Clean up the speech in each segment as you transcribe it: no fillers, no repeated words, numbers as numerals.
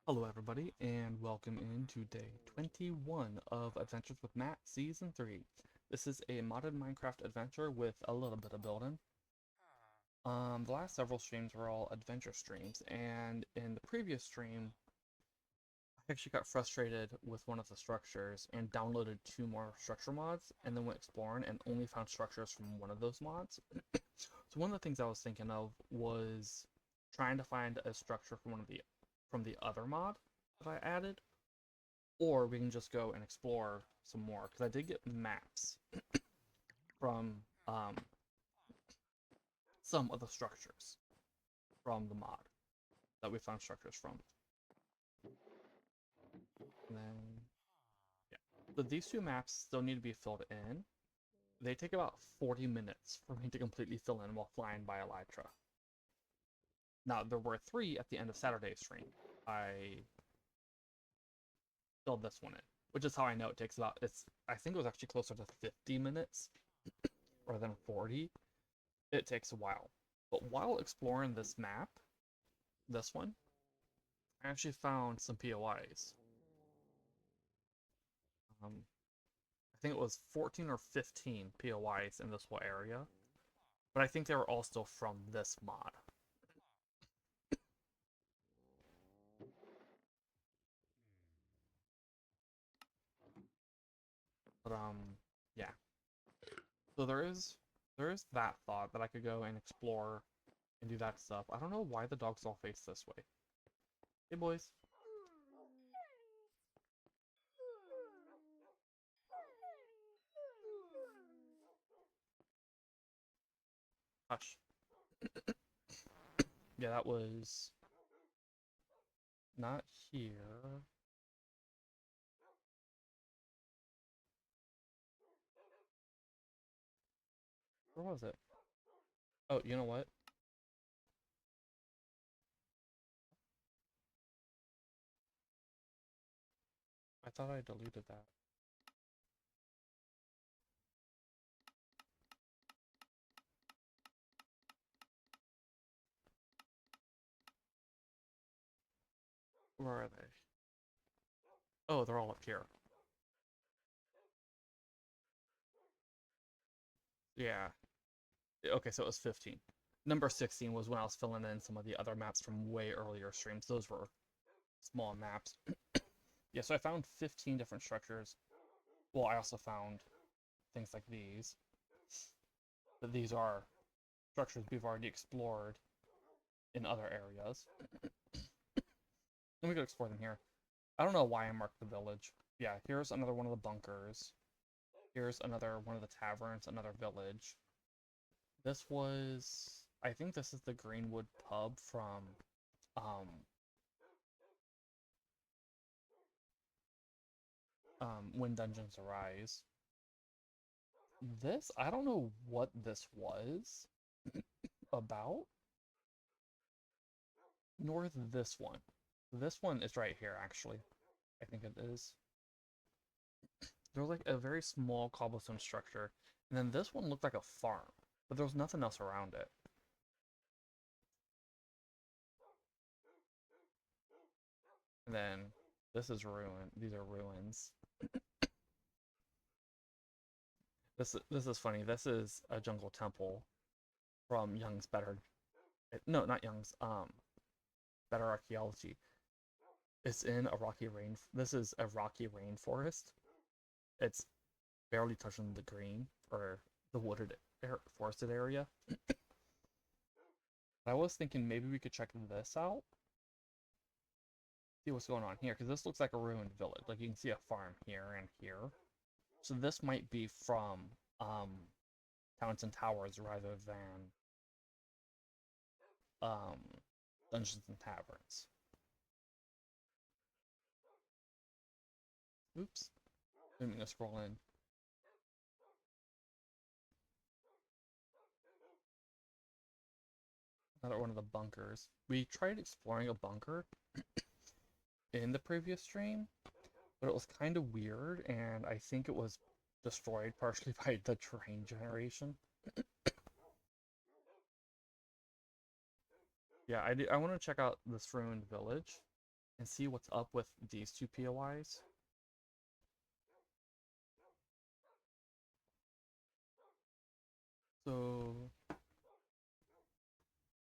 Hello everybody, and welcome into day 21 of Adventures with Matt Season 3. This is a modded Minecraft adventure with a little bit of building. The last several streams were all adventure streams, and in the previous stream, I actually got frustrated with one of the structures and downloaded two more structure mods, and then went exploring and only found structures from one of those mods. So one of the things I was thinking of was trying to find a structure from the other mod that I added, or we can just go and explore some more because I did get maps from some of the structures from the mod that we found structures from. And then, yeah. So these two maps still need to be filled in. They take about 40 minutes for me to completely fill in while flying by Elytra. Now, there were three at the end of Saturday's stream. I filled this one in, which is how I know it takes I think it was actually closer to 50 minutes rather than 40. It takes a while. But while exploring this map, this one, I actually found some POIs. I think it was 14 or 15 POIs in this whole area, but I think they were all still from this mod. But yeah. So there is that thought that I could go and explore and do that stuff. I don't know why the dogs all face this way. Hey boys, hush. Yeah, that was not here. Where was it? Oh, you know what? I thought I deleted that. Where are they? Oh, they're all up here. Yeah. Okay, so it was 15. Number 16 was when I was filling in some of the other maps from way earlier streams. Those were small maps. Yeah, so I found 15 different structures. Well, I also found things like these. But these are structures we've already explored in other areas. Then we could explore them here. I don't know why I marked the village. Yeah, here's another one of the bunkers. Here's another one of the taverns, another village. This was... I think this is the Greenwood pub from um, When Dungeons Arise. This, I don't know what this was about, nor this one. This one is right here, actually. I think it is. There was like a very small cobblestone structure, and then this one looked like a farm, but there was nothing else around it. And then this is ruin. These are ruins. This is funny. This is a jungle temple from Young's Better. No, not Young's. Better Archaeology. It's in a rocky rain. This is a rocky rainforest. It's barely touching the green or the wooded forested area. I was thinking maybe we could check this out, see what's going on here, because this looks like a ruined village. Like you can see a farm here and here. So this might be from Towns and Towers rather than um, Dungeons and Taverns. Oops, didn't mean to scroll in. Another one of the bunkers. We tried exploring a bunker in the previous stream, but it was kind of weird, and I think it was destroyed partially by the terrain generation. Yeah, I want to check out this ruined village and see what's up with these two POIs. So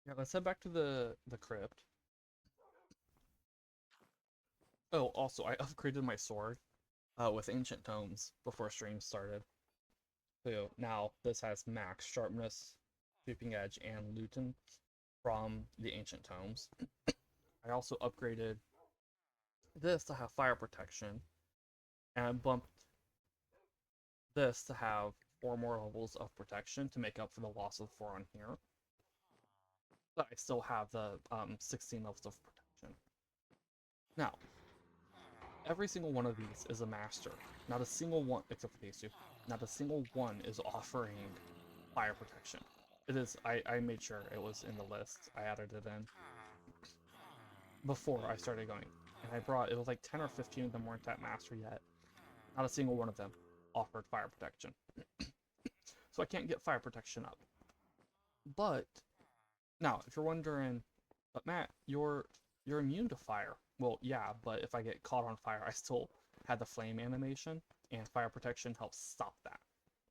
yeah, let's head back to the crypt. Oh, also I upgraded my sword with ancient tomes before stream started. So now this has max sharpness, sweeping edge, and luton from the ancient tomes. I also upgraded this to have fire protection, and I bumped this to have 4 more levels of protection to make up for the loss of 4 on here. But I still have the 16 levels of protection. Now, every single one of these is a master. Not a single one, except for these two, not a single one is offering fire protection. It is, I made sure it was in the list. I added it in before I started going. And I brought, it was like 10 or 15 of them weren't at master yet. Not a single one of them offered fire protection. So I can't get fire protection up. But, now, if you're wondering, but Matt, you're immune to fire. Well, yeah, but if I get caught on fire, I still had the flame animation, and fire protection helps stop that.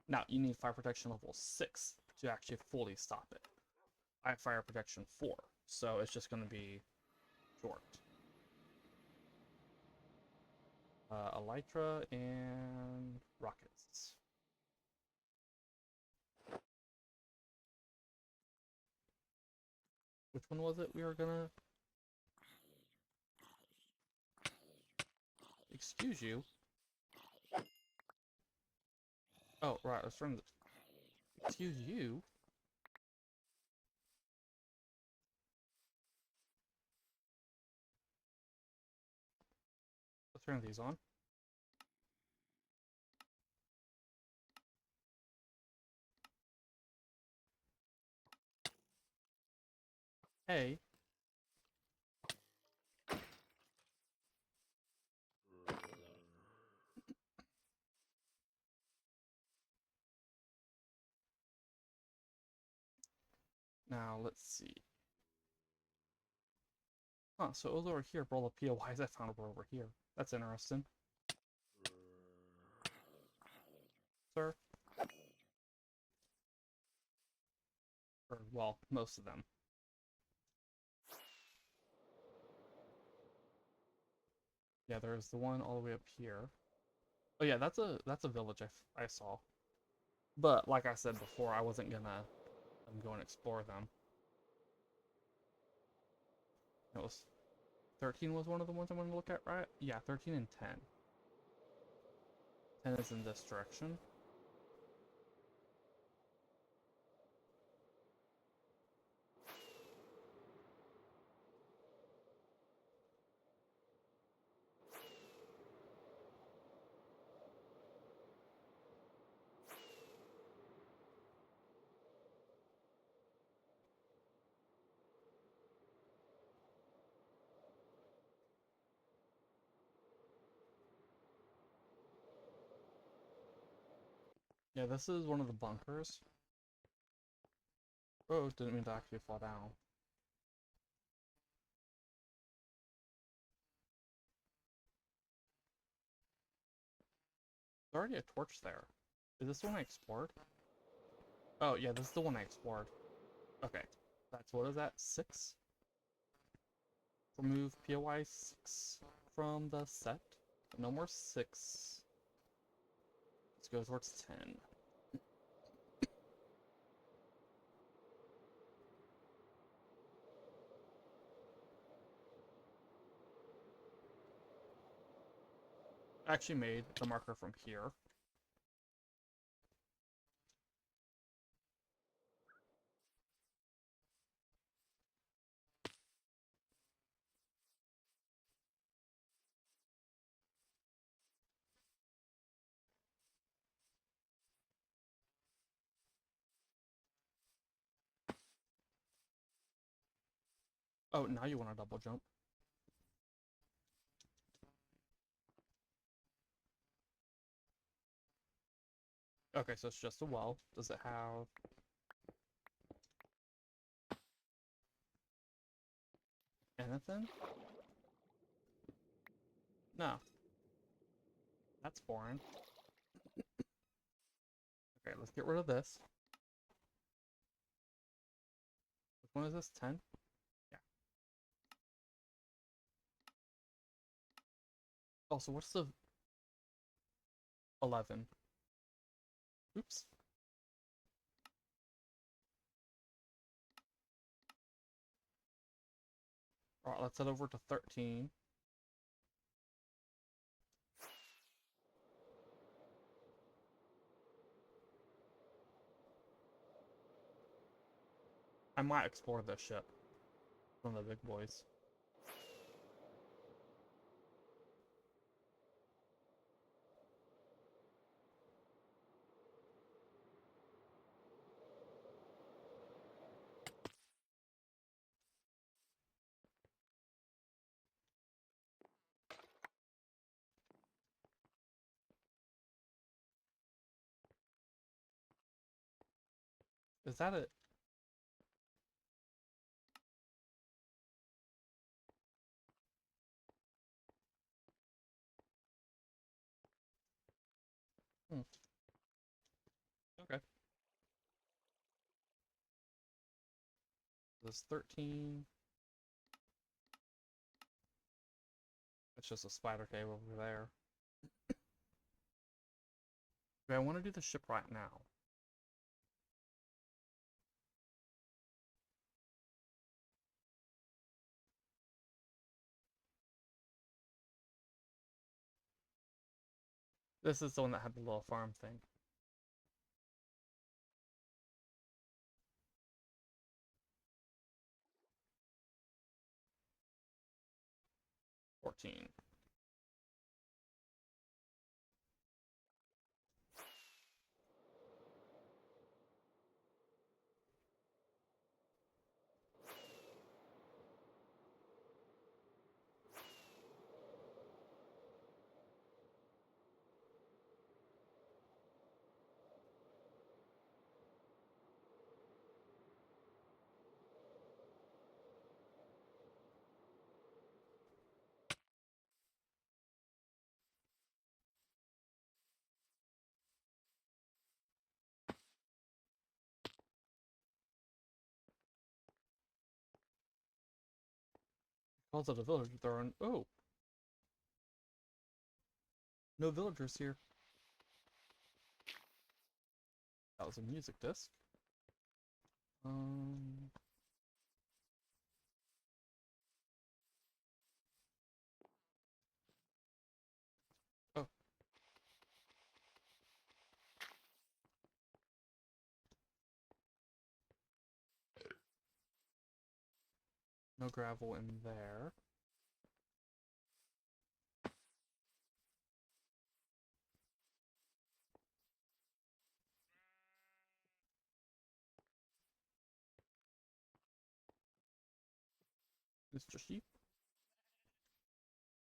Now, you need fire protection level 6 to actually fully stop it. I have fire protection 4, so it's just going to be short. Elytra and rockets. Which one was it we were gonna... Excuse you? Oh, right, I was trying to... Excuse you? Let's turn these on. Hey. Now, let's see. Huh, so it was over here, but all the POIs I found were over here. That's interesting. Sir? Or, well, most of them. Yeah, there's the one all the way up here. Oh yeah, that's a village I saw. But, like I said before, I wasn't gonna go and explore them. It was 13 was one of the ones I wanted to look at, right? Yeah, 13 and 10. 10 is in this direction. Yeah, this is one of the bunkers. Oh, didn't mean to actually fall down. There's already a torch there. Is this the one I explored? Oh, yeah, this is the one I explored. Okay. That's, what is that? 6? Remove POI 6 from the set. No more 6. Let's go towards 10. I actually made the marker from here. Oh, now you want to double jump. Okay, so it's just a well. Does it have... anything? No. That's boring. Okay, let's get rid of this. Which one is this? 10? Yeah. Also, what's the 11? Oops. Alright, let's head over to 13. I might explore this ship. One of the big boys. Is that it? Hmm. Okay. This 13. It's just a spider cave over there. Okay, I want to do the ship right now. This is the one that had the little farm thing. $14. Calls out a village with their own. Oh! No villagers here. That was a music disc. Um. Oh. No gravel in there. Mr. Sheep.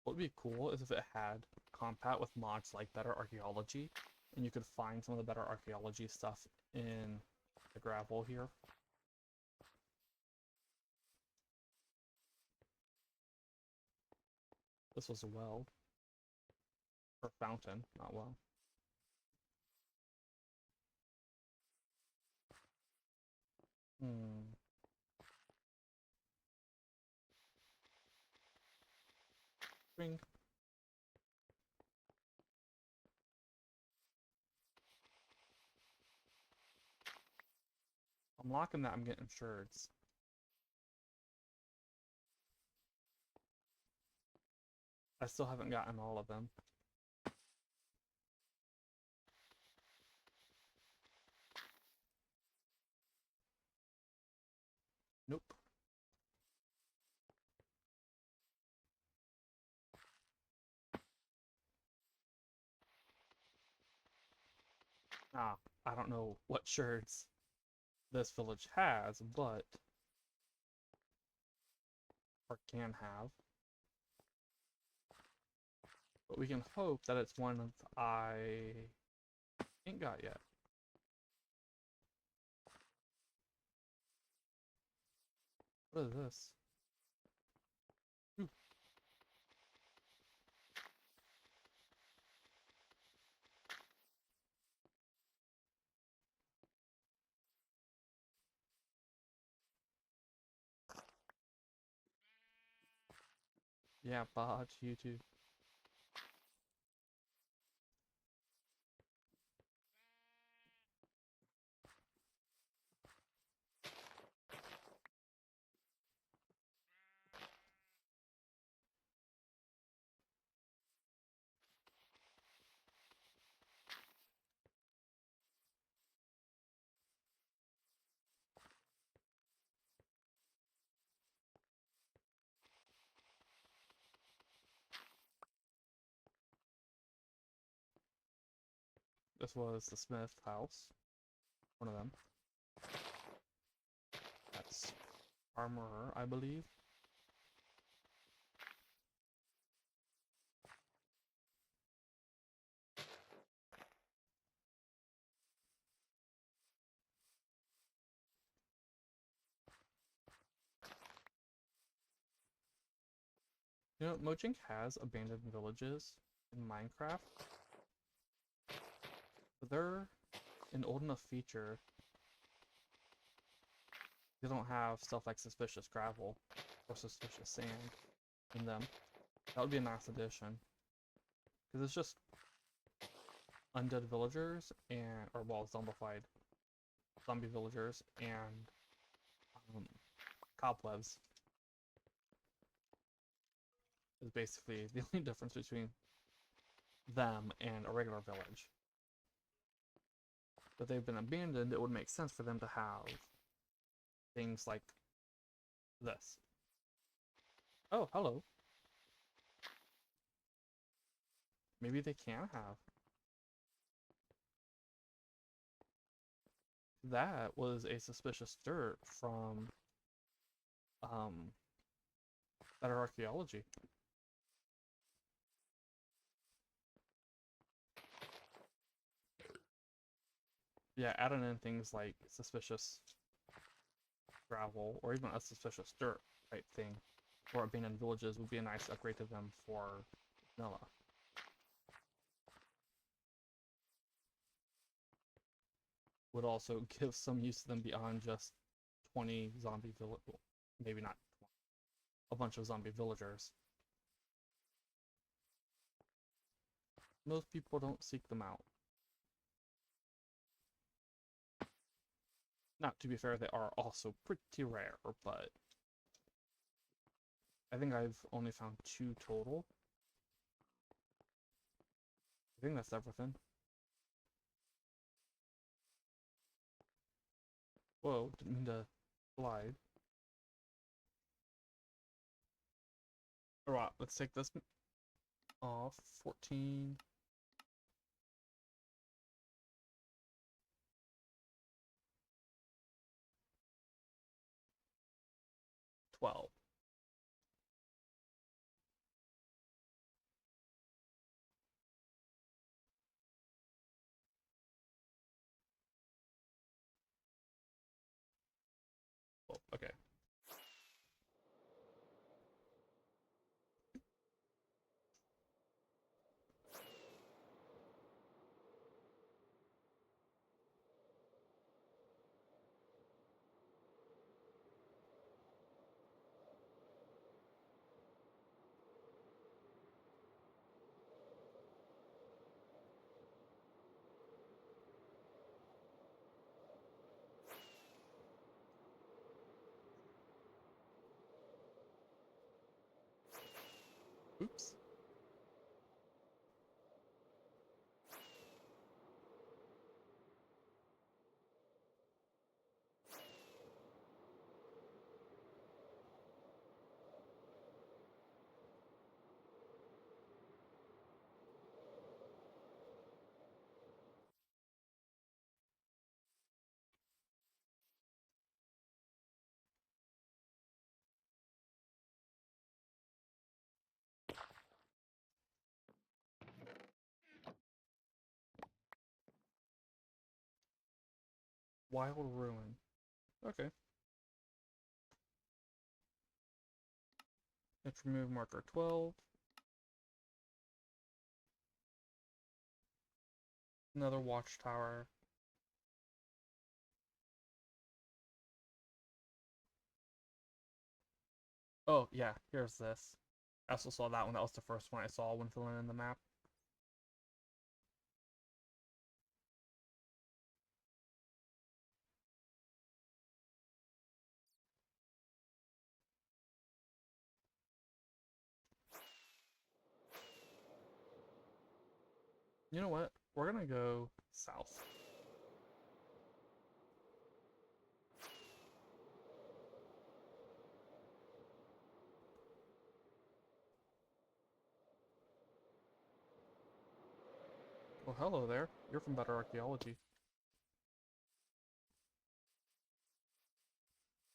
What would be cool is if it had compat with mods like better archaeology, and you could find some of the better archaeology stuff in the gravel here. This was a well. Or fountain, not well. Hmm. Ring. I'm locking that I'm getting sherds. I still haven't gotten all of them. Nope. Ah, I don't know what sherds this village has, but or can have. But we can hope that it's one I ain't got yet. What is this? Ooh. Yeah, bye to you too. This was the Smith house. One of them. That's armorer, I believe. You know, Mojang has abandoned villages in Minecraft, but they're an old enough feature. They don't have stuff like suspicious gravel or suspicious sand in them. That would be a nice addition. Because it's just undead villagers and, or well, zombified zombie villagers and cobwebs is basically the only difference between them and a regular village. But they've been abandoned, it would make sense for them to have things like this. Oh, hello. Maybe they can have. That was a suspicious dirt from better archaeology. Yeah, adding in things like suspicious gravel or even a suspicious dirt type thing for abandoned villages would be a nice upgrade to them for vanilla. Would also give some use to them beyond just 20 zombie village, well, maybe not 20, a bunch of zombie villagers. Most people don't seek them out. Now, to be fair, they are also pretty rare, but I think I've only found 2 total. I think that's everything. Whoa, didn't mean to slide. Alright, let's take this off. 14. 12. Oh, okay. Oops. Wild Ruin. Okay. Let's remove marker 12. Another watchtower. Oh, yeah, here's this. I also saw that one. That was the first one I saw when filling in the map. You know what? We're gonna go south. Well, hello there. You're from Better Archaeology.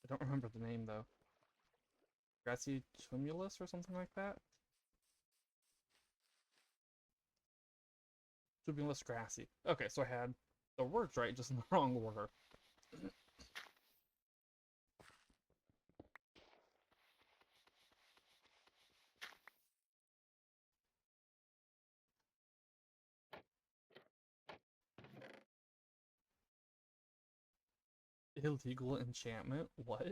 I don't remember the name though. Grassy tumulus or something like that? Tumulus grassy. Okay, so I had the words right, just in the wrong order. Illegal enchantment? What?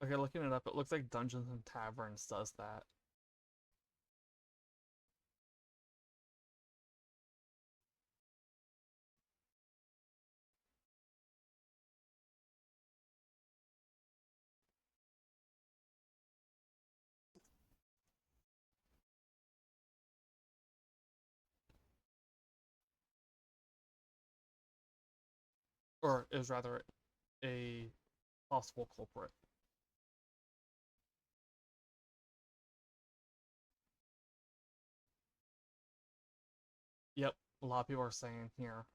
Okay, looking it up, it looks like Dungeons and Taverns does that. Or is rather a possible culprit. Yep, a lot of people are saying here.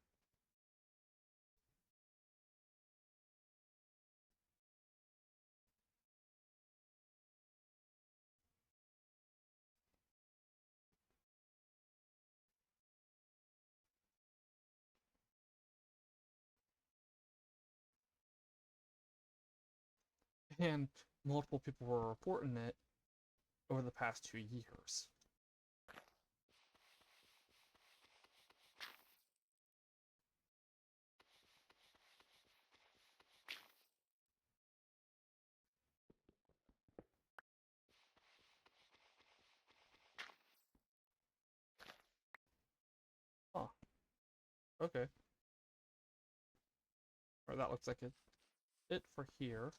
And multiple people were reporting it over the past 2 years. Huh. Okay. Or that looks like it for here.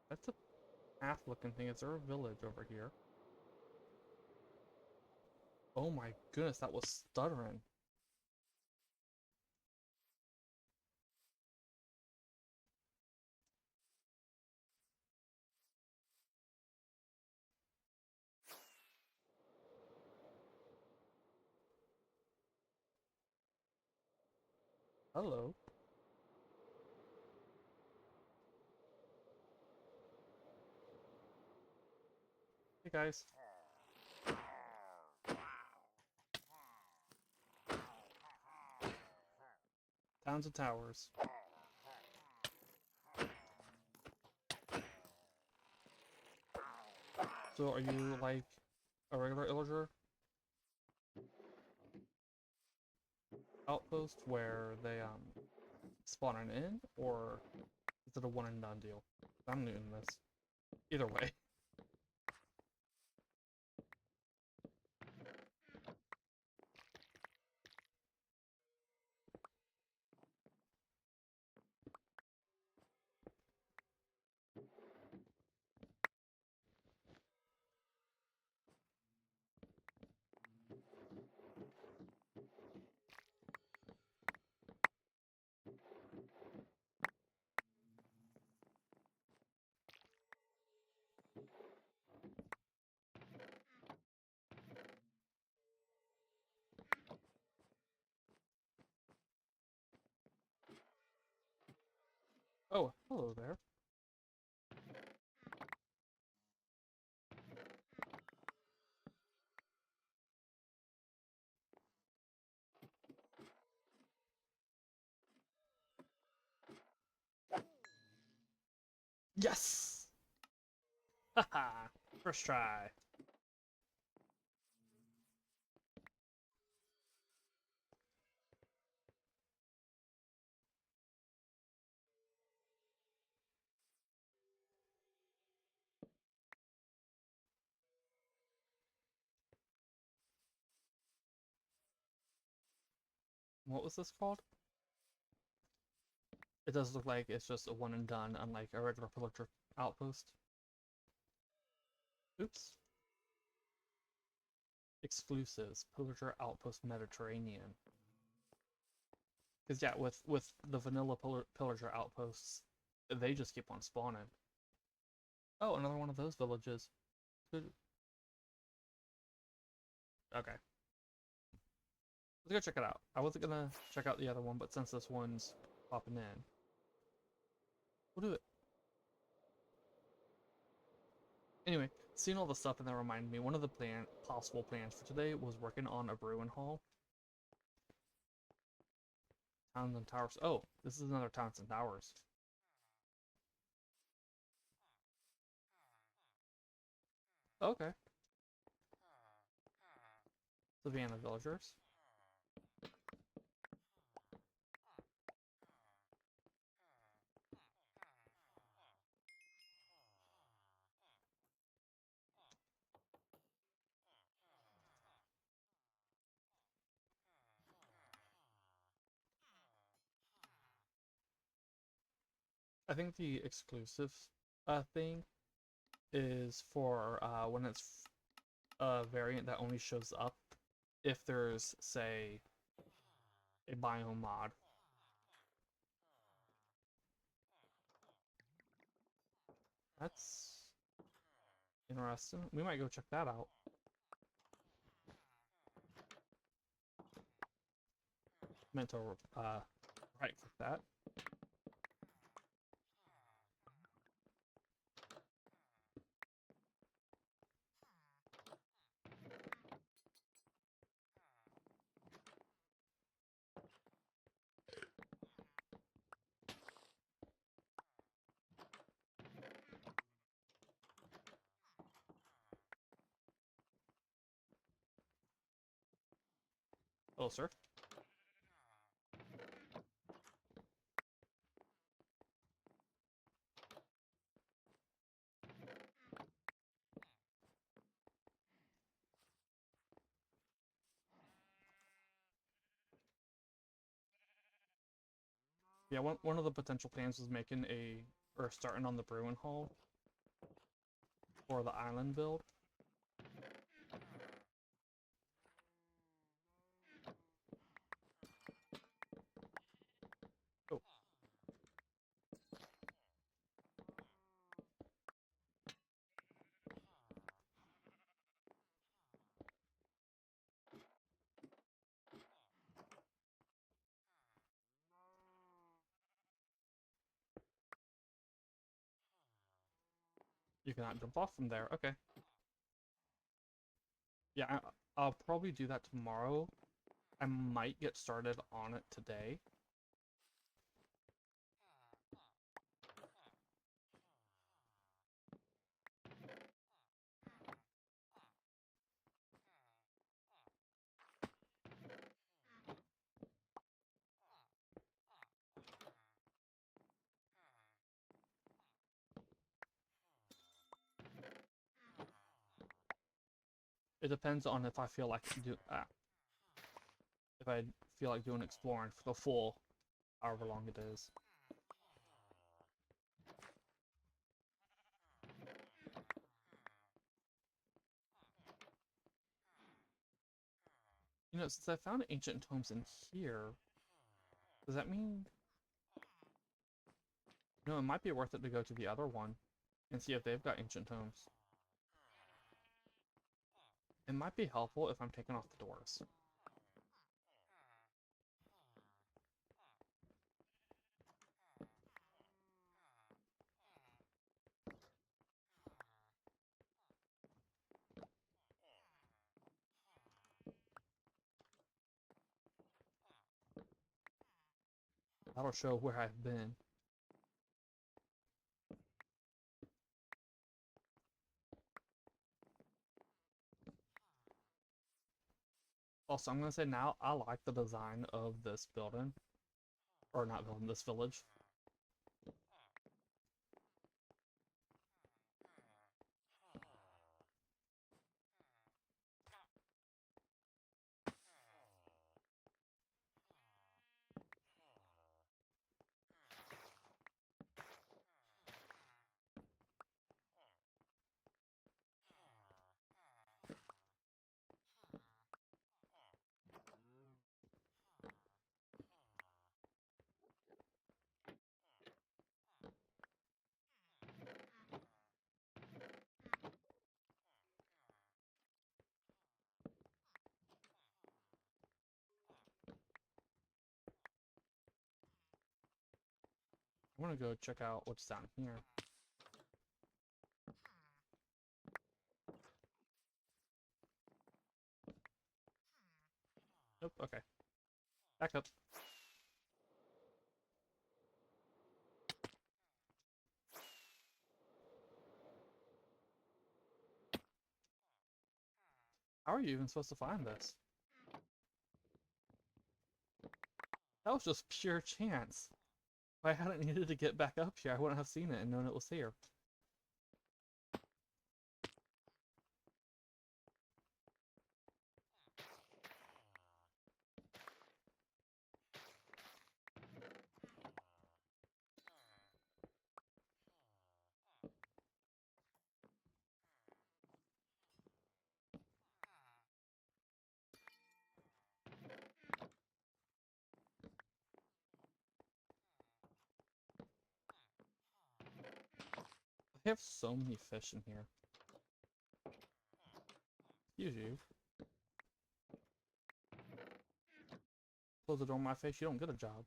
That's a path looking thing. Is there a village over here? Oh my goodness, that was stuttering. Hello. Hey guys. Towns and towers. So are you like a regular illager outpost where they spawn an inn, or is it a one and done deal? I'm new in this. Either way. Oh, hello there. Yes! Haha! First try. What was this called? It does look like it's just a one and done, unlike a regular pillager outpost. Oops. Exclusives. Pillager Outpost Mediterranean. Because yeah, with the vanilla pillager outposts, they just keep on spawning. Oh, another one of those villages. Good. Okay. Let's go check it out. I wasn't gonna check out the other one, but since this one's popping in, we'll do it. Anyway, seeing all the stuff and that reminded me, one of the possible plans for today was working on a brewing hall. Towns and Towers. Oh, this is another Towns and Towers. Okay. Savannah villagers. I think the exclusive thing is for when it's a variant that only shows up if there's, say, a biome mod. That's interesting. We might go check that out. Meant to right click that. Hello, sir. Yeah, one of the potential plans was making or starting on the brewing hall for the island build. Oh. You cannot jump off from there. Okay. Yeah, I'll probably do that tomorrow. I might get started on it today. It depends on if I feel like if I feel like doing exploring for the full however long it is. You know, since I found ancient tomes in here, does that mean... No, it might be worth it to go to the other one and see if they've got ancient tomes. It might be helpful if I'm taking off the doors. That'll show where I've been. Also, I'm gonna say now I like the design of this building, or not building, this village. I'm gonna go check out what's down here. Nope, okay. Back up. How are you even supposed to find this? That was just pure chance. If I hadn't needed to get back up here, I wouldn't have seen it and known it was here. I have so many fish in here. Excuse you. Close the door in my face, you don't get a job.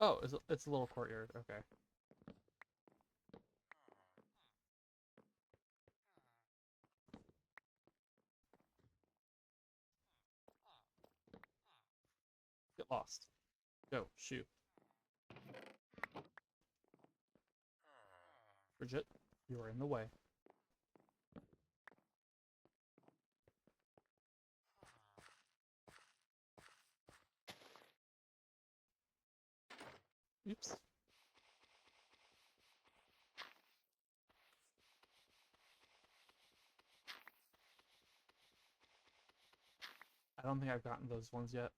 Oh, it's a little courtyard, okay. Get lost. Go, shoot. Bridget, you are in the way. Oops. I don't think I've gotten those ones yet.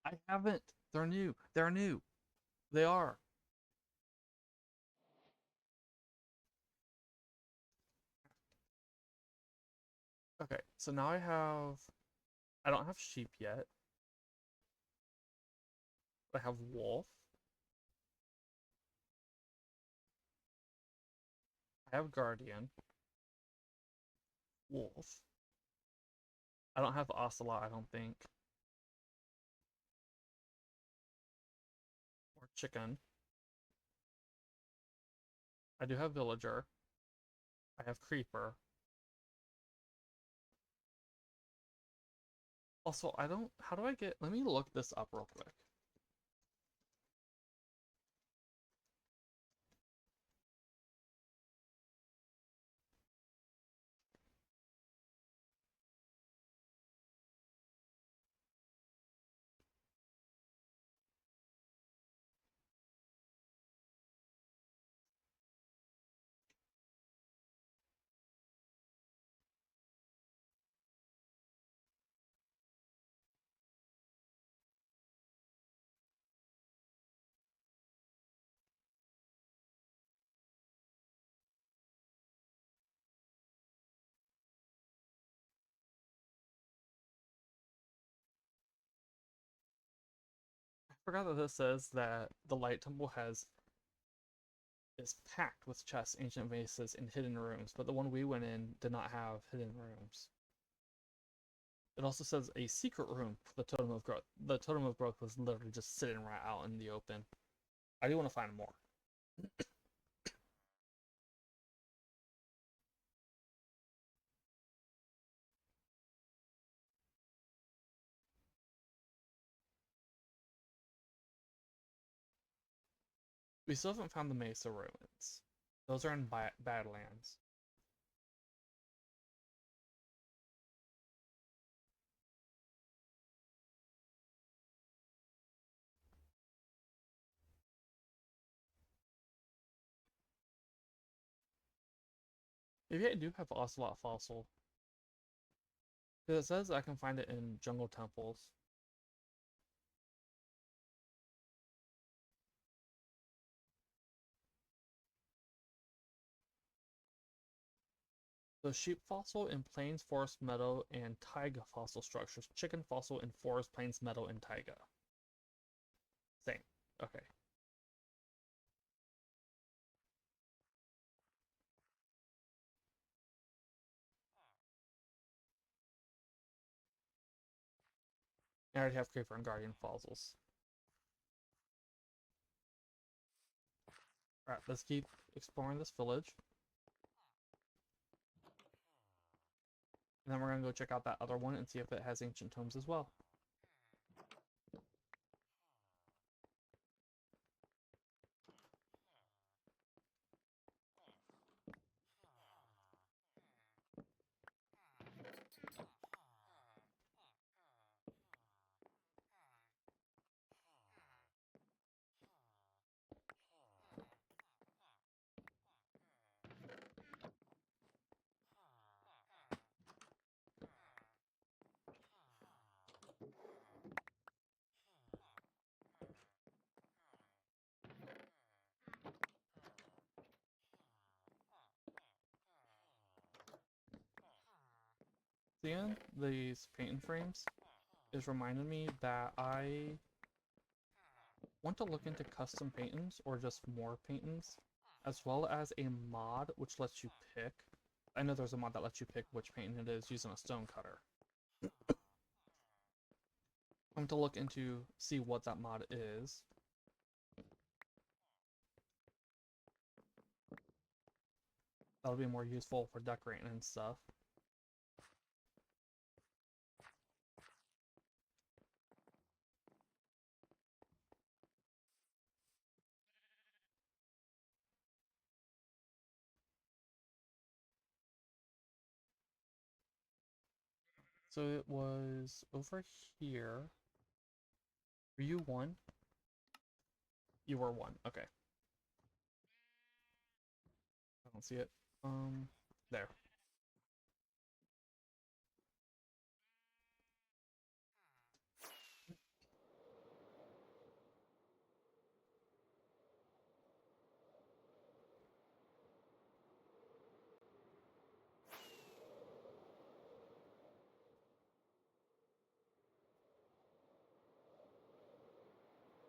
I haven't. They're new. They're new. They are. Okay, so now I don't have sheep yet. I have wolf. I have guardian. Wolf. I don't have ocelot, I don't think. Or chicken. I do have villager. I have creeper. Also, how do I get, let me look this up real quick. I forgot that this says that the Light Temple is packed with chests, ancient vases, and hidden rooms, but the one we went in did not have hidden rooms. It also says a secret room for the Totem of Growth. The Totem of Growth was literally just sitting right out in the open. I do want to find more. We still haven't found the Mesa ruins. Those are in Badlands. Maybe I do have Ocelot fossil. Because it says I can find it in jungle temples. The sheep fossil in plains, forest, meadow, and taiga fossil structures. Chicken fossil in forest, plains, meadow, and taiga. Same. Okay. I already have Creeper and Guardian fossils. Alright, let's keep exploring this village. And then we're gonna go check out that other one and see if it has ancient tomes as well. Seeing these painting frames is reminding me that I want to look into custom paintings or just more paintings, as well as a mod which lets you pick. I know there's a mod that lets you pick which painting it is using a stone cutter. I'm going to look into see what that mod is. That'll be more useful for decorating and stuff. So it was over here. Were you one? You were one. Okay. I don't see it. There.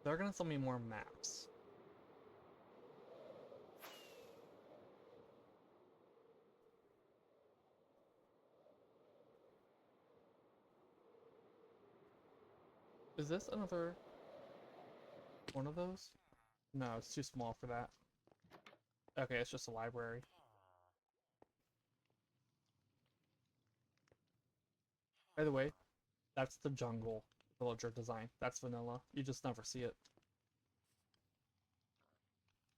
They're gonna sell me more maps. Is this another one of those? No, it's too small for that. Okay, it's just a library. By the way, that's the jungle villager design. That's vanilla. You just never see it.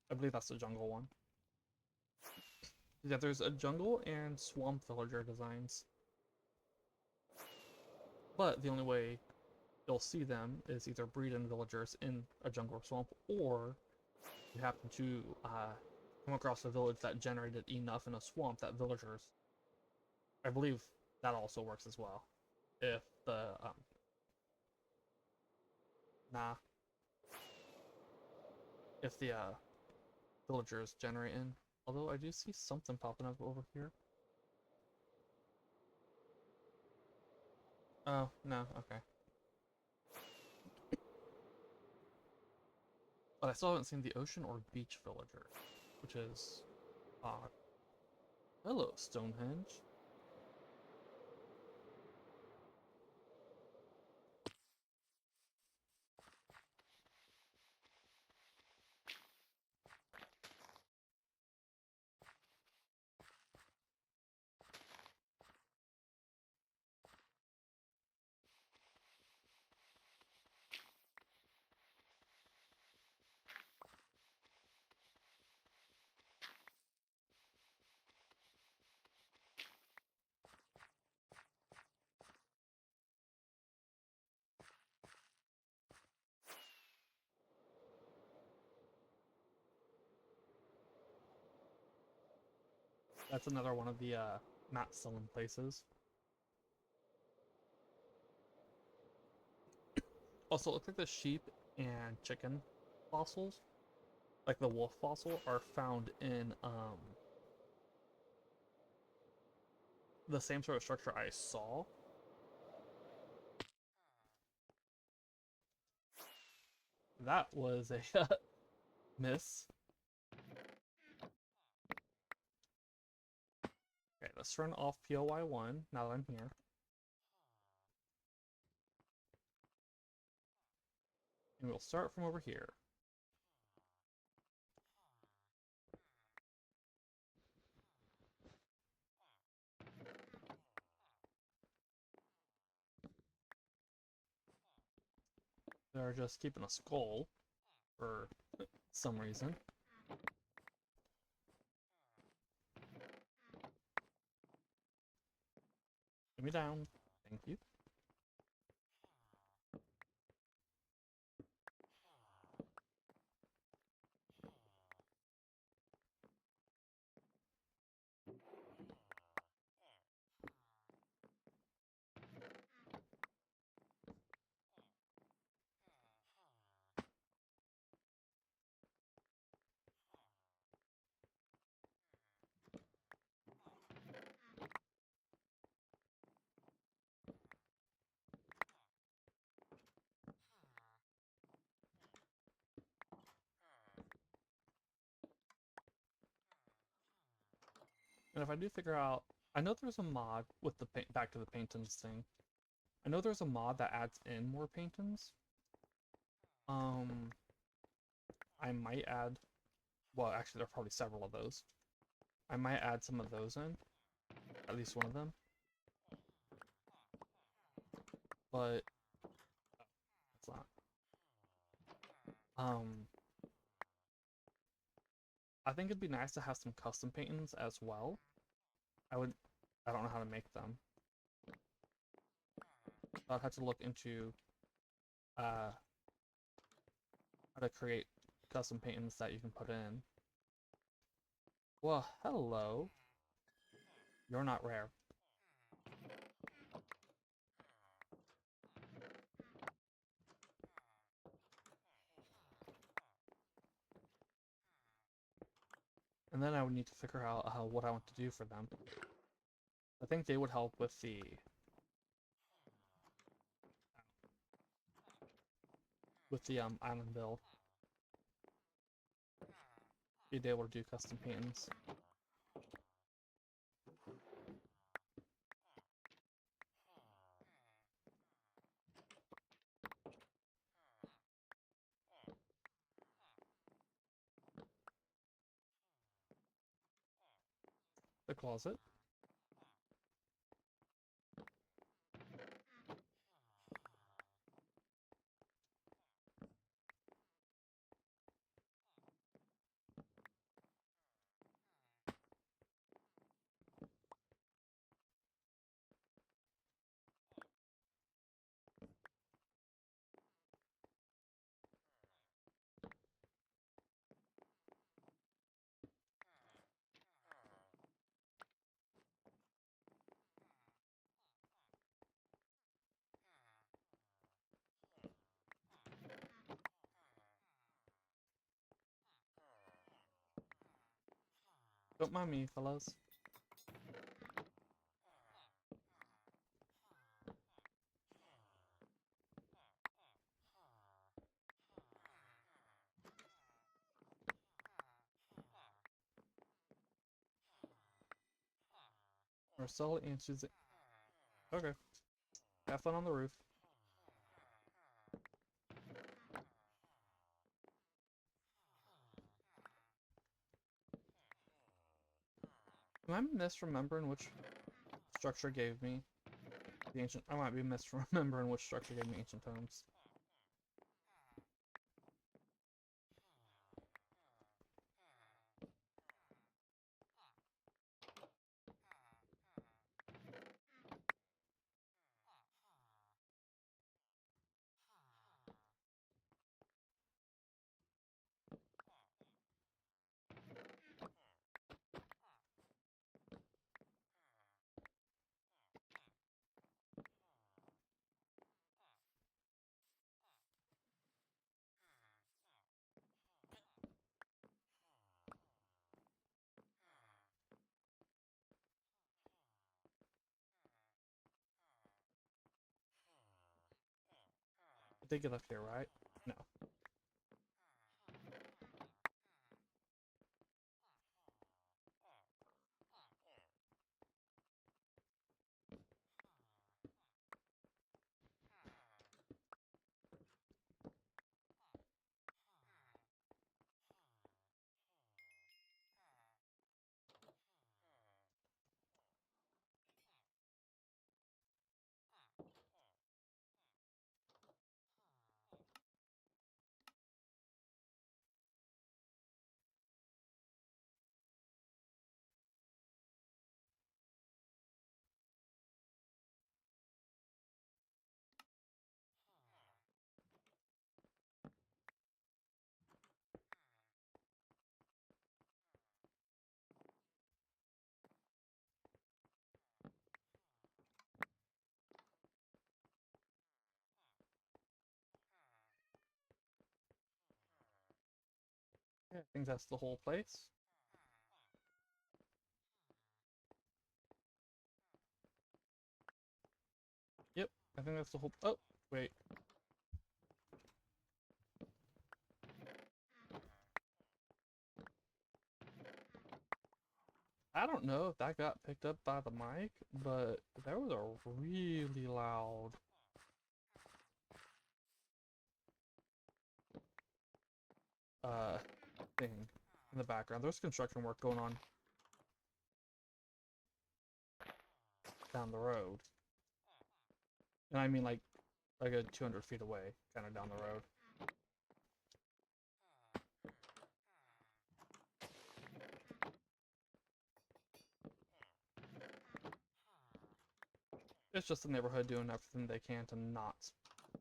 I believe that's the jungle one. Yeah, there's a jungle and swamp villager designs. But the only way you'll see them is either breed in villagers in a jungle or swamp, or you happen to come across a village that generated enough in a swamp that villagers... I believe that also works as well. If the... If the villagers generate in. Although I do see something popping up over here. Oh, no, okay. But I still haven't seen the ocean or beach villager, which is odd. Hello, Stonehenge. That's another one of the not selling places. Also, it looks like the sheep and chicken fossils, like the wolf fossil, are found in the same sort of structure I saw. That was a miss. Okay, let's turn off POI1 now that I'm here. And we'll start from over here. They're just keeping a skull for some reason. Get me down. Thank you. And if I do figure out, I know there's a mod with the back to the paintings thing. I know there's a mod that adds in more paintings. I might add, well, actually, there are probably several of those. I might add some of those in, at least one of them. But it's not. I think it'd be nice to have some custom paintings as well. I don't know how to make them. I'd have to look into how to create custom paintings that you can put in. Well, hello. You're not rare. And then I would need to figure out what I want to do for them. I think they would help with the island build. Be able to do custom paintings. The closet. Don't mind me, fellas. Marcel answers it. Okay. Have fun on the roof. Am I misremembering which structure gave me the ancient? I might be misremembering which structure gave me ancient tomes. They get up here, right? No. Yeah, I think that's the whole place. Yep, I think that's the whole. Oh, wait. I don't know if that got picked up by the mic, but there was a really loud thing in the background. There's construction work going on down the road. And I mean like a good 200 feet away, kind of down the road. It's just the neighborhood doing everything they can to not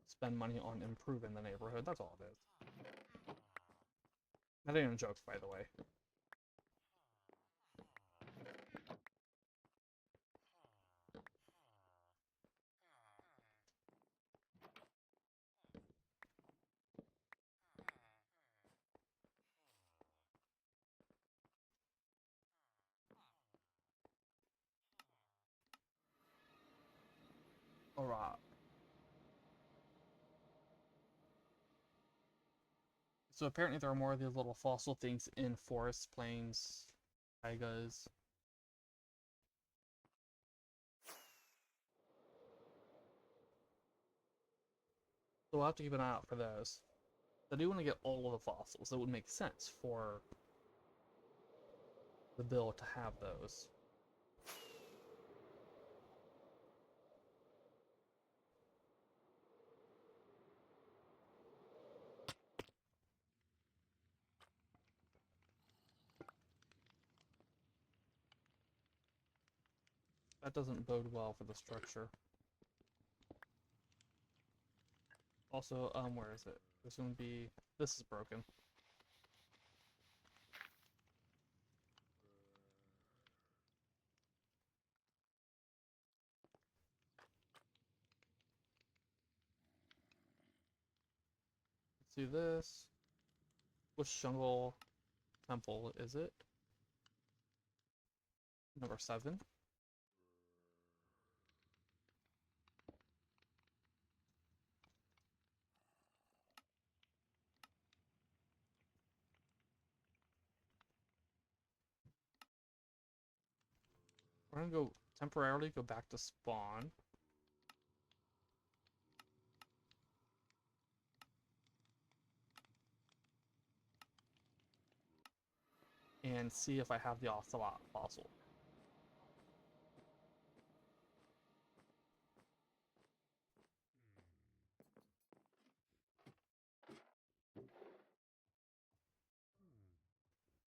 spend money on improving the neighborhood. That's all it is. That ain't a joke, by the way. Alright. So apparently there are more of these little fossil things in forests, plains, taigas. So we'll have to keep an eye out for those. I do want to get all of the fossils. It would make sense for the bill to have those. That doesn't bode well for the structure. Also, where is it? There's gonna be... This is broken. Let's do this. Which jungle temple is it? Number 7. We're gonna go temporarily go back to spawn. And see if I have the ocelot fossil.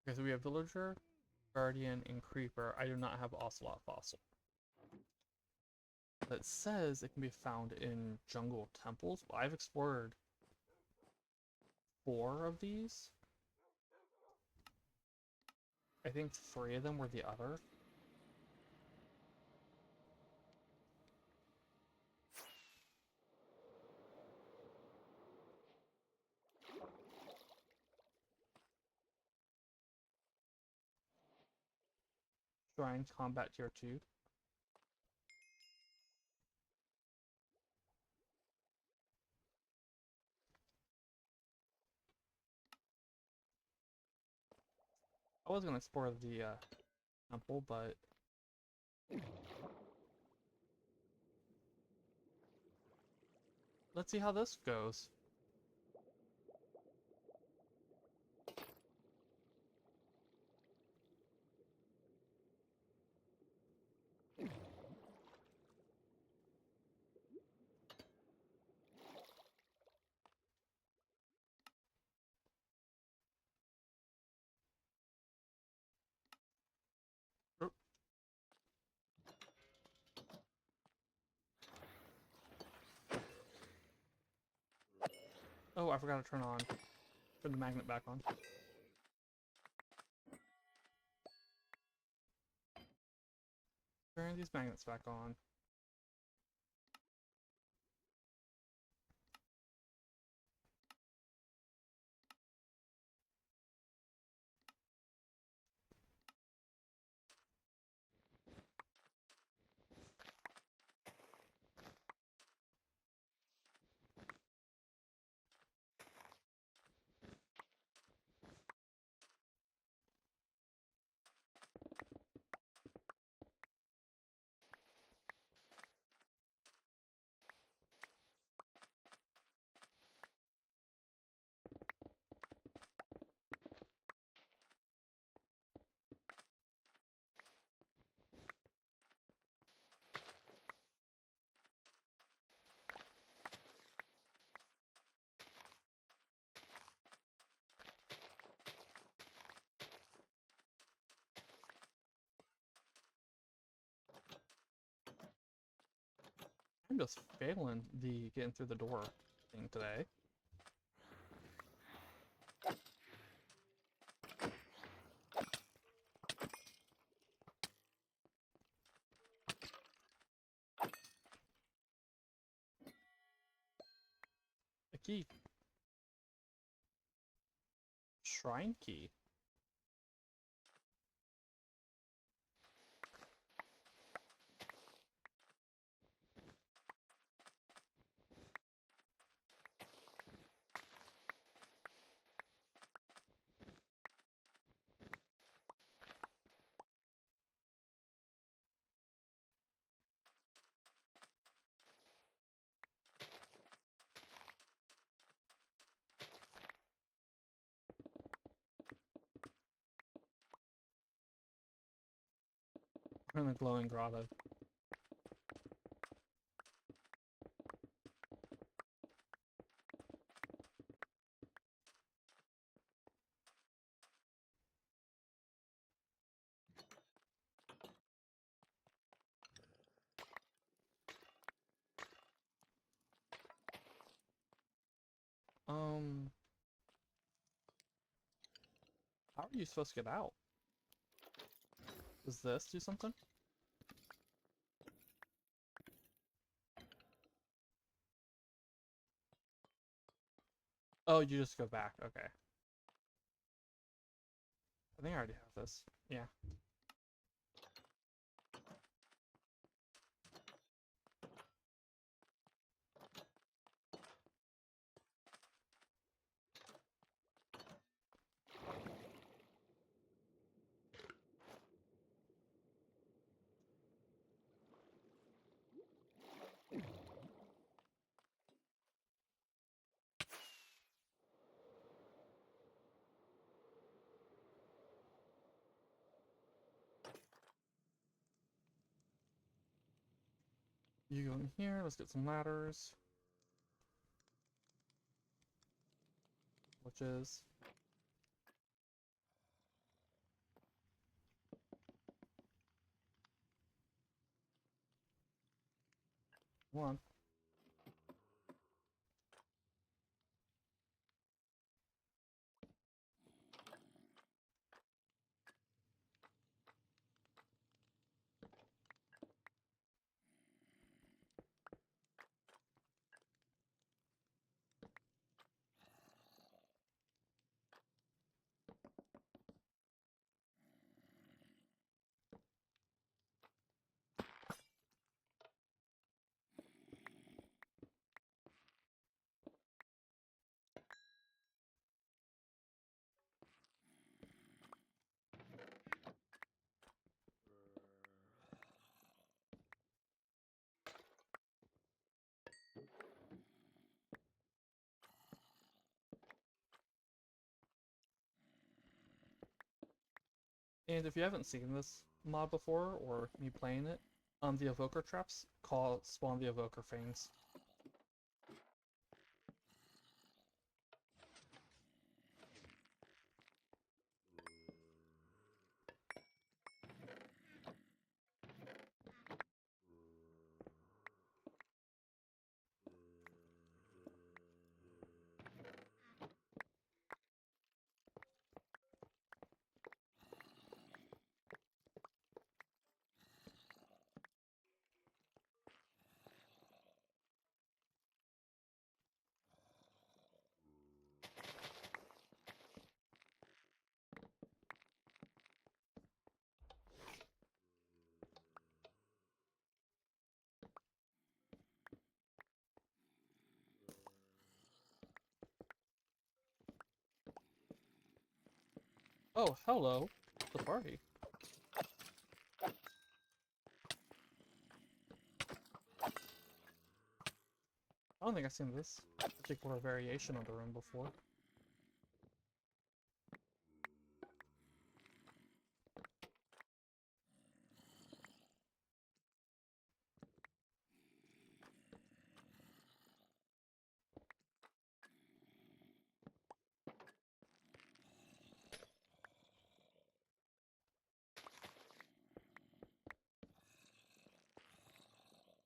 Okay, so we have villager, guardian, and creeper. I do not have ocelot fossil. It says it can be found in jungle temples. Well, I've explored 4 of these. I think 3 of them were the other. Shrine combat tier 2. I was gonna explore the temple, but let's see how this goes. Oop. Oh, I forgot to turn the magnet back on. Turn these magnets back on. I'm just failing the getting through the door thing today. A key. Shrine key. We're in the glowing grotto. How are you supposed to get out? Does this do something? Oh, you just go back. Okay. I think I already have this. Yeah. You go in here. Let's get some ladders. Which is... one. And if you haven't seen this mod before, or me playing it, the evoker traps spawn the evoker fangs. Oh, hello. The party. I don't think I've seen this particular variation of the room before.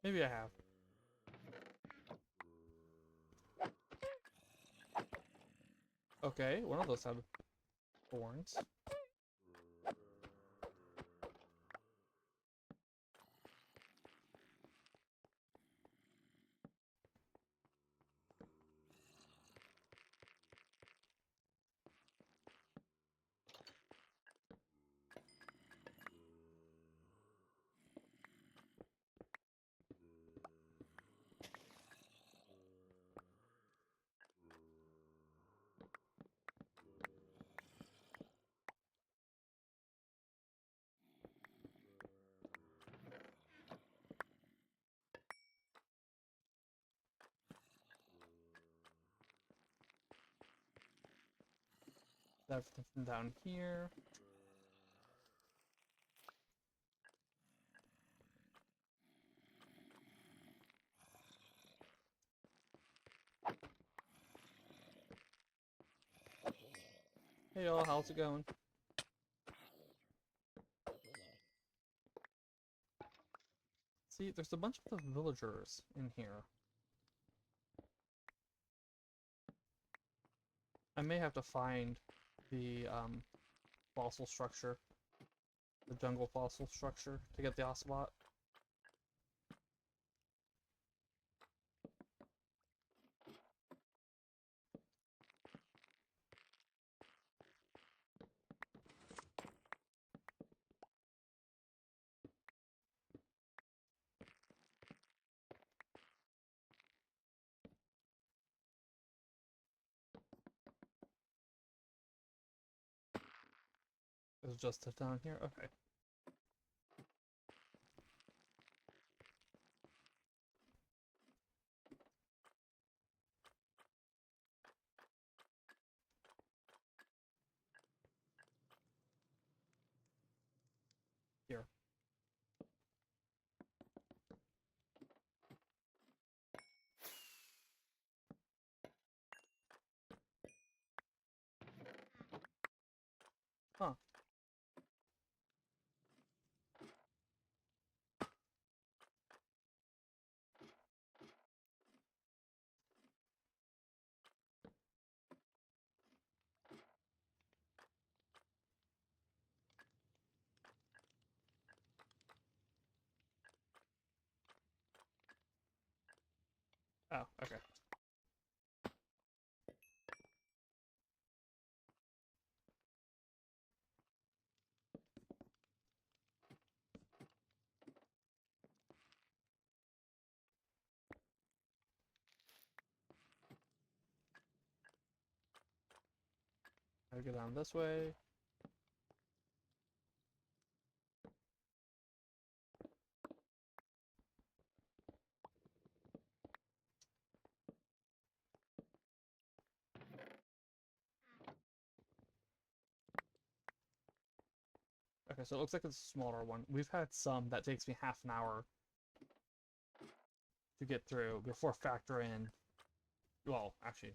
Maybe I have. Okay, one of those had thorns. Everything from down here. Hey y'all, how's it going? See, there's a bunch of the villagers in here. I may have to find the fossil structure, the jungle fossil structure, to get the ocelot. It's just down here? Okay. Here. Huh. Oh, okay. I go down this way. Okay, so it looks like it's a smaller one. We've had some that takes me half an hour to get through before factor in, well, actually,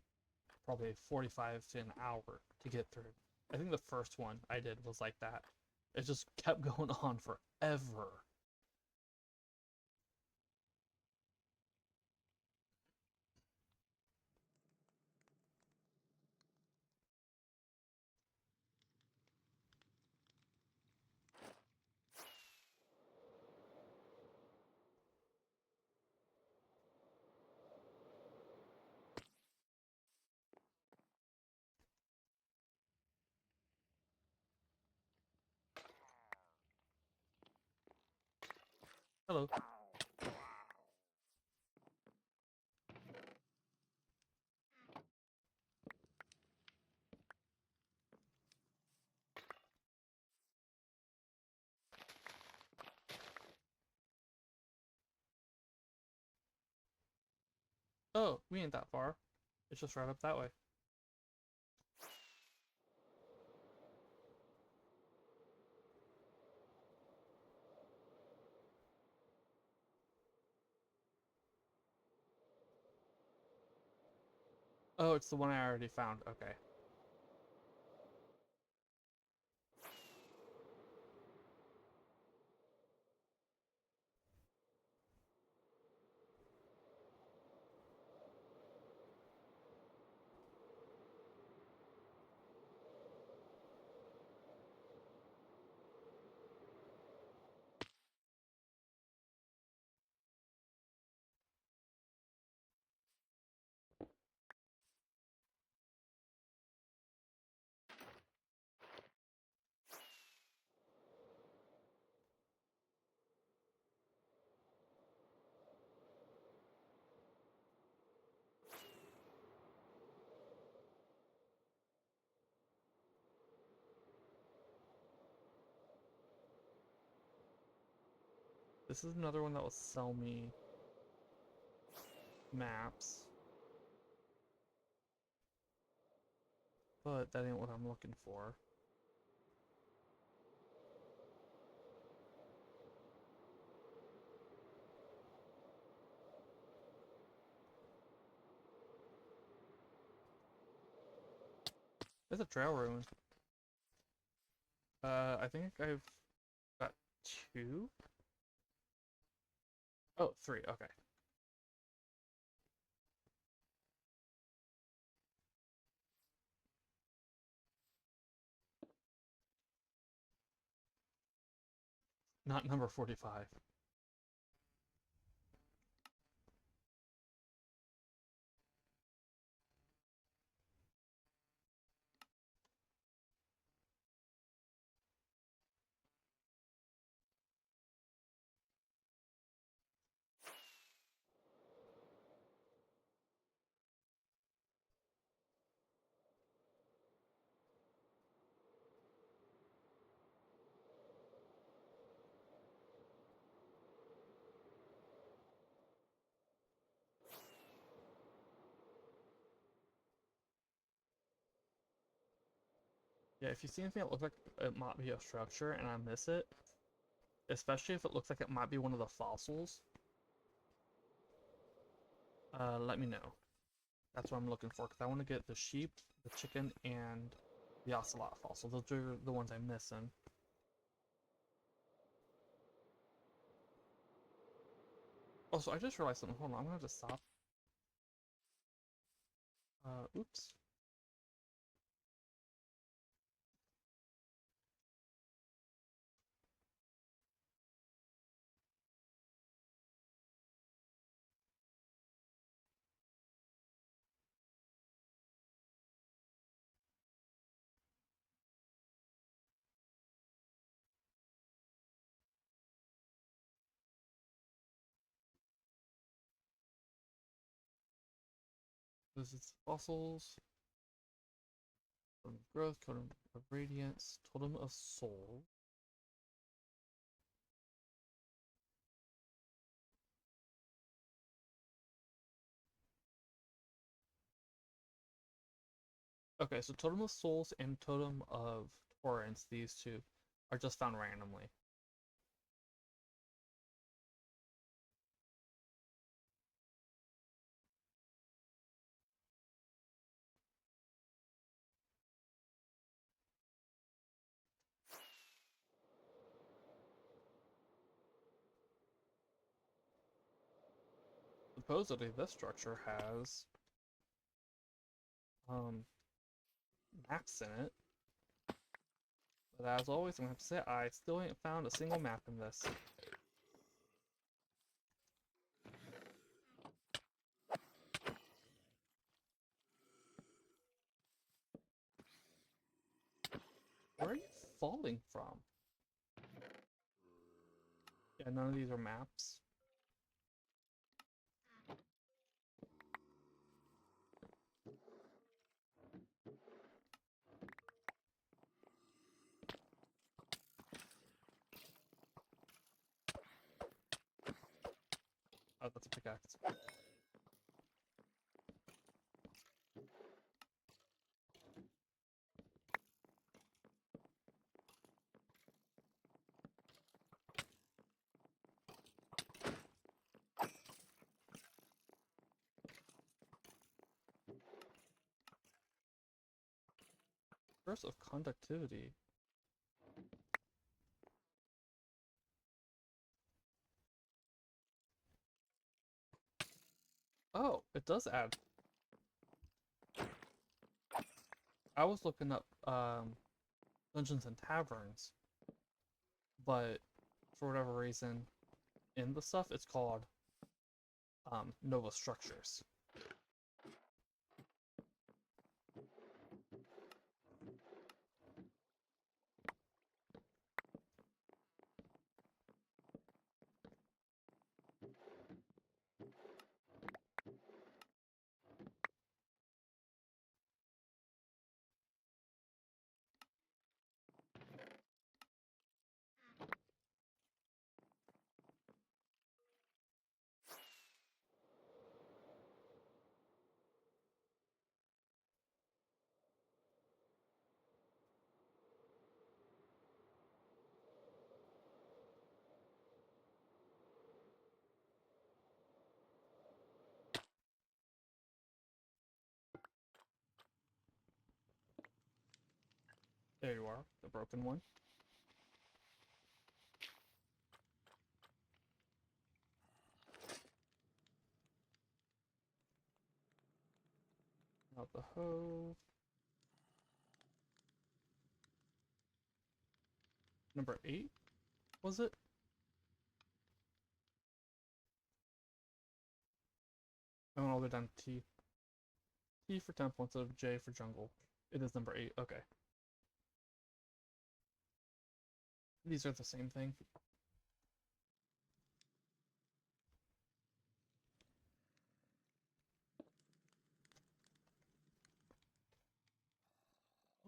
probably 45 to an hour to get through. I think the first one I did was like that. It just kept going on forever. Hello. Oh, we ain't that far. It's just right up that way. Oh, it's the one I already found. Okay. This is another one that will sell me maps. But that ain't what I'm looking for. There's a trail ruin. I think I've got 2? Oh, 3, okay. Not number 45. Yeah, if you see anything that looks like it might be a structure and I miss it, especially if it looks like it might be one of the fossils, let me know. That's what I'm looking for, because I want to get the sheep, the chicken, and the ocelot fossil. Those are the ones I'm missing. Also, I just realized something. Hold on, I'm gonna have to stop. Oops. This is fossils. Totem of growth, totem of radiance, totem of soul. Okay, so totem of souls and totem of torrents, these two. are just found randomly. Supposedly this structure has maps in it. But as always, I'm gonna have to say I still ain't found a single map in this. Where are you falling from? Yeah, none of these are maps. Oh, that's a pickaxe. Curse of conductivity. Oh, it does add. I was looking up dungeons and taverns, but for whatever reason, in the stuff it's called Nova Structures. There you are, the broken one. Out the hoe. Number 8, was it? I went all the way down to T. T for temple instead of J for jungle. It is number 8, okay. These are the same thing.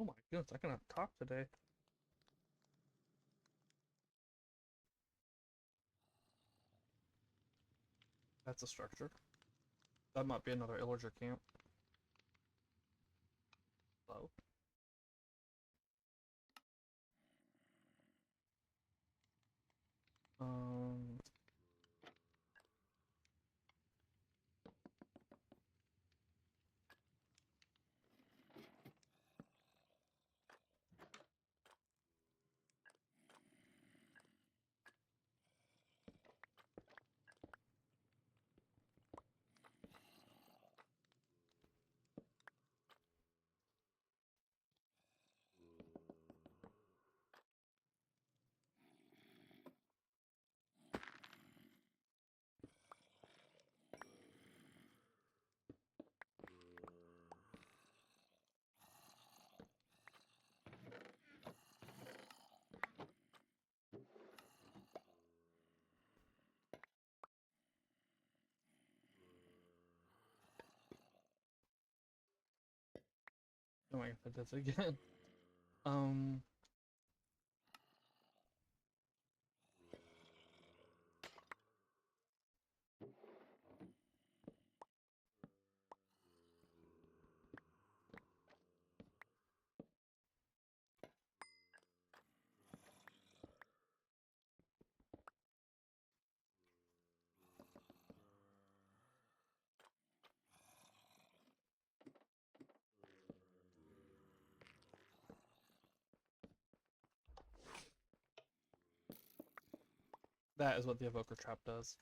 Oh my goodness, I cannot talk today. That's a structure. That might be another illager camp. Hello. Um, oh my god, I did it again. Um, That is what the evoker trap does.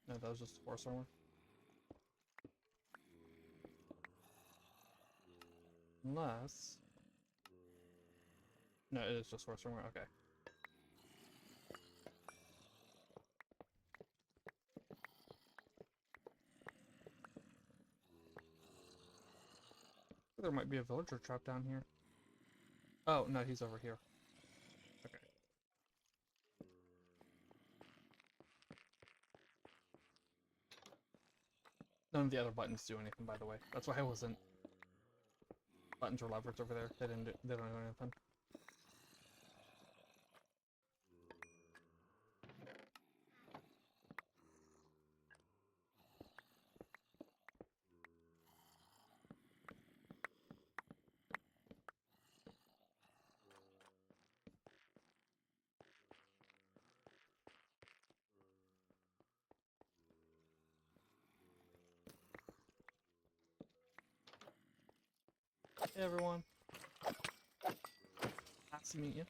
No, that was just force armor. Unless... No, it is just force armor, okay. There might be a villager trap down here. Oh, no, he's over here. Okay. None of the other buttons do anything, by the way. That's why I wasn't... Buttons or levers over there. They don't do anything. Hey everyone. Nice to meet you.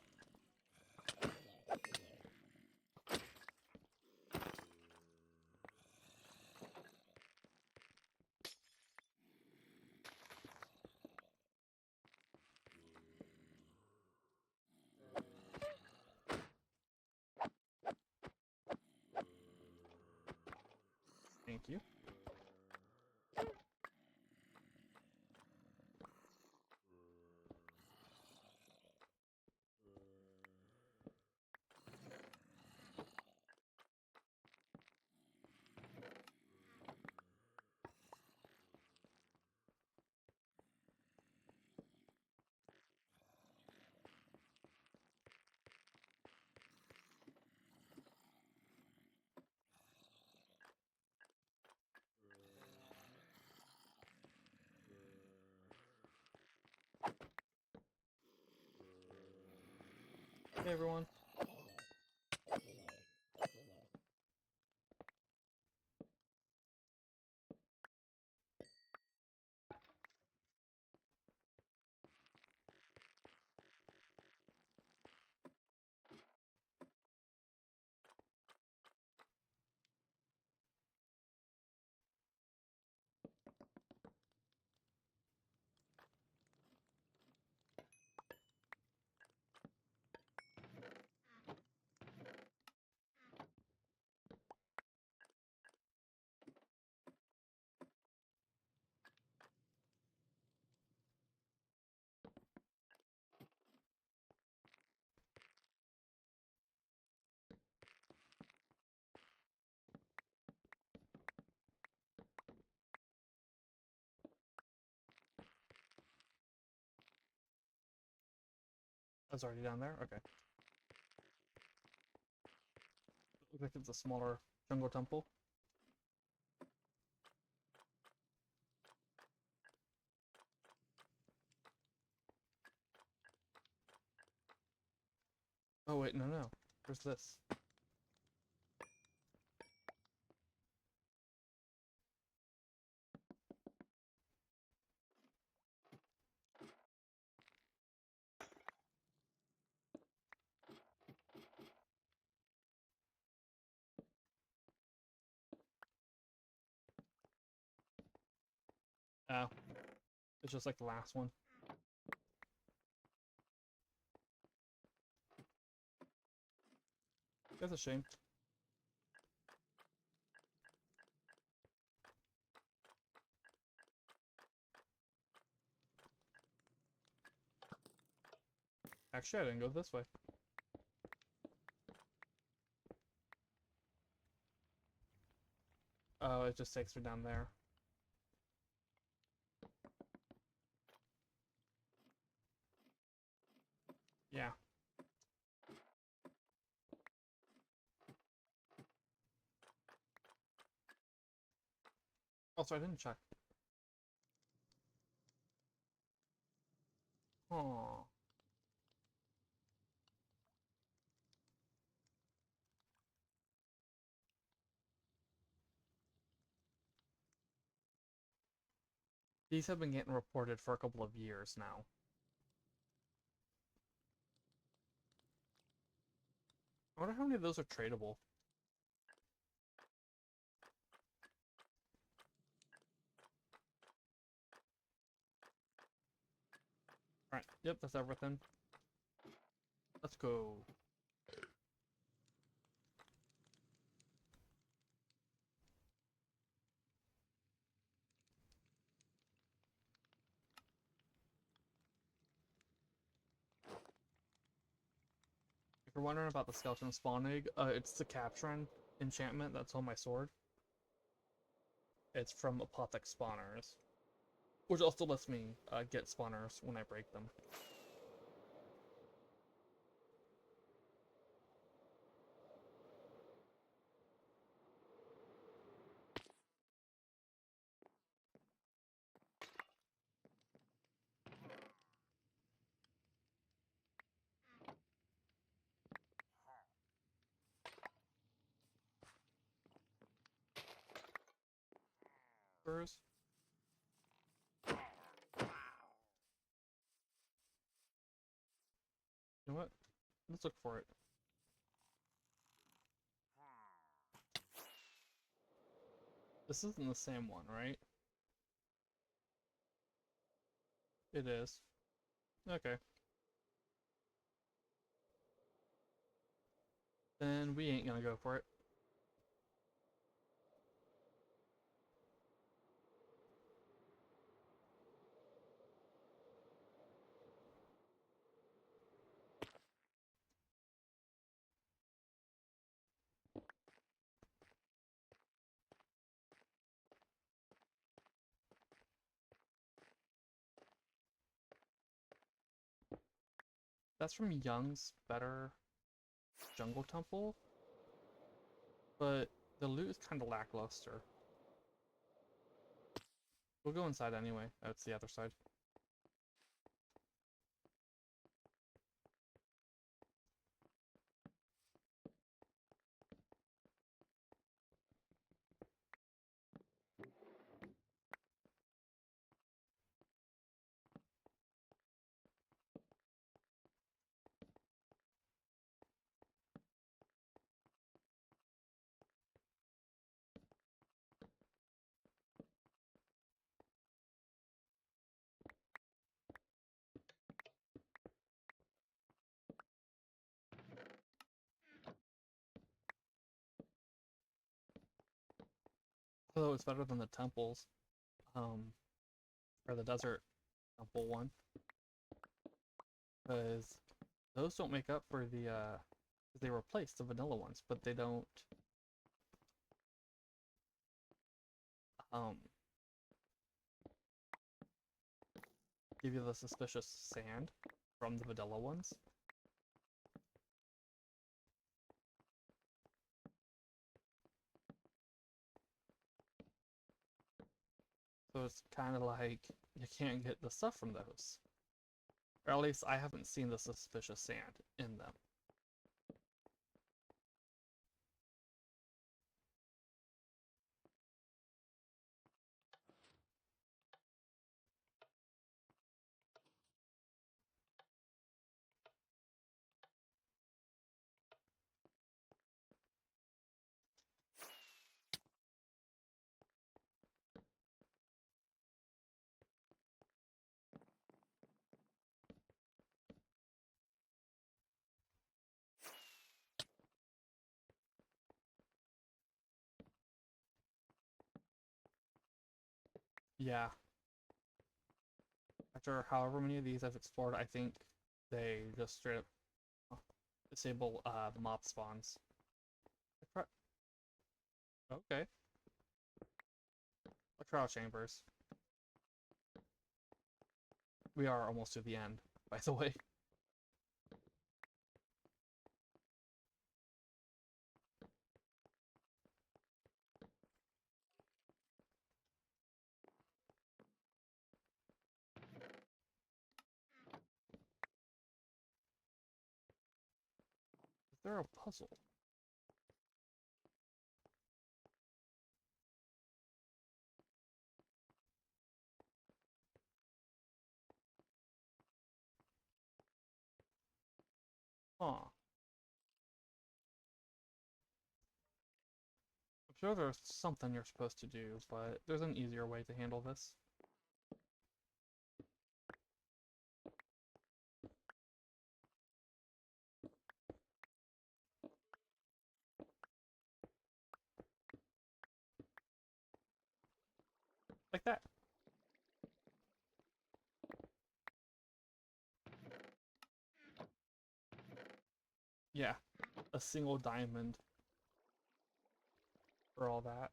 Thank you. Hey everyone. I was already down there? Okay. Looks like it's a smaller jungle temple. Oh wait, no. Where's this? Oh. It's just like the last one. That's a shame. Actually, I didn't go this way. Oh, it just takes me down there. Yeah. Also, I didn't check. Aww. These have been getting reported for a couple of years now. I wonder how many of those are tradable. Alright, yep, that's everything. Let's go. If you're wondering about the skeleton spawn egg, it's the capturing enchantment that's on my sword. It's from Apothec spawners, which also lets me get spawners when I break them. Spurs. You know what? Let's look for it. This isn't the same one, right? It is. Okay. Then we ain't gonna go for it. That's from Young's Better Jungle Temple, but the loot is kind of lackluster. We'll go inside anyway. That's the other side. Although it's better than the temples, or the desert temple one, because those don't make up for the, they replace the vanilla ones, but they don't, give you the suspicious sand from the vanilla ones. So it's kind of like you can't get the stuff from those. Or at least I haven't seen the suspicious sand in them. Yeah. After however many of these I've explored, I think they just straight up disable the mob spawns. Okay. The trial chambers. We are almost to the end, by the way. Is there a puzzle? Huh. I'm sure there's something you're supposed to do, but there's an easier way to handle this. Like that. Yeah, a single diamond for all that.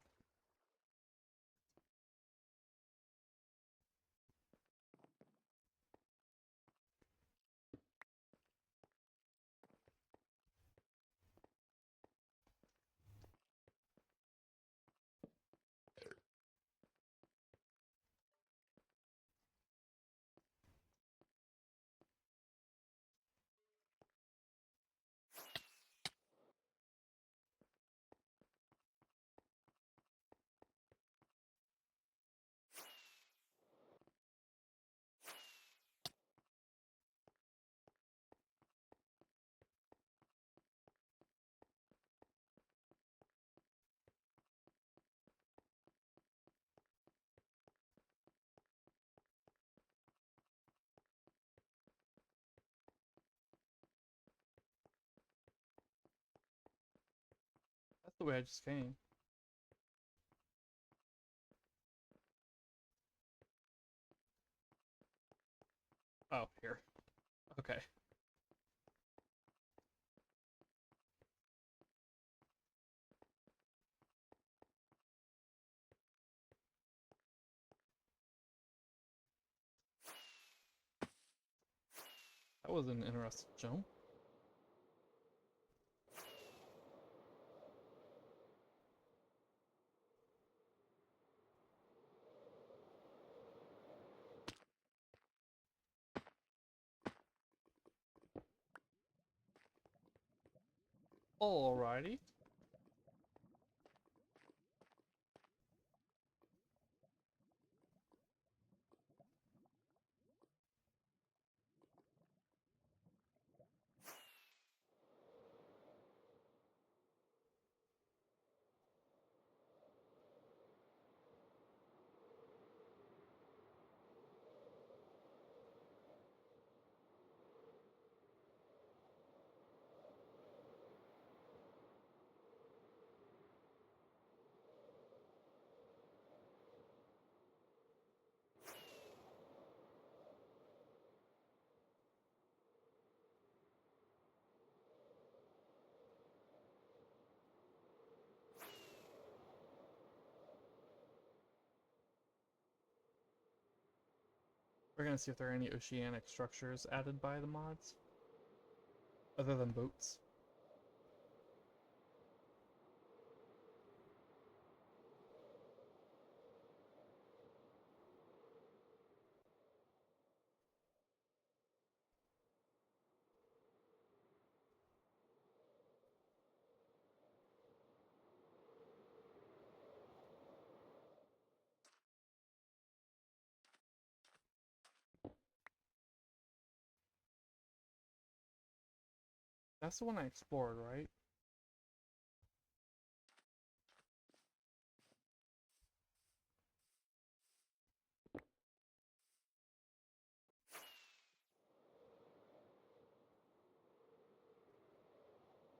That's the way I just came. Oh, here. Okay. That was an interesting jump. Alrighty. We're gonna see if there are any oceanic structures added by the mods, other than boats. That's the one I explored, right?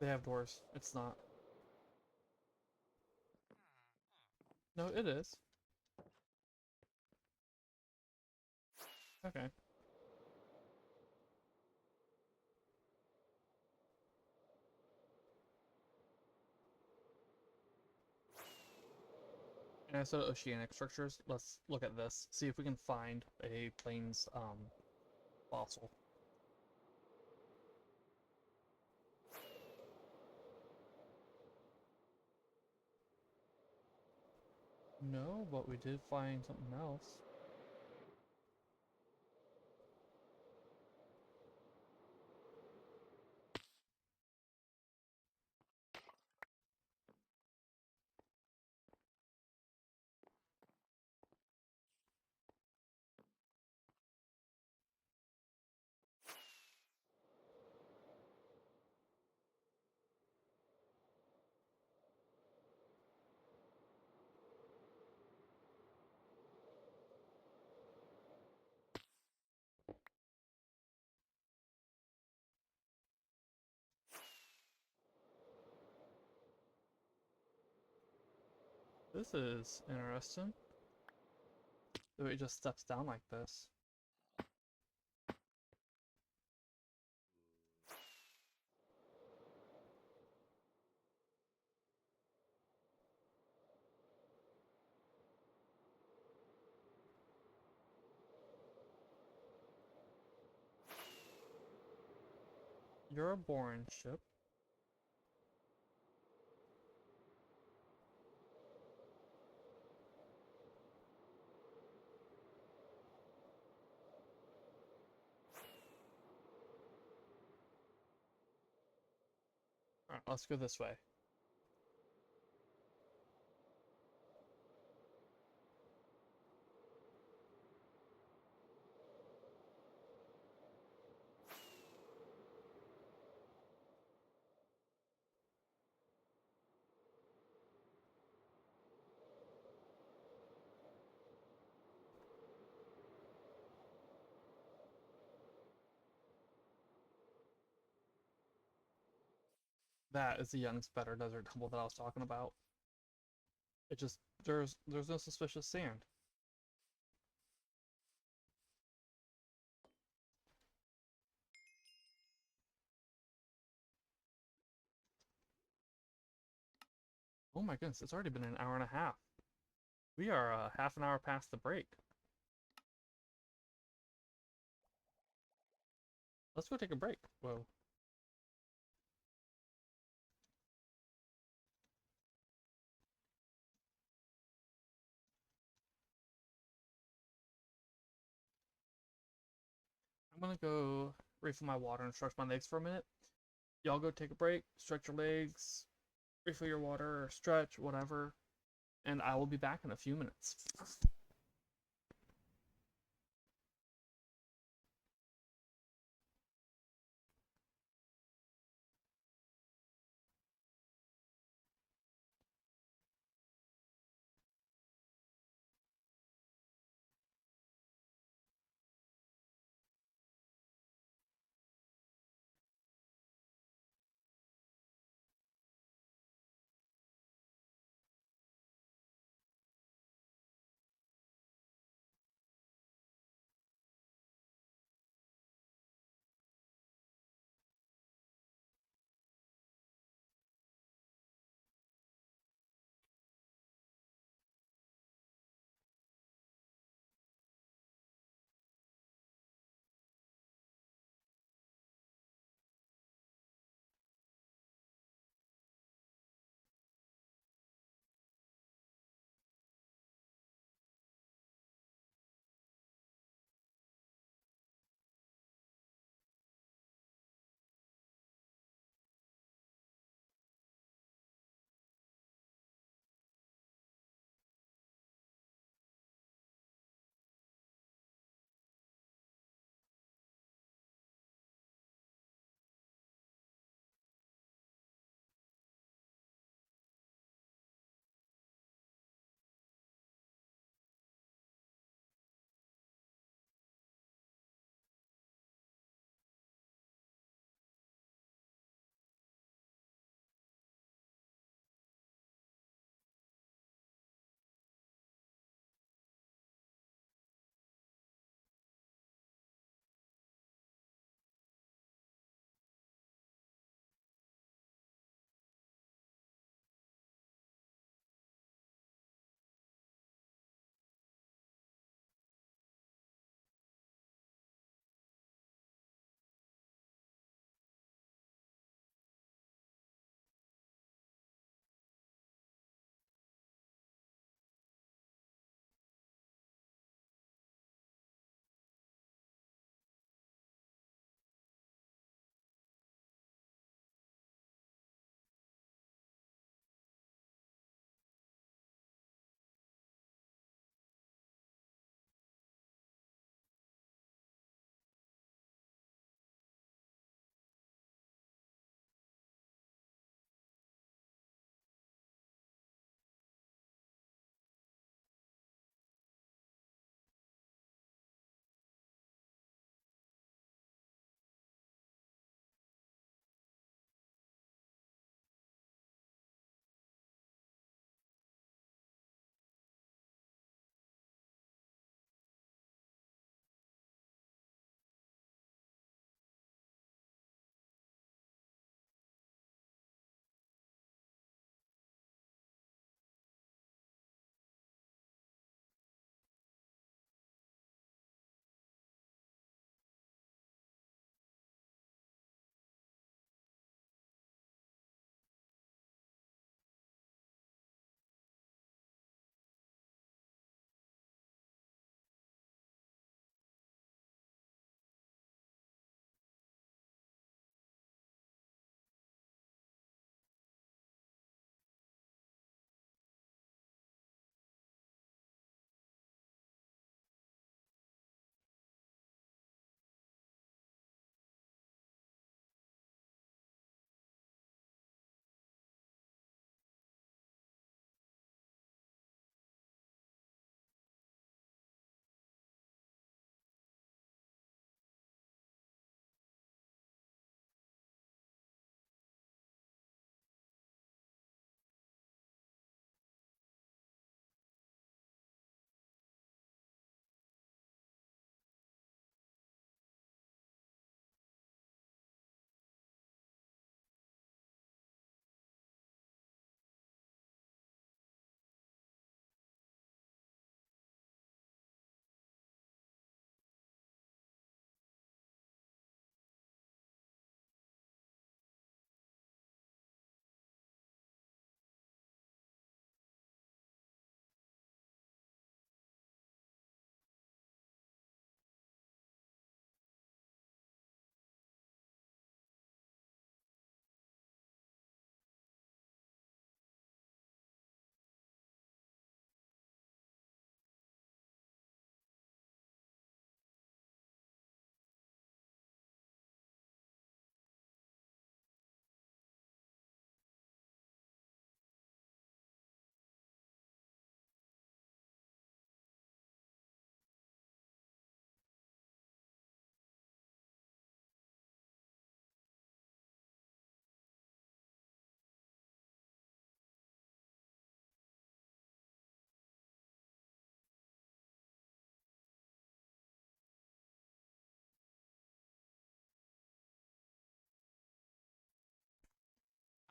They have doors. It's not. No, it is. Okay. And I said oceanic structures. Let's look at this. See if we can find a plains fossil. No, but we did find something else. This is interesting. So it just steps down like this. You're a boring ship. Alright, let's go this way. That is the young Spider Desert Temple that I was talking about. It just there's no suspicious sand. Oh my goodness, it's already been an hour and a half. We are half an hour past the break. Let's go take a break. Whoa. I'm gonna go refill my water and stretch my legs for a minute. Y'all go take a break, stretch your legs, refill your water, or stretch, whatever, and I will be back in a few minutes.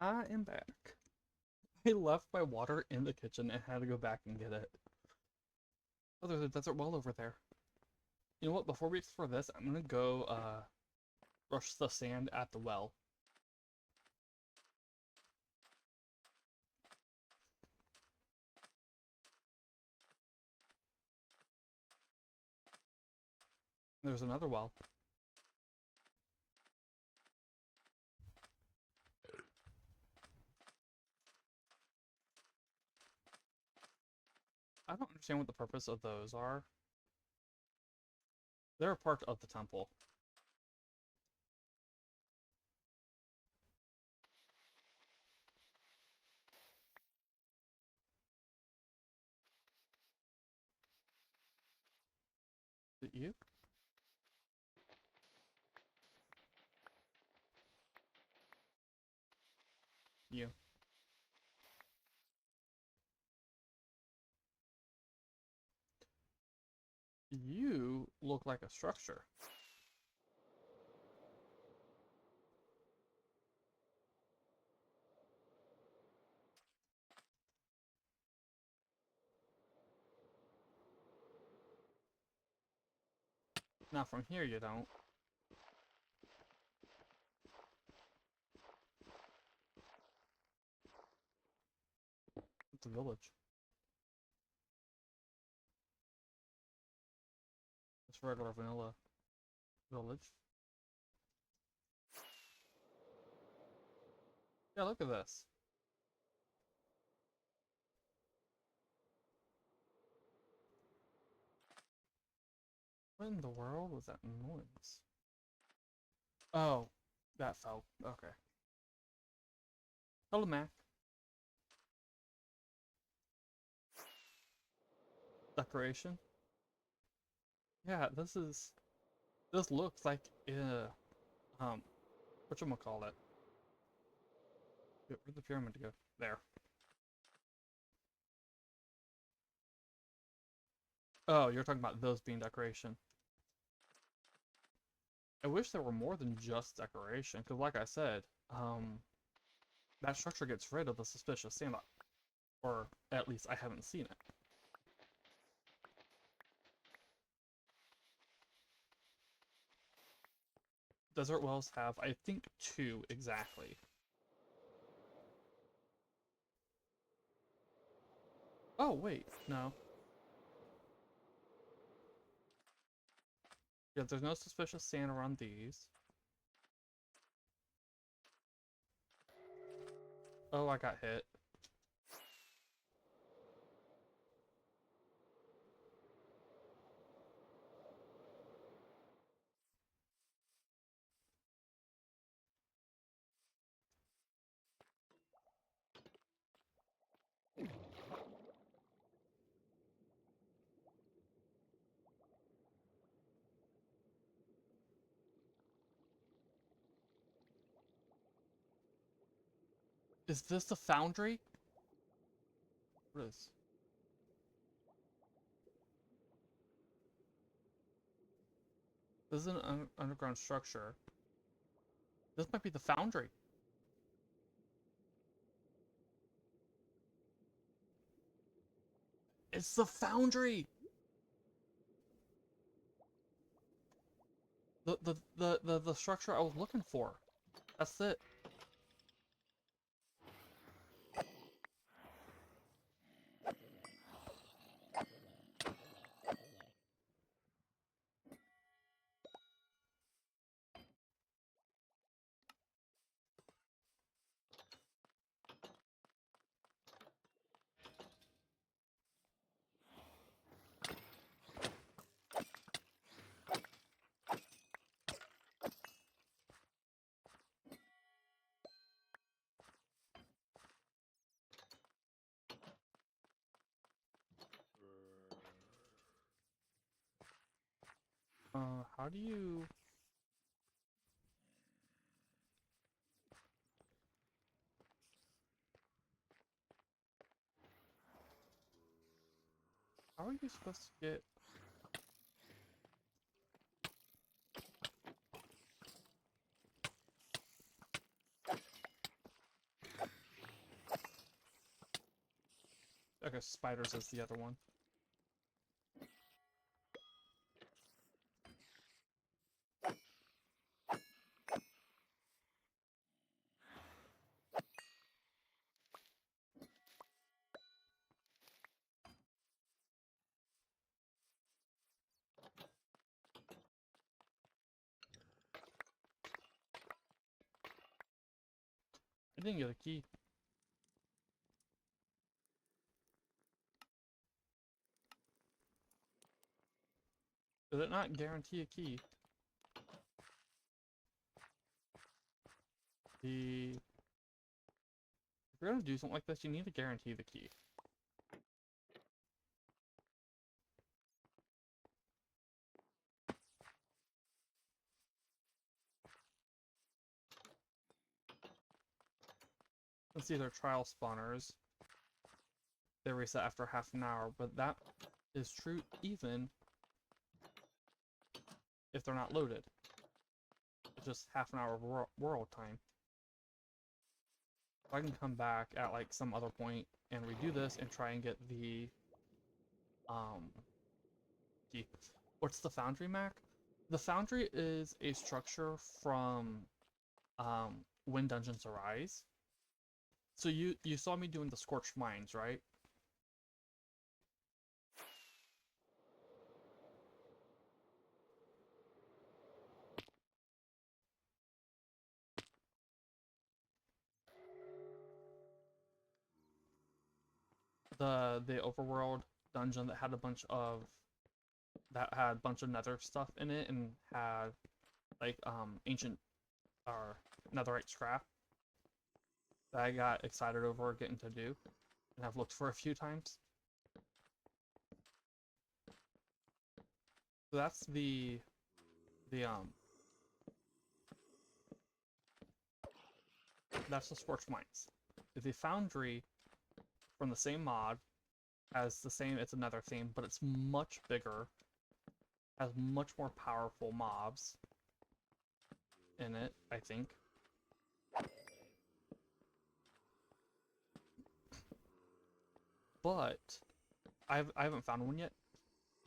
I am back. I left my water in the kitchen and had to go back and get it. Oh, there's a desert well over there. You know what? Before we explore this, I'm gonna go rush the sand at the well. There's another well. I don't understand what the purpose of those are. They're a part of the temple. Is it you? You. You look like a structure. Not from here, you don't. It's a village. It's a regular vanilla village. Yeah, look at this. What in the world was that noise? Oh, that fell. Okay. Hello, Mac. Decoration. Yeah, this looks like a whatchamacallit. Where'd the pyramid go? There. Oh, you're talking about those being decoration. I wish there were more than just decoration, because like I said, that structure gets rid of the suspicious sandbox. Or at least I haven't seen it. Desert wells have, I think, 2 exactly. Oh, wait, no. Yeah, there's no suspicious sand around these. Oh, I got hit. Is this the Foundry? What is? This is an underground structure. This might be the Foundry. It's the Foundry! The structure I was looking for. That's it. How do you... How are you supposed to get... I guess spiders is the other one. I didn't get a key. Did it not guarantee a key? If you're gonna do something like this, you need to guarantee the key. Let's see, they're trial spawners. They reset after half an hour, but that is true even if they're not loaded. It's just half an hour of world time. So I can come back at like some other point and redo this and try and get the key. What's the Foundry Mac? The Foundry is a structure from When Dungeons Arise. So you saw me doing the Scorched Mines, right? The overworld dungeon that had a bunch of nether stuff in it and had like ancient or netherite scrap that I got excited over getting to do and have looked for a few times. So that's the that's the Scorched Mines. The Foundry from the same mod has the same, it's another theme, but it's much bigger, has much more powerful mobs in it, I think. But I haven't found one yet.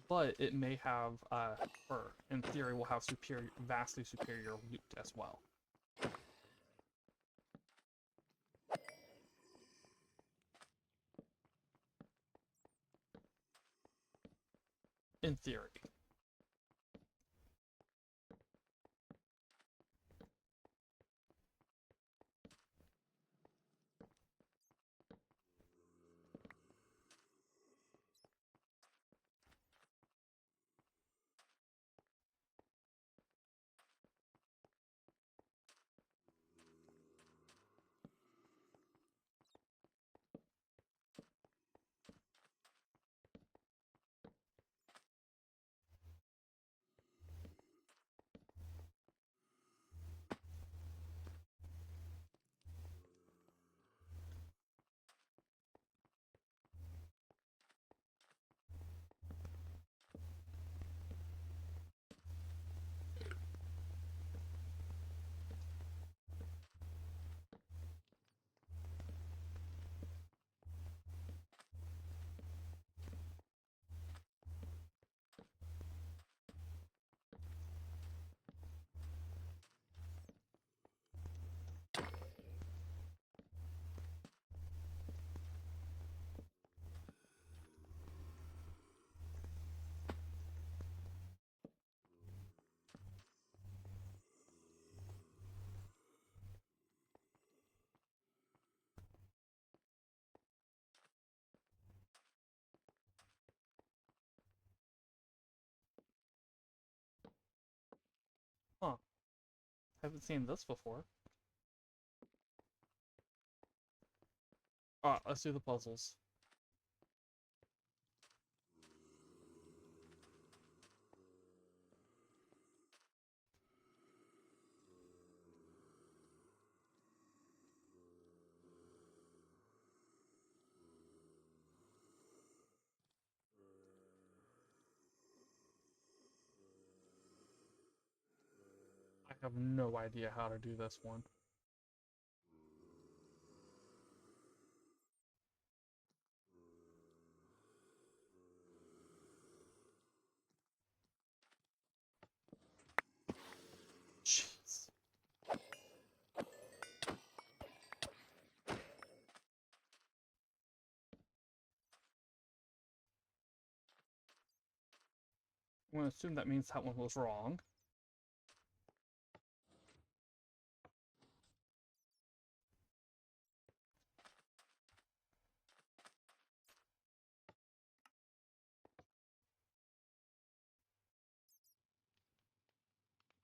But it may have, or in theory, will have vastly superior loot as well. In theory. Huh. Haven't seen this before. Alright, let's do the puzzles. I have no idea how to do this one. I'm gonna assume that means that one was wrong.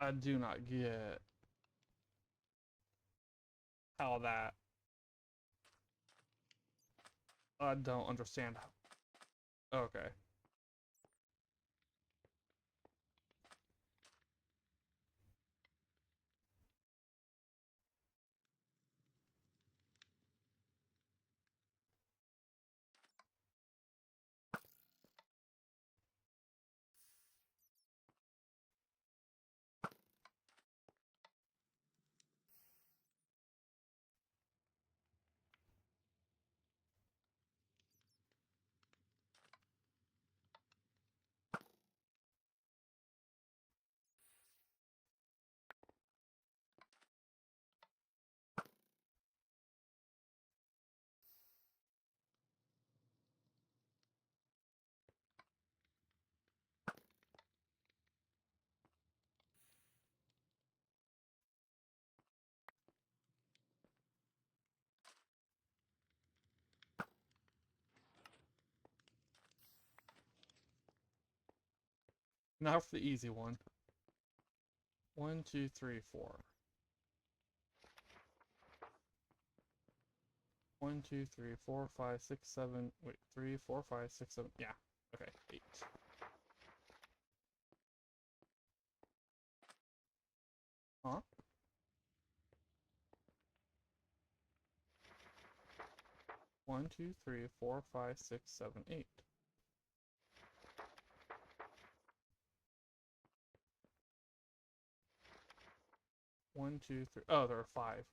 I do not get how that... I don't understand how... Okay. Now for the easy one. 1, 2, 3, 4. 1, 2, 3, 4, 5, 6, 7. Wait, 3, 4, 5, 6, 7. Yeah. Okay, 8. Huh? 1, 2, 3, 4, 5, 6, 7, 8. 1, 2, 3. Oh, there are 5.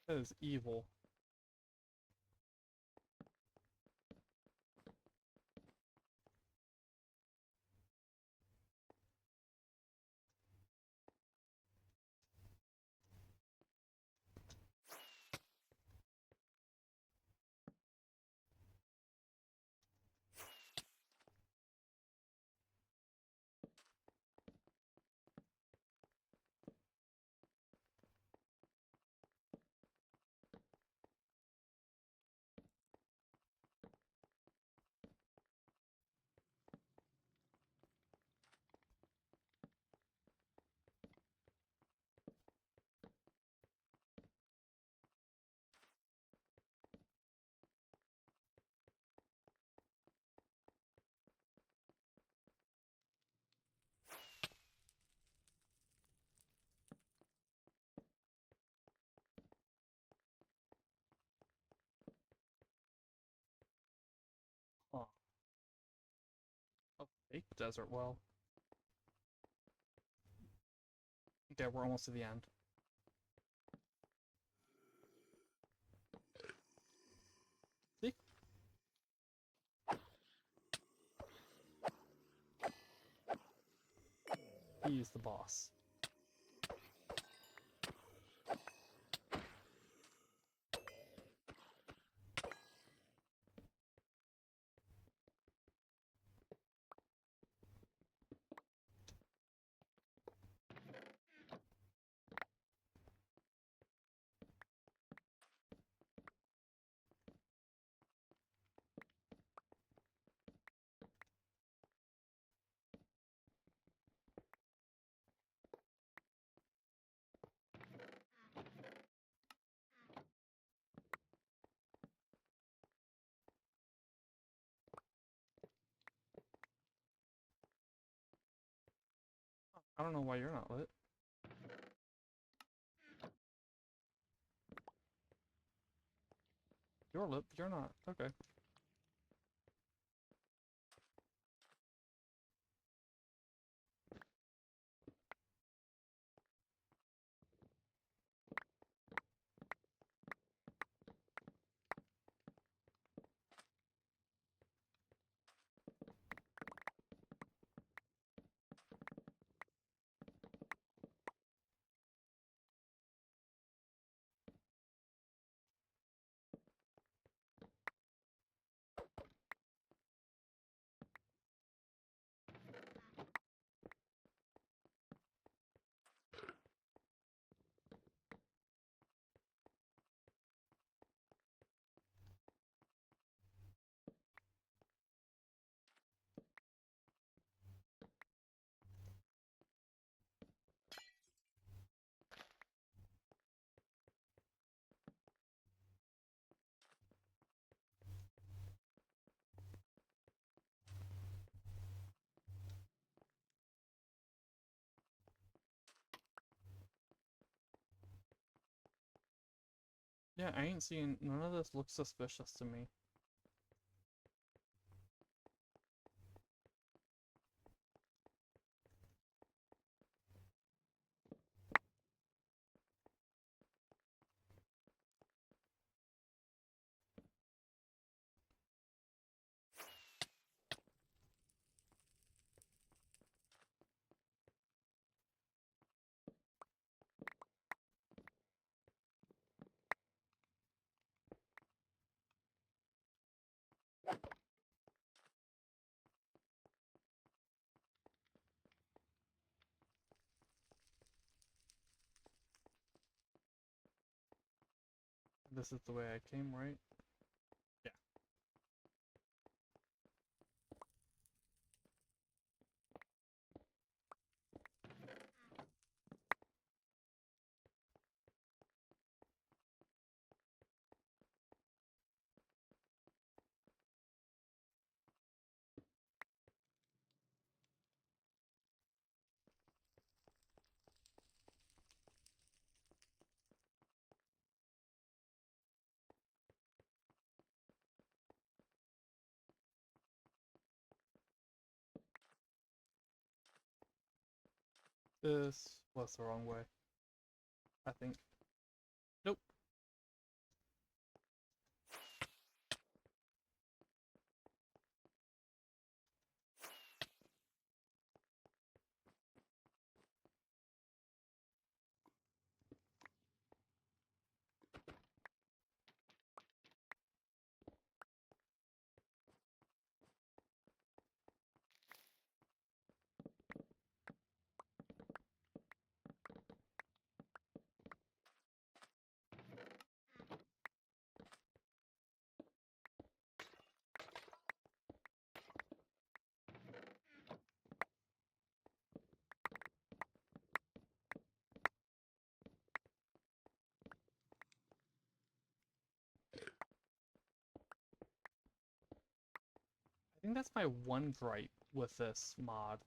That is evil. Huh. A fake desert well. Okay, we're almost to the end. See? He's the boss. I don't know why you're not lit. You're lit, but you're not. Okay. Yeah, I ain't seen none of this looks suspicious to me. This is the way I came, right? Yeah. This was the wrong way, I think. Nope. I think that's my one gripe with this mod,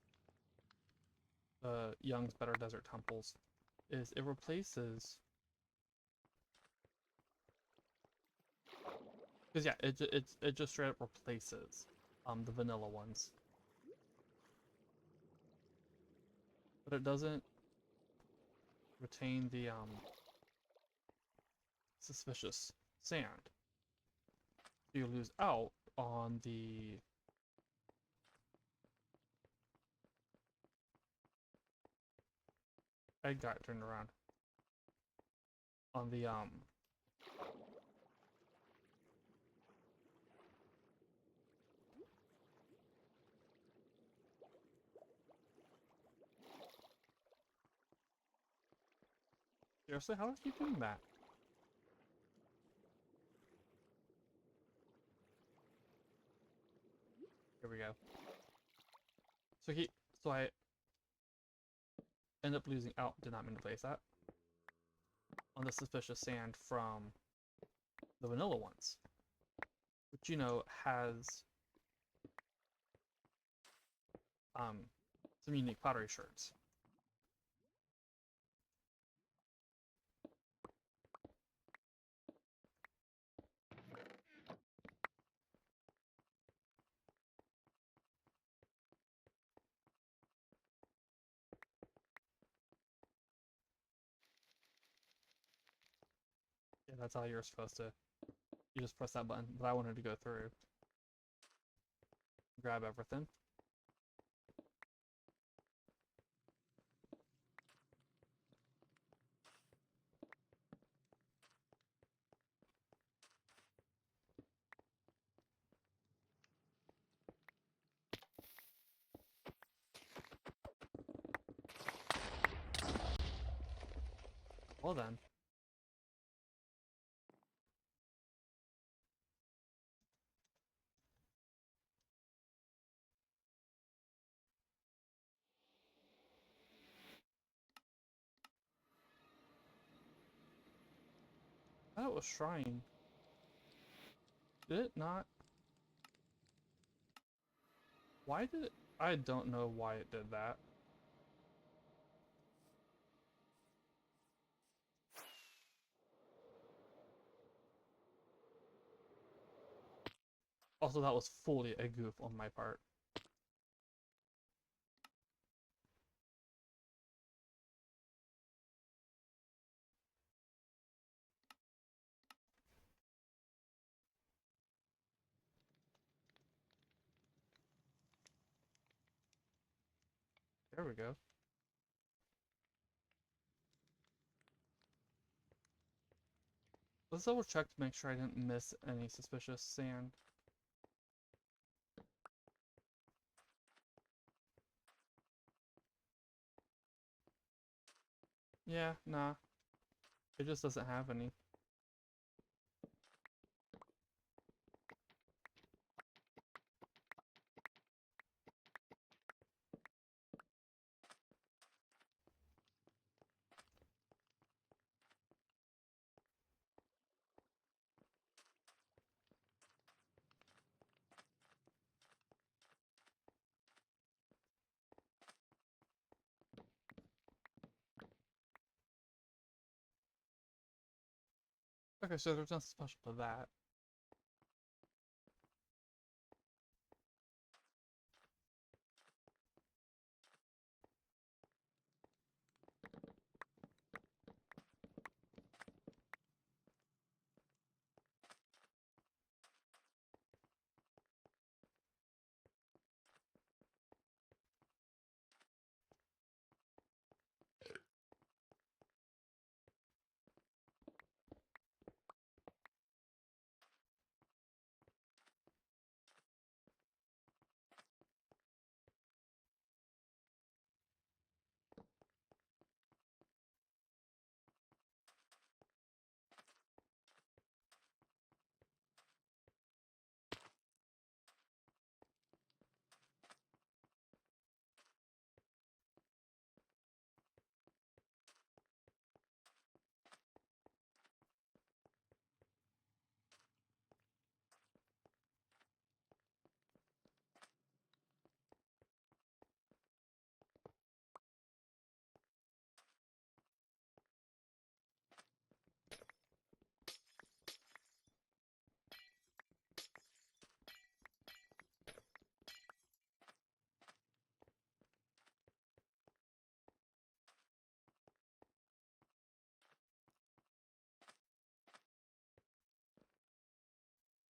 Young's Better Desert Temples, is it replaces. Because yeah, it just straight up replaces the vanilla ones, but it doesn't retain the suspicious sand. You lose out on the egg got turned around on the seriously, how is he doing that? Here we go. So I end up losing out, did not mean to place that, on the suspicious sand from the vanilla ones, which, you know, has some unique pottery shards. that's how you're supposed to. You just press that button, but I wanted to go through. Grab everything. Well then. That was shrine. Did it not? Why did it? I don't know why it did that. Also, that was fully a goof on my part. There we go. Let's double check to make sure I didn't miss any suspicious sand. Yeah, nah. It just doesn't have any. Okay, so there's nothing special to that.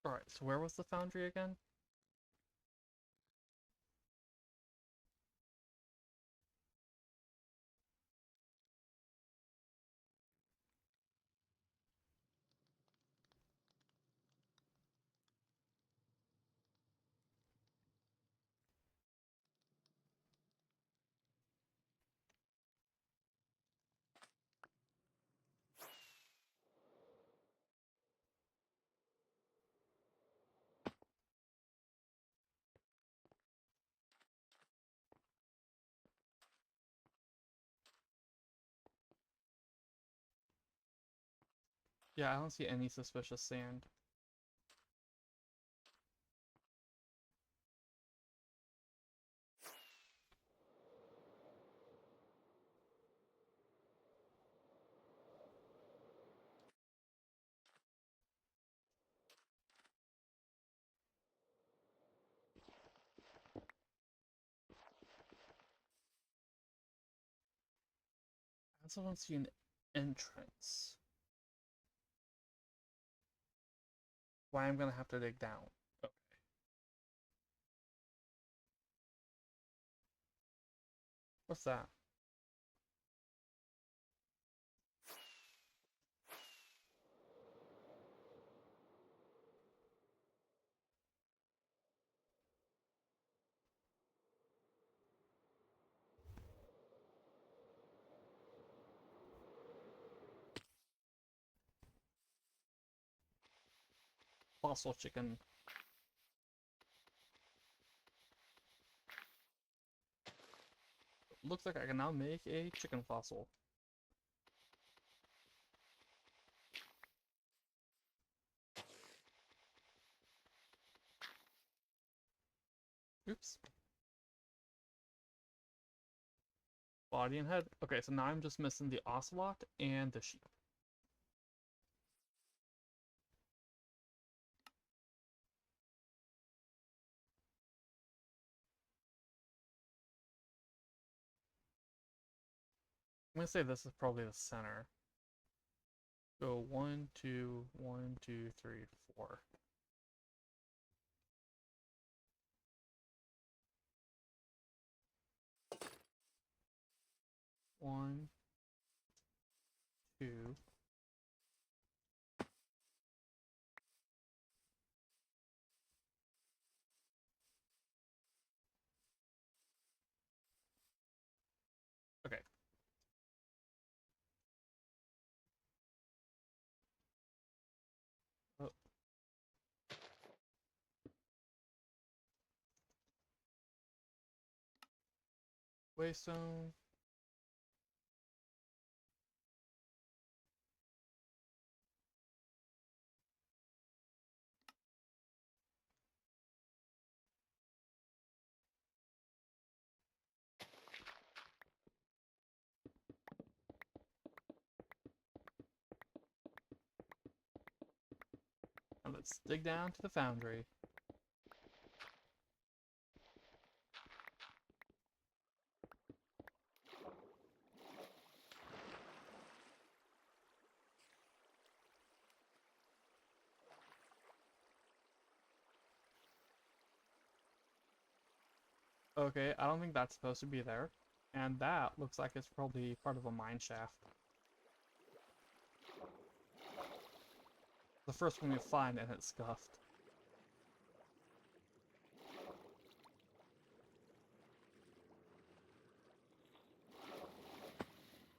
Alright, so where was the foundry again? Yeah, I don't see any suspicious sand. I also don't see an entrance. Why I'm gonna have to dig down. Okay. What's that? Fossil chicken. Looks like I can now make a chicken fossil. Oops. Body and head. Okay, so now I'm just missing the ocelot and the sheep. I'm gonna say this is probably the center. Go 1, 2, 1, 2, 3, 4. One, two. Okay. Oh. Waystone. And let's dig down to the foundry. Okay, I don't think that's supposed to be there. And that looks like it's probably part of a mine shaft. The first one we find and it's scuffed.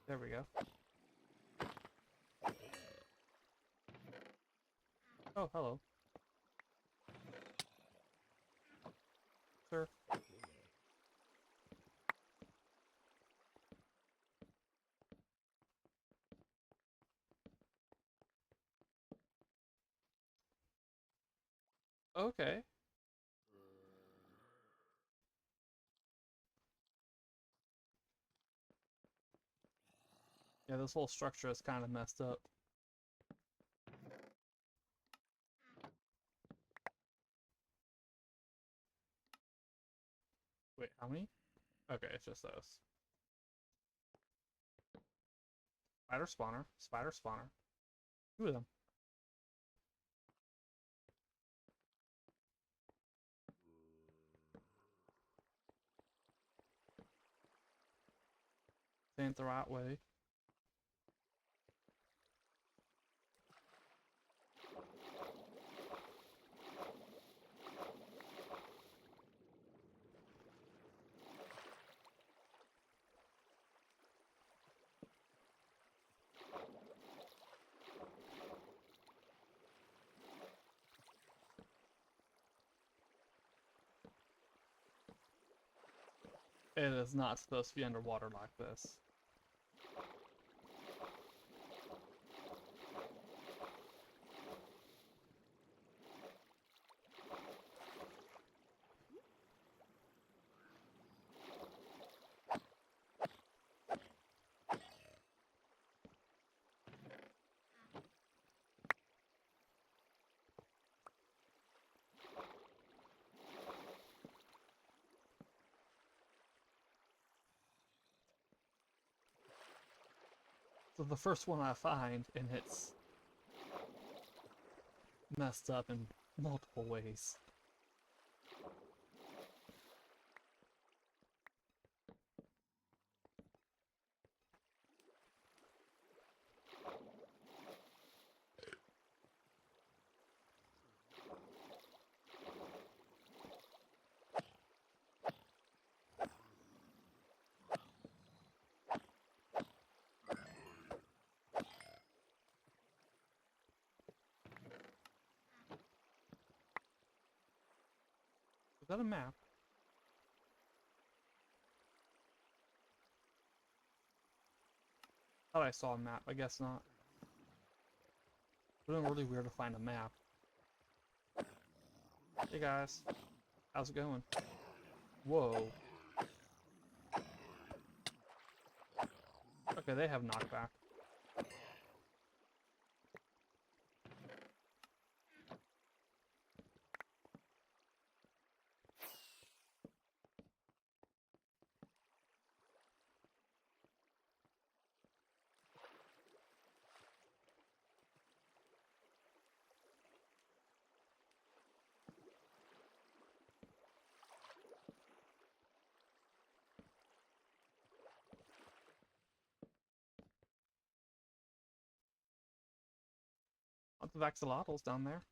There we go. Oh, hello. Sir. Okay. Yeah, this whole structure is kind of messed up. Wait, how many? Okay, it's just those. Spider spawner. Spider spawner. Two of them. They ain't the right way. It is not supposed to be underwater like this. So the first one I find, and it's messed up in multiple ways. Is that a map? Thought I saw a map, I guess not. It's been really weird to find a map. Hey guys, how's it going? Whoa. Okay, they have knockback. Lots of axolotls down there.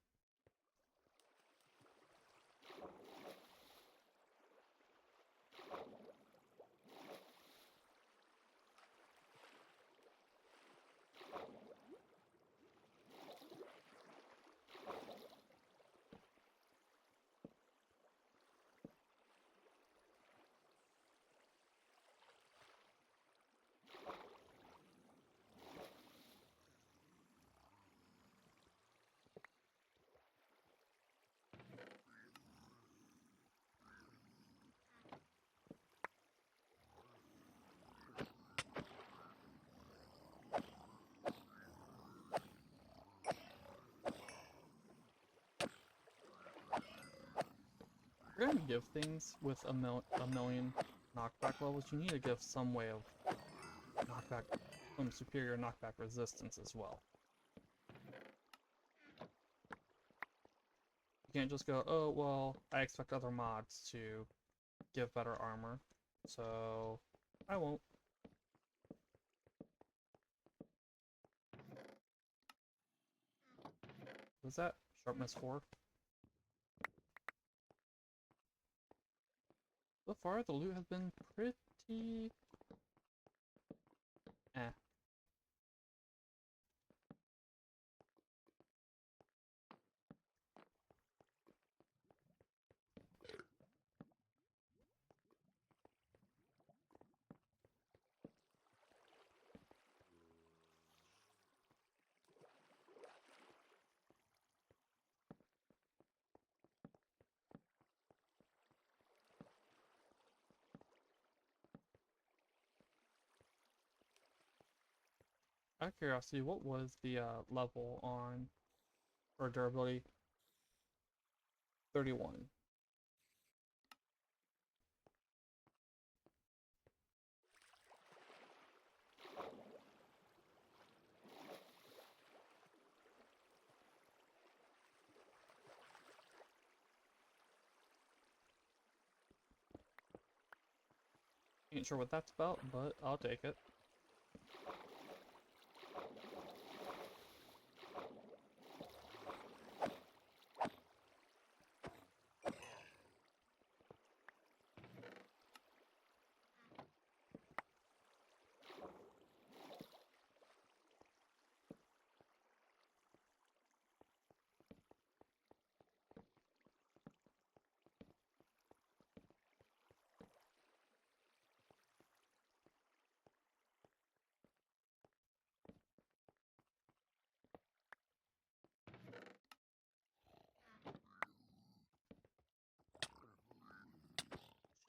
If you're gonna give things with a million knockback levels, you need to give some way of knockback, some superior knockback resistance as well. You can't just go, oh, well, I expect other mods to give better armor, so I won't. Was that sharpness 4? So far, the loot has been pretty... eh. Out of curiosity, what was the level on, or durability? 31. Ain't sure what that's about, but I'll take it.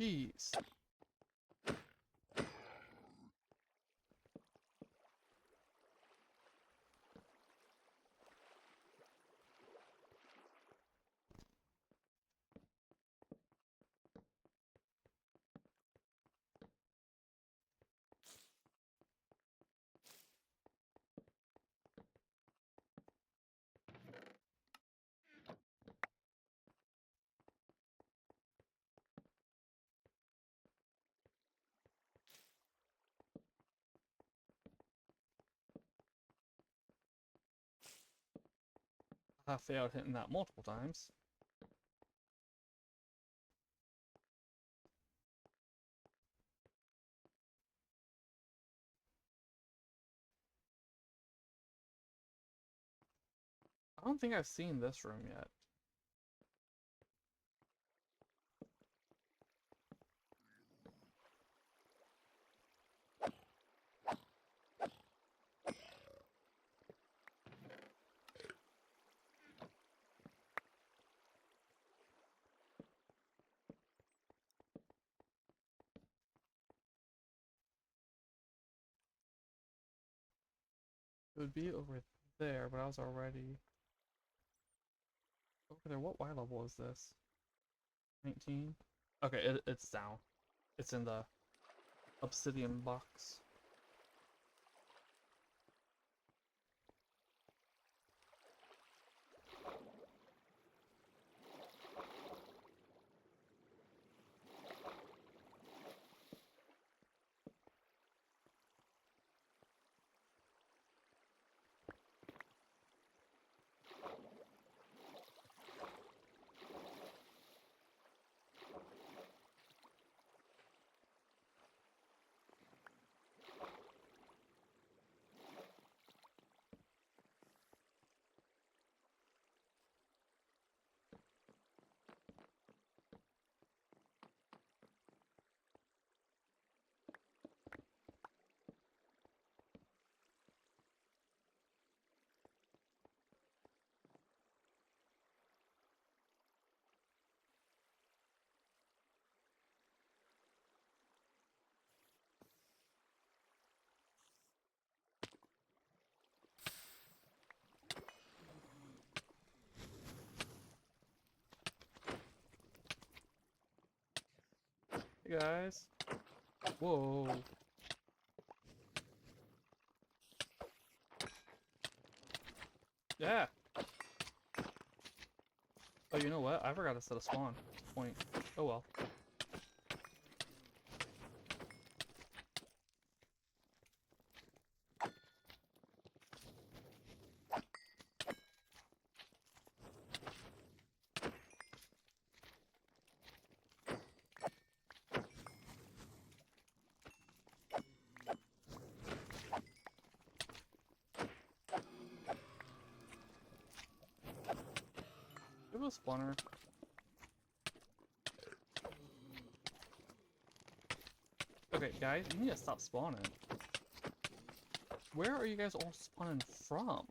Jeez. have failed hitting that multiple times. I don't think I've seen this room yet. It would be over there, but I was already over there. What Y level is this? 19? Okay, it's down. It's in the obsidian box. Hey guys. Whoa. Yeah. Oh, you know what? I forgot to set a spawn point. Oh well. Give a spawner. Okay, guys, you need to stop spawning. Where are you guys all spawning from?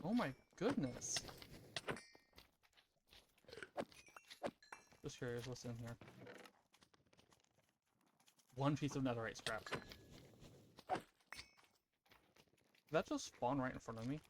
Oh my goodness. Just curious what's in here. One piece of netherite scrap. Did that just spawn right in front of me?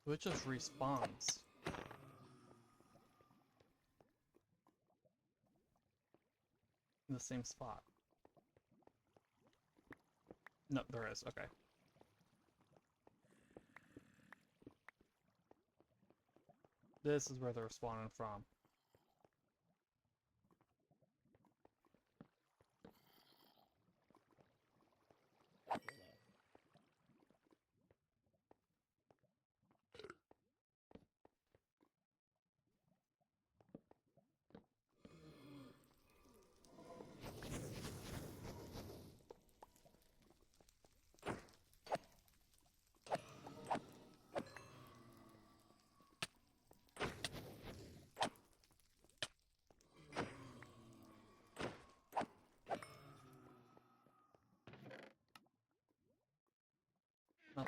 So it just respawns. In the same spot. No, there is. Okay. This is where they're spawning from.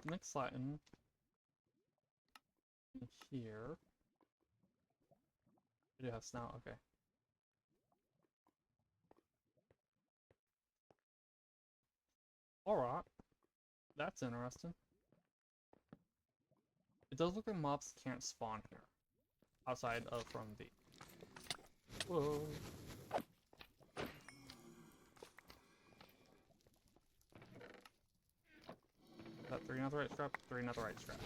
Nothing exciting in here. We do have snout, okay. Alright. That's interesting. It does look like mobs can't spawn here. Outside of from the... Whoa. That 3 netherite scrap? 3 netherite scrap.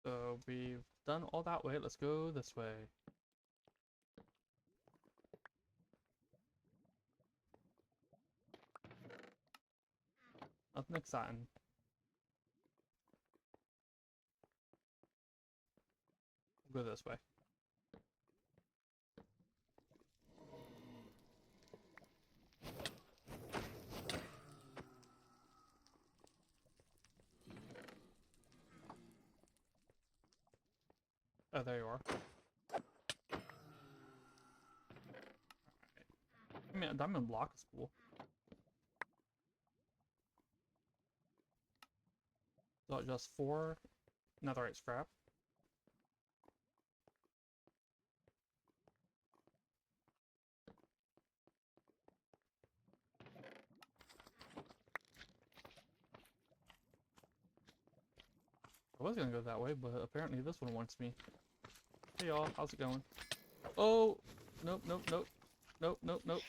So we've done all that way, let's go this way. Nothing exciting. We'll go this way. Oh, there you are. Alright. I mean, a diamond block is cool. So just 4 netherite scrap. I was gonna go that way, but apparently this one wants me. Hey y'all, how's it going? Oh! Nope, nope, nope. Nope, nope, nope.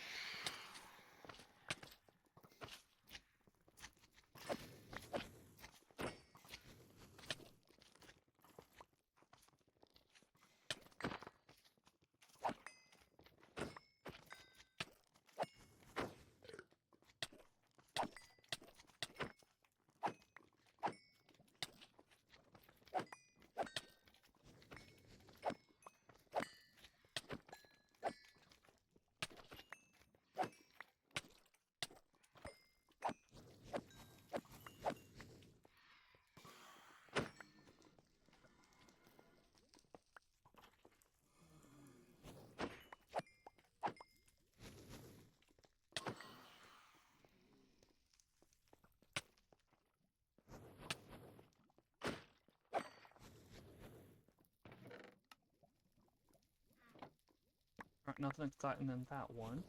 Alright, nothing exciting in that one.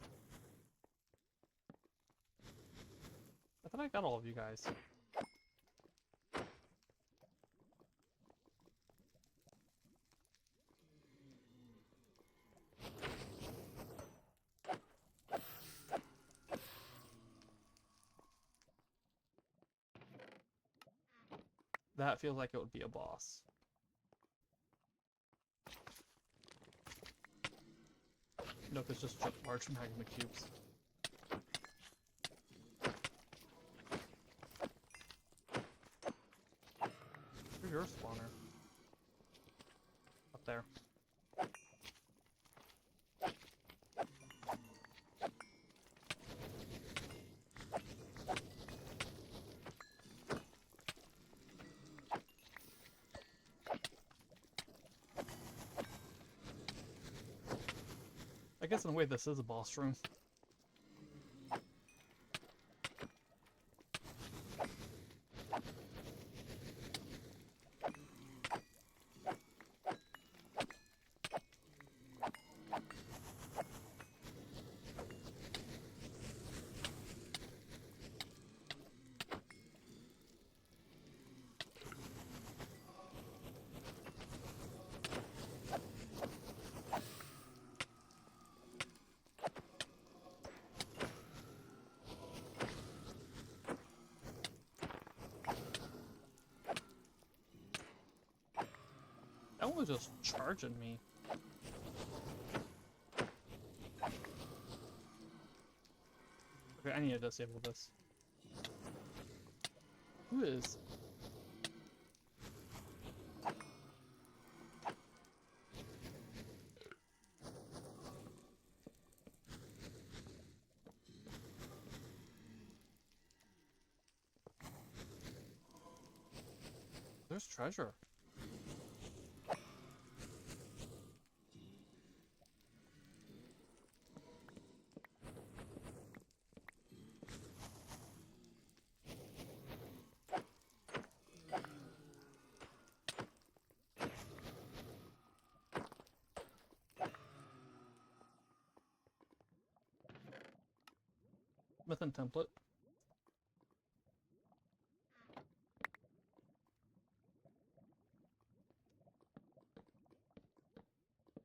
I thought I got all of you guys. That feels like it would be a boss. Nope, it's just large magma cubes. Where's your spawner? Up there. I guess in a way this is a boss room. That was just charging me. Okay, I need to disable this. Who is? There's treasure. Myth and template.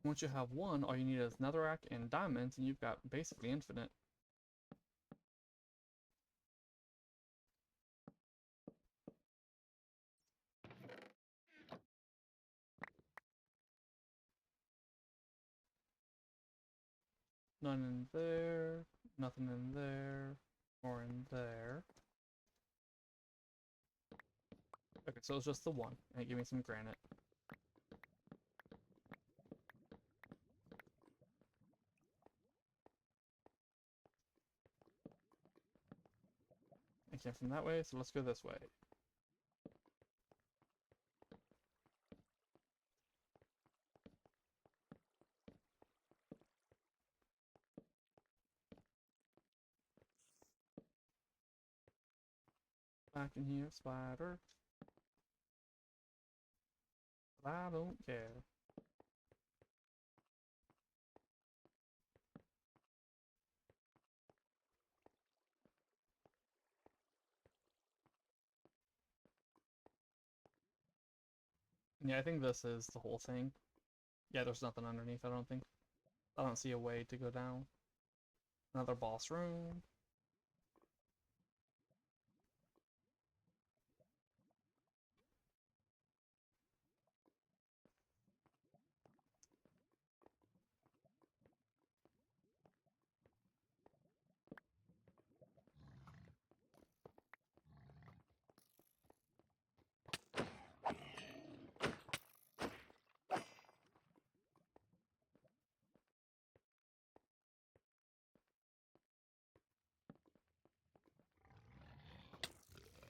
Once you have one, all you need is netherrack and diamonds, and you've got basically infinite. None in there, nothing in there, or in there. Okay, so it's just the one, and it gave me some granite. I came from that way, so let's go this way. Back in here, spider. But I don't care. Yeah, I think this is the whole thing. Yeah, there's nothing underneath, I don't think. I don't see a way to go down. Another boss room.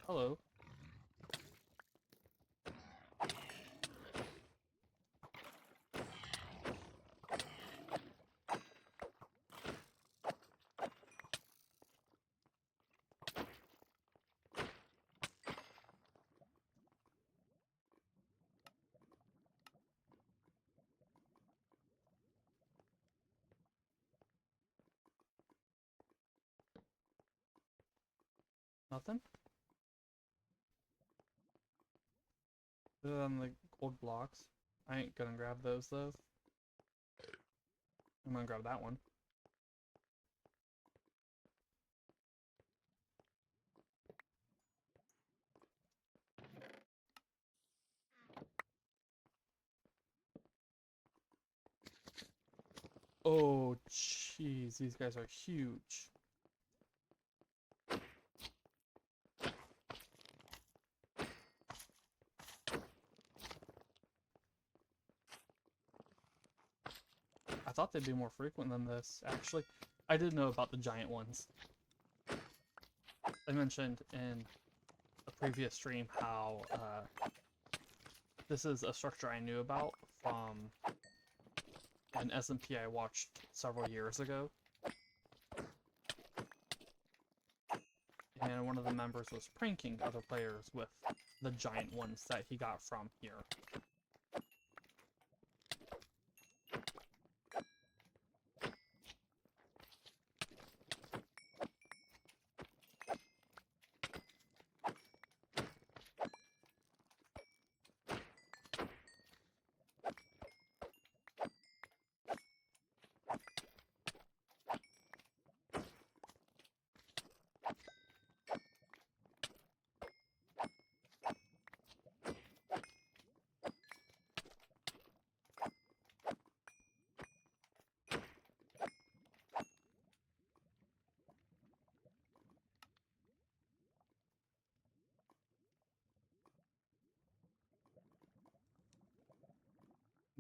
Hello. Nothing? Other than the gold blocks. I ain't gonna grab those though. I'm gonna grab that one. Oh, jeez, these guys are huge. I thought they'd be more frequent than this, actually. I did know about the giant ones. I mentioned in a previous stream how this is a structure I knew about from an SMP I watched several years ago. And one of the members was pranking other players with the giant ones that he got from here.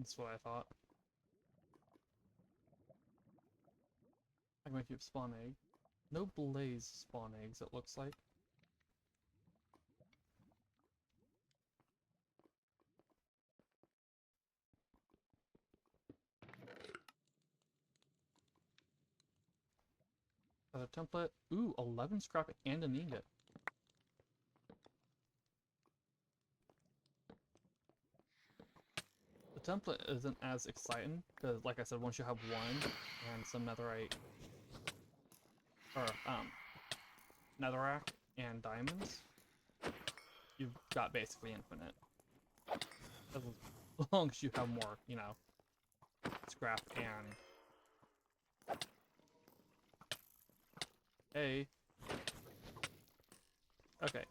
That's what I thought. I can make you spawn egg. No blaze spawn eggs, it looks like. Another template. Ooh, 11 scrap and an ingot. The template isn't as exciting, because like I said, once you have one and some netherite, or netherrack and diamonds, you've got basically infinite. As long as you have more, you know, scrap and... Hey. Okay.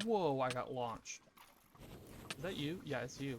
Whoa, I got launched. Is that you? Yeah, it's you.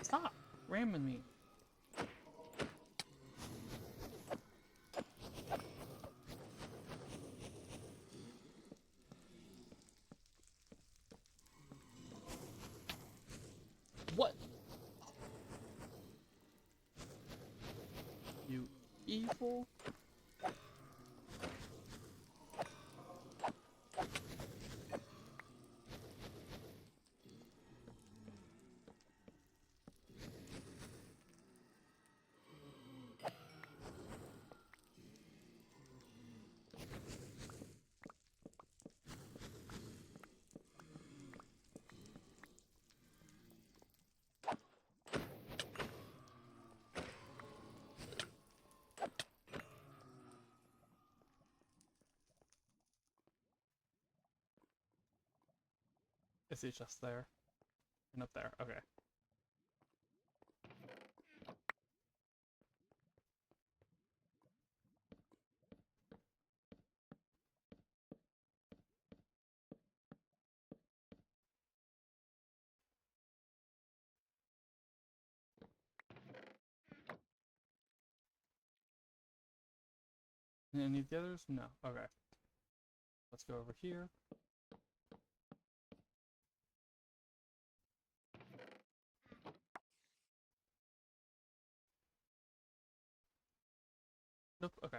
Stop ramming me. What? You evil. Is he just there? And up there, okay. Any of the others? No. Okay. Let's go over here. Nope. Okay.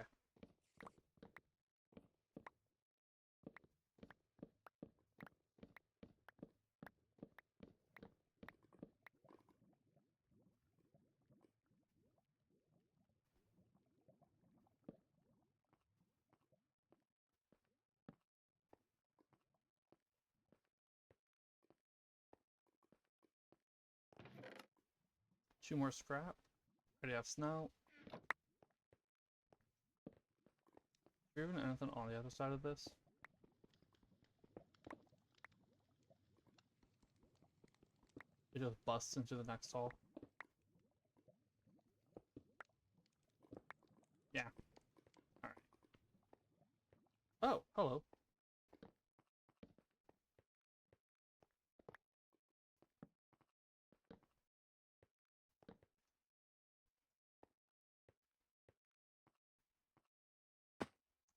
Two more scrap. Already have snow. Is there even anything on the other side of this? It just busts into the next hall. Yeah. Alright. Oh, hello.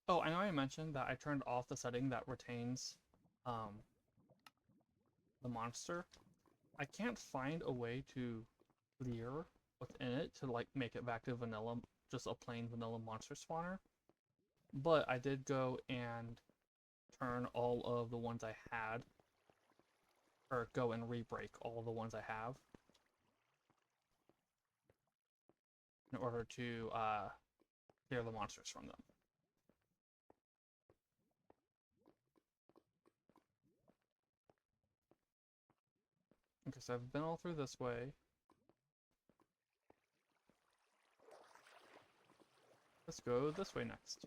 Oh, I know I mentioned that I turned off the setting that retains the monster. I can't find a way to clear within it to like make it back to vanilla, just a plain vanilla monster spawner. But I did go and turn all of the ones I had, or go and re-break all the ones I have. in order to clear the monsters from them. Okay, so I've been all through this way. Let's go this way next.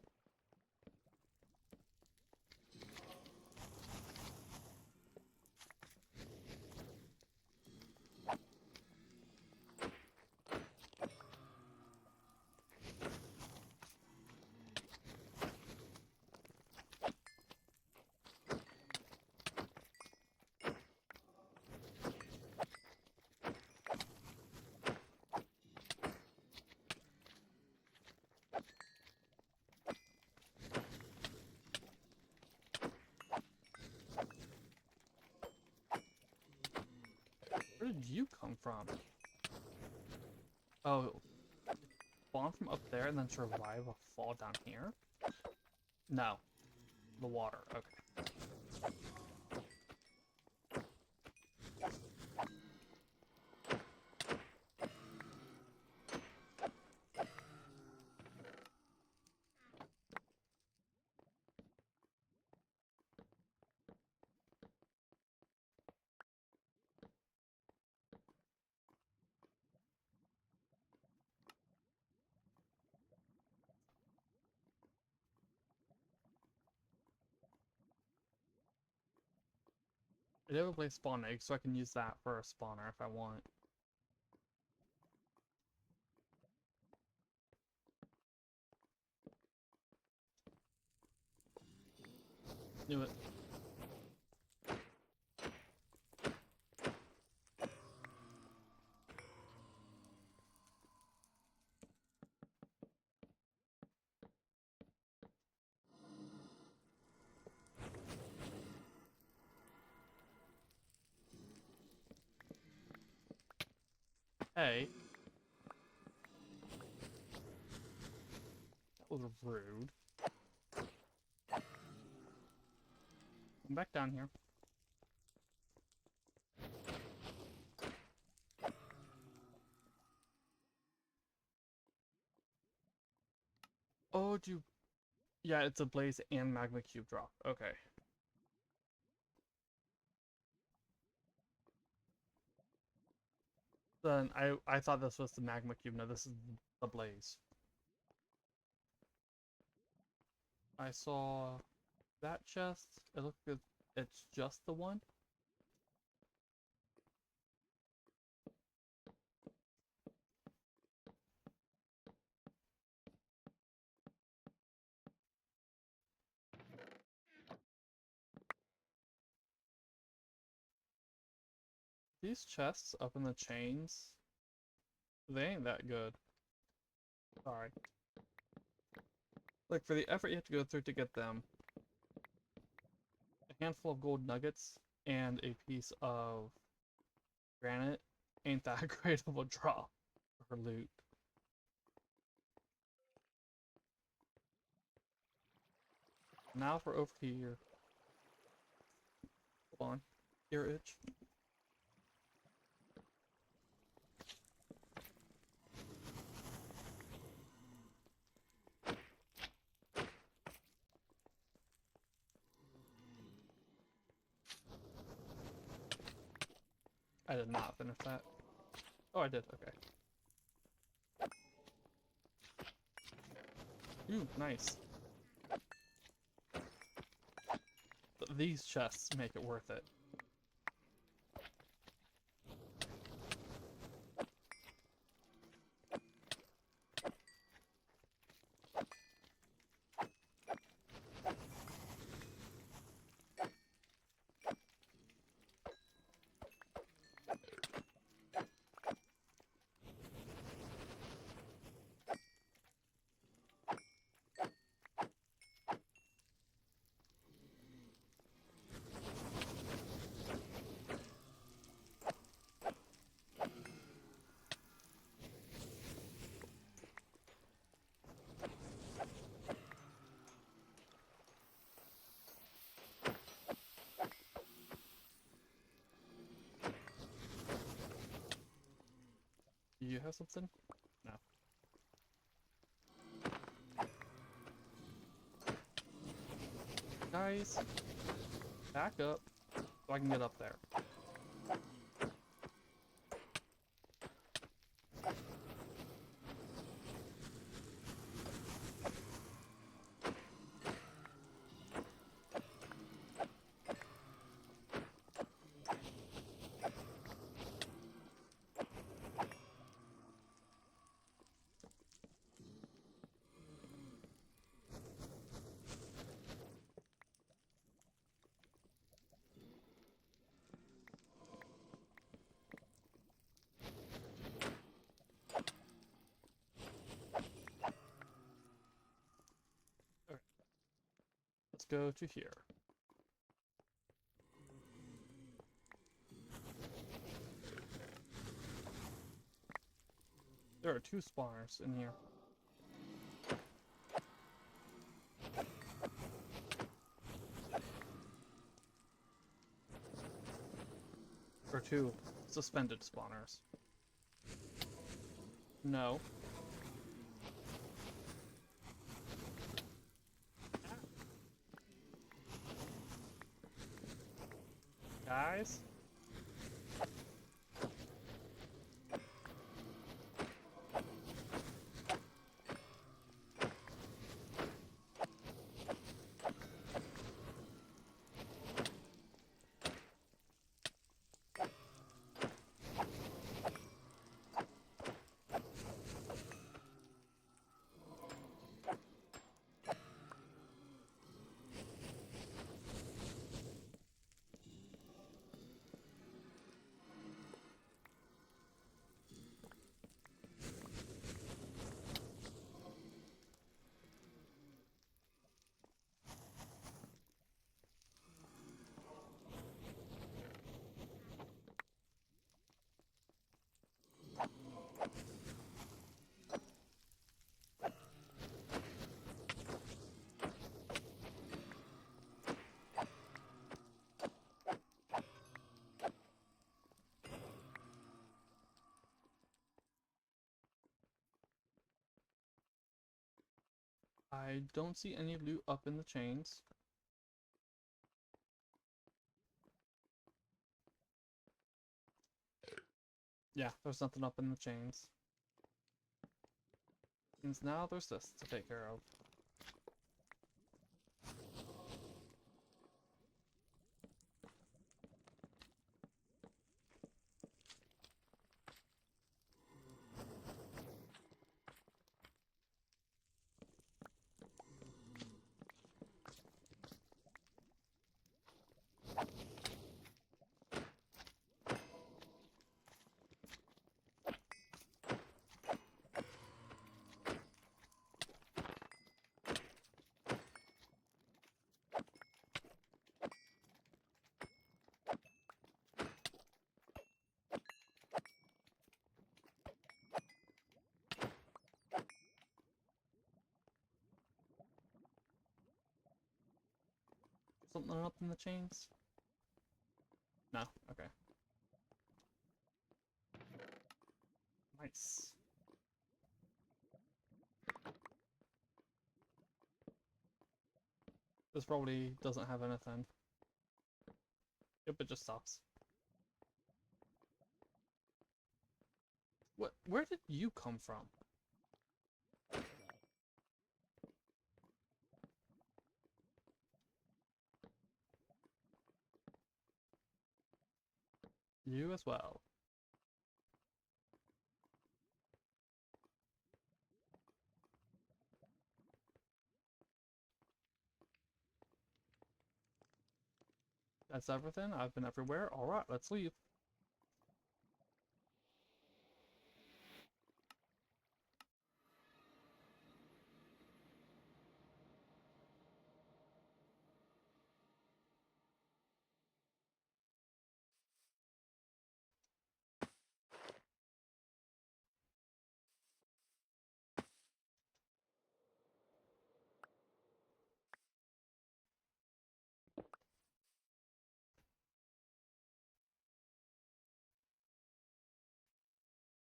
Where did you come from? Oh, spawn from up there and then survive a fall down here? No. The water, okay. I did have a place spawn egg, so I can use that for a spawner if I want. Knew it. Hey. That was rude. Come back down here. Oh, do you... Yeah, it's a blaze and magma cube drop. Okay. Then I thought this was the magma cube. No, this is the blaze. I saw that chest. It looked good. It's just the one. These chests up in the chains, they ain't that good. Sorry. Like, for the effort you have to go through to get them, a handful of gold nuggets and a piece of granite ain't that great of a drop for loot. Now for over here. Hold on. Ear itch. I did not finish that. Oh, I did. Okay. Ooh, nice. These chests make it worth it. Do you have something? No. Guys, back up so I can get up there. Let's go to here. There are 2 spawners in here. Or 2 suspended spawners. No. Guys? I don't see any loot up in the chains. Yeah, there's nothing up in the chains. And now there's this to take care of. Something up in the chains? No? Okay. Nice. This probably doesn't have anything. Yep, it just stops. What? Where did you come from? You as well. That's everything. I've been everywhere. Alright, let's leave.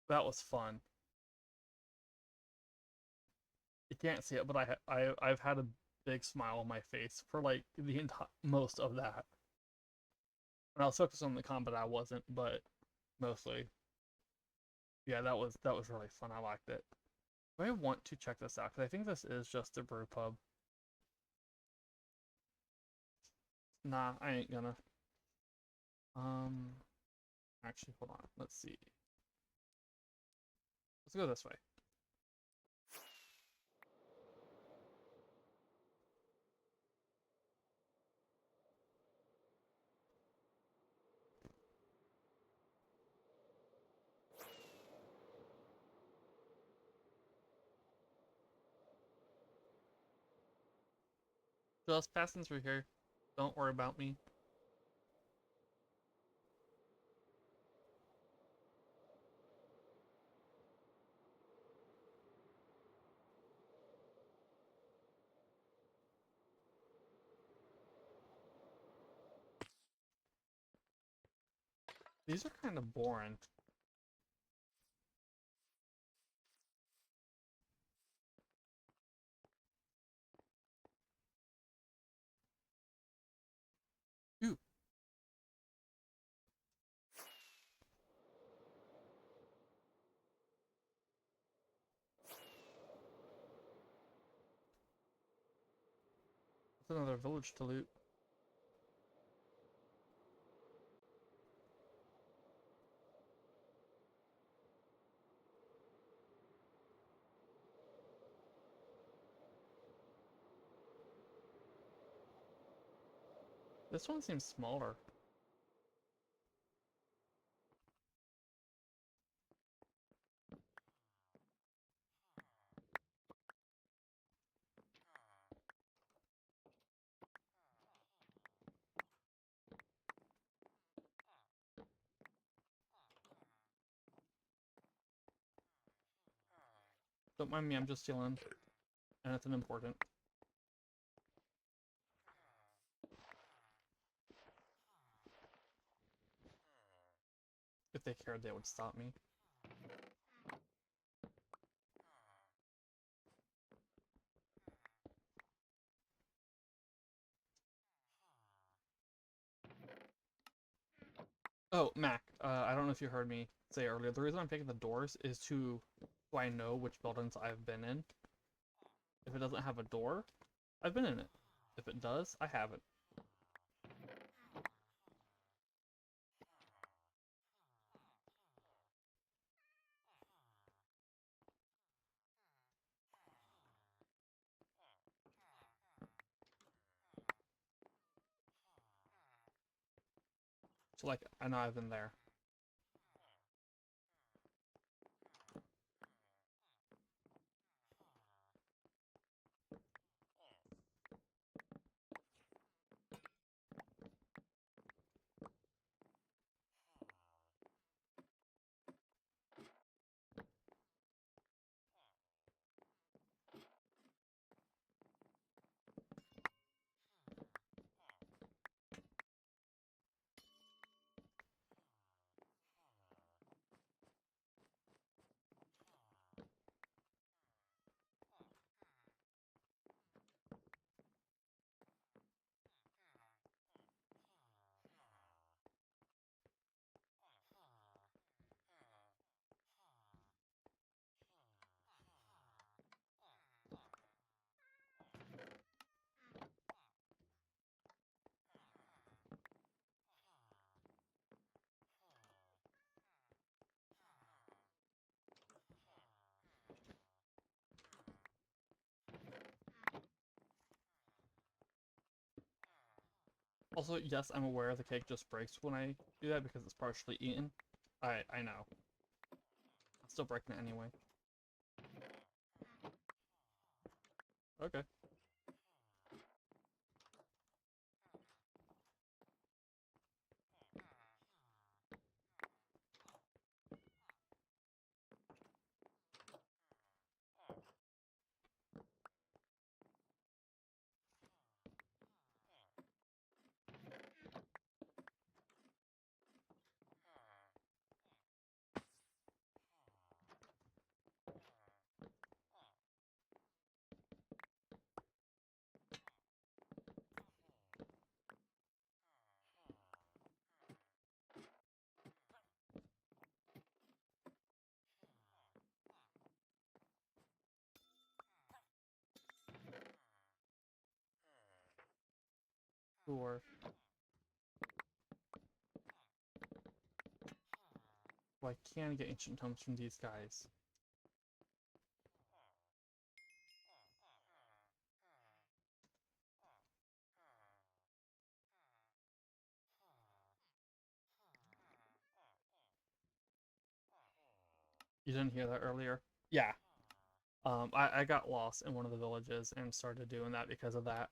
That was fun. You can't see it, but I've had big smile on my face for like the entire most of that. And I was focused on the combat, I wasn't, but mostly. Yeah, that was really fun. I liked it. I want to check this out because I think this is just a brew pub. Nah, I ain't gonna. Um, actually, hold on. Let's see. Let's go this way. Just passing through here. Don't worry about me. These are kind of boring. Ooh. That's another village to loot. This one seems smaller. Don't mind me, I'm just stealing. And it's an important. If they cared, they would stop me. Oh, Mac, I don't know if you heard me say earlier, the reason I'm picking the doors is so I know which buildings I've been in. If it doesn't have a door, I've been in it. If it does, I haven't. So like, I know I've been there. Also, yes, I'm aware the cake just breaks when I do that because it's partially eaten. I know. I'm still breaking it anyway. Okay. sure. Well, I can get ancient tomes from these guys. You didn't hear that earlier? Yeah. I got lost in one of the villages and started doing that because of that.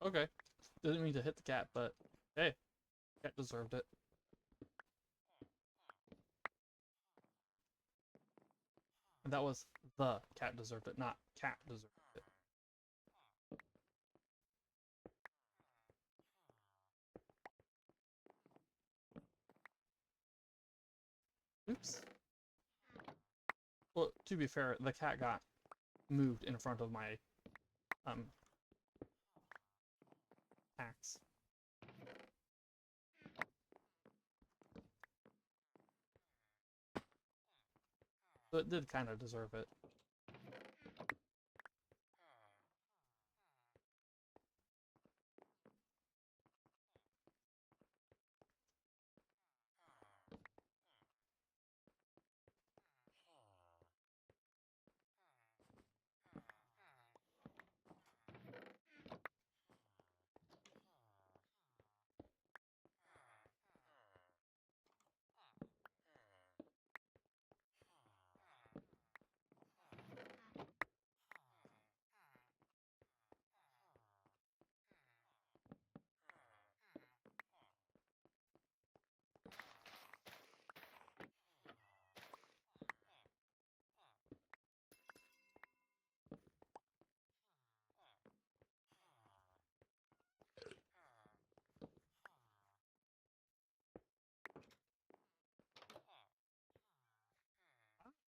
Okay. Didn't mean to hit the cat, but hey, cat deserved it. And that was the cat deserved it, not cat deserved it. Oops. Well, to be fair, the cat got moved in front of my um axe. So it did kind of deserve it.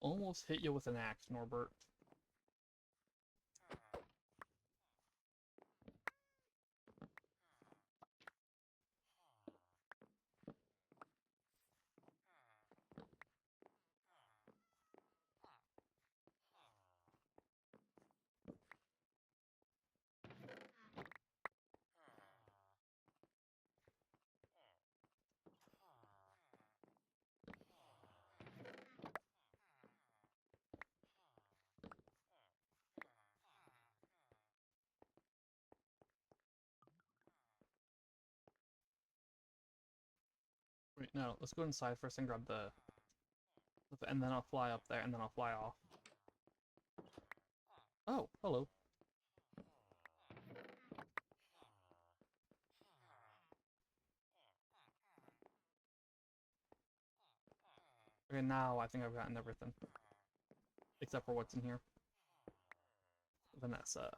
Almost hit you with an axe, Norbert. Wait, no, let's go inside first and grab the... And then I'll fly up there, and then I'll fly off. Oh, hello. Okay, now I think I've gotten everything. Except for what's in here. Vanessa.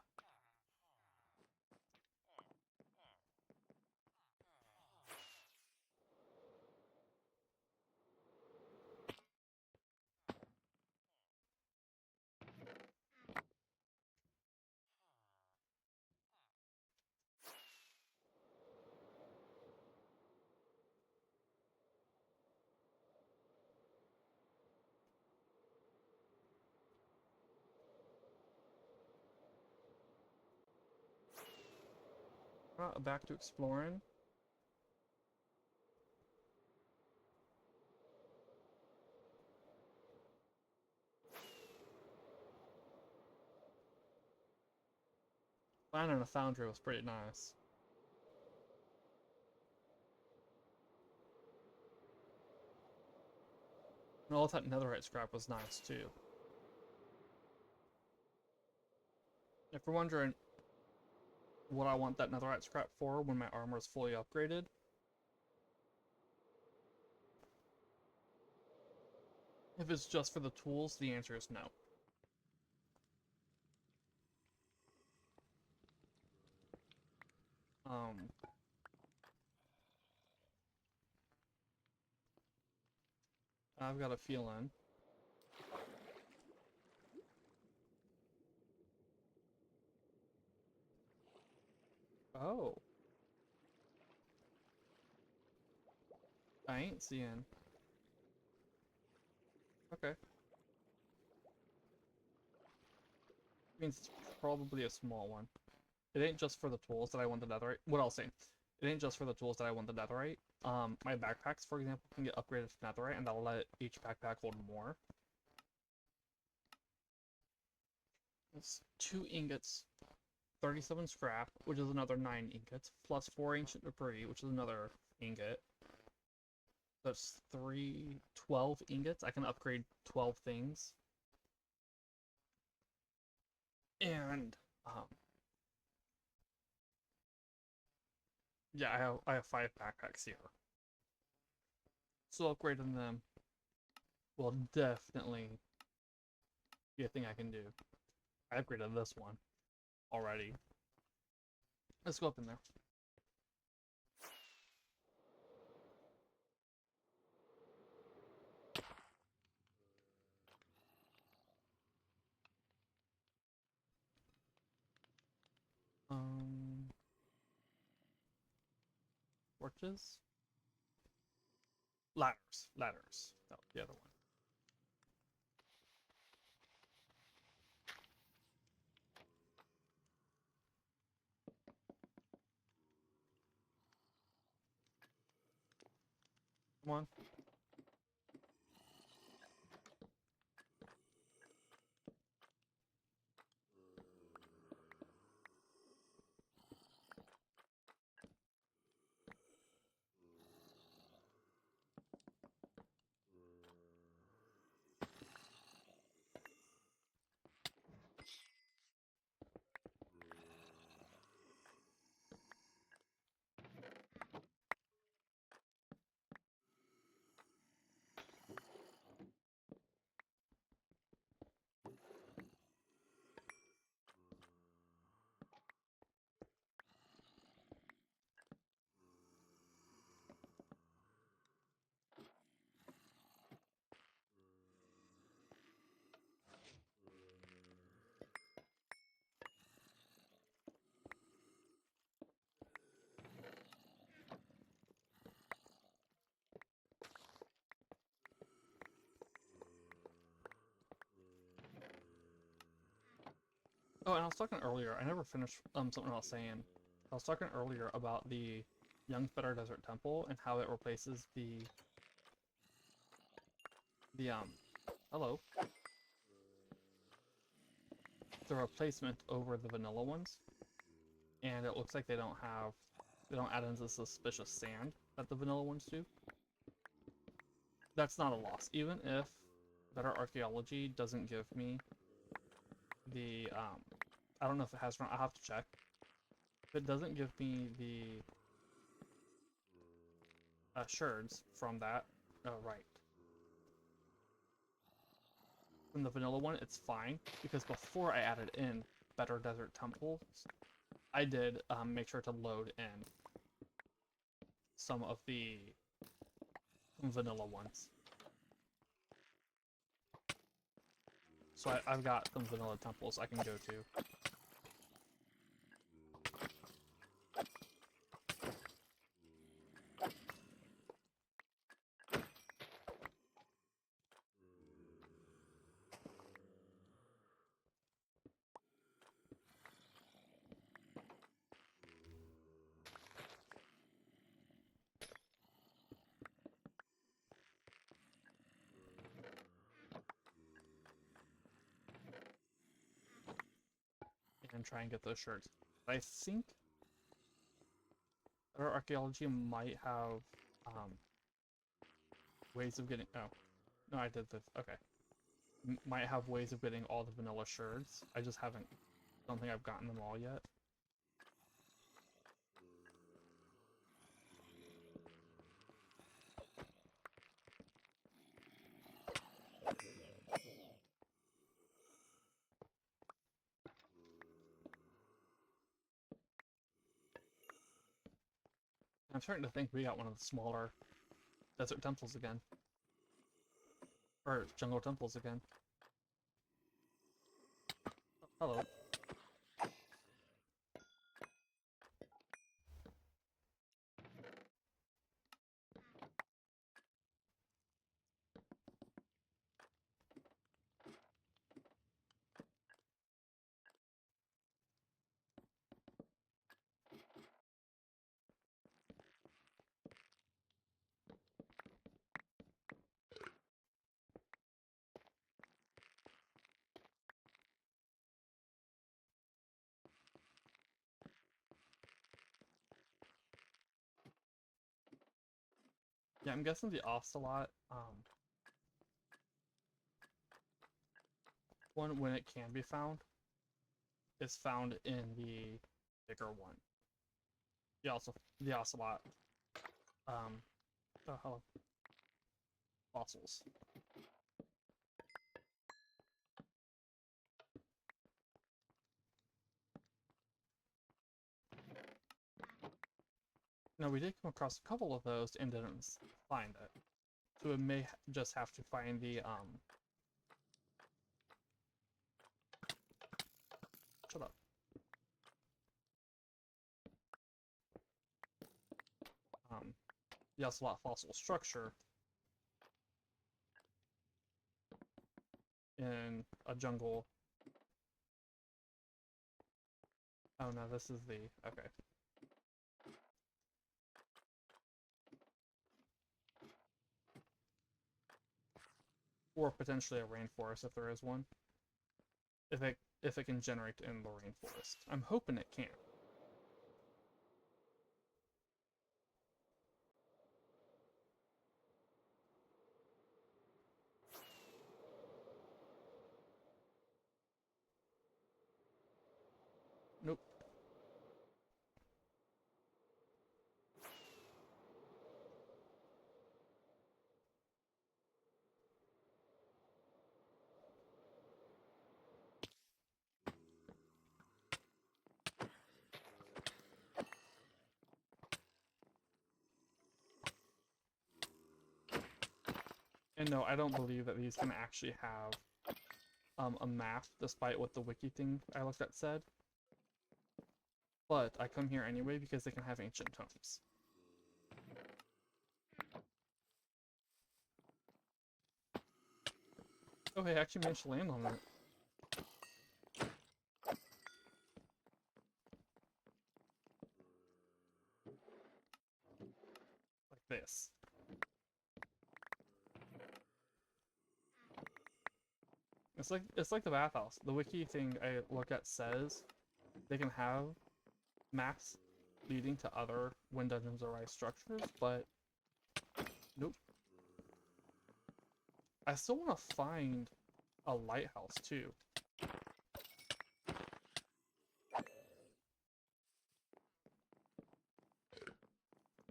Back to exploring. Finding a foundry was pretty nice. And all that netherite scrap was nice too. If you're wondering what I want that netherite scrap for when my armor is fully upgraded, if it's just for the tools, the answer is no. I've got a feeling. Oh. I ain't seeing. Okay. Means it's probably a small one. It ain't just for the tools that I want the netherite. What I'll say, it ain't just for the tools that I want the netherite. My backpacks, for example, can get upgraded to netherite, and that'll let each backpack hold more. It's 2 ingots, 37 scrap, which is another 9 ingots, plus 4 ancient debris, which is another ingot. That's 12 ingots. I can upgrade 12 things. And, yeah, I have 5 backpacks here. So upgrading them will definitely be a thing I can do. I upgraded this one already. Let's go up in there. Torches? Ladders. Ladders. That was the other one. Come on. Oh, and I was talking earlier, I never finished something I was saying. I was talking earlier about the Young Better Desert Temple and how it replaces hello. The replacement over the vanilla ones. And it looks like they don't add in the suspicious sand that the vanilla ones do. That's not a loss. Even if Better Archaeology doesn't give me the, I don't know if it has, I'll have to check. If it doesn't give me the sherds from that, right. From the vanilla one, it's fine, because before I added in Better Desert Temples, I did make sure to load in some of the vanilla ones. So I've got some vanilla temples I can go to. And try and get those sherds. I think Better Archaeology might have ways of getting. Oh, no, I did this. Okay, might have ways of getting all the vanilla sherds. I just haven't. Don't think I've gotten them all yet. I'm starting to think we got one of the smaller desert temples again. Or jungle temples again. Oh, hello. Yeah, I'm guessing the ocelot, one, when it can be found, is found in the bigger one. The ocelot, the hell, fossils. No, we did come across a couple of those and didn't find it. So we may just have to find the, shut up. The ocelot fossil structure in a jungle. Oh no, this is the, okay. Or potentially a rainforest if there is one. If it can generate in the rainforest. I'm hoping it can. Nope. And no, I don't believe that these can actually have a map, despite what the wiki thing I looked at said. But I come here anyway because they can have ancient tomes. Oh, hey, I actually managed to land on it. Like this. It's like the bathhouse. The wiki thing I look at says they can have maps leading to other When Dungeons Arise structures, but nope. I still want to find a lighthouse too.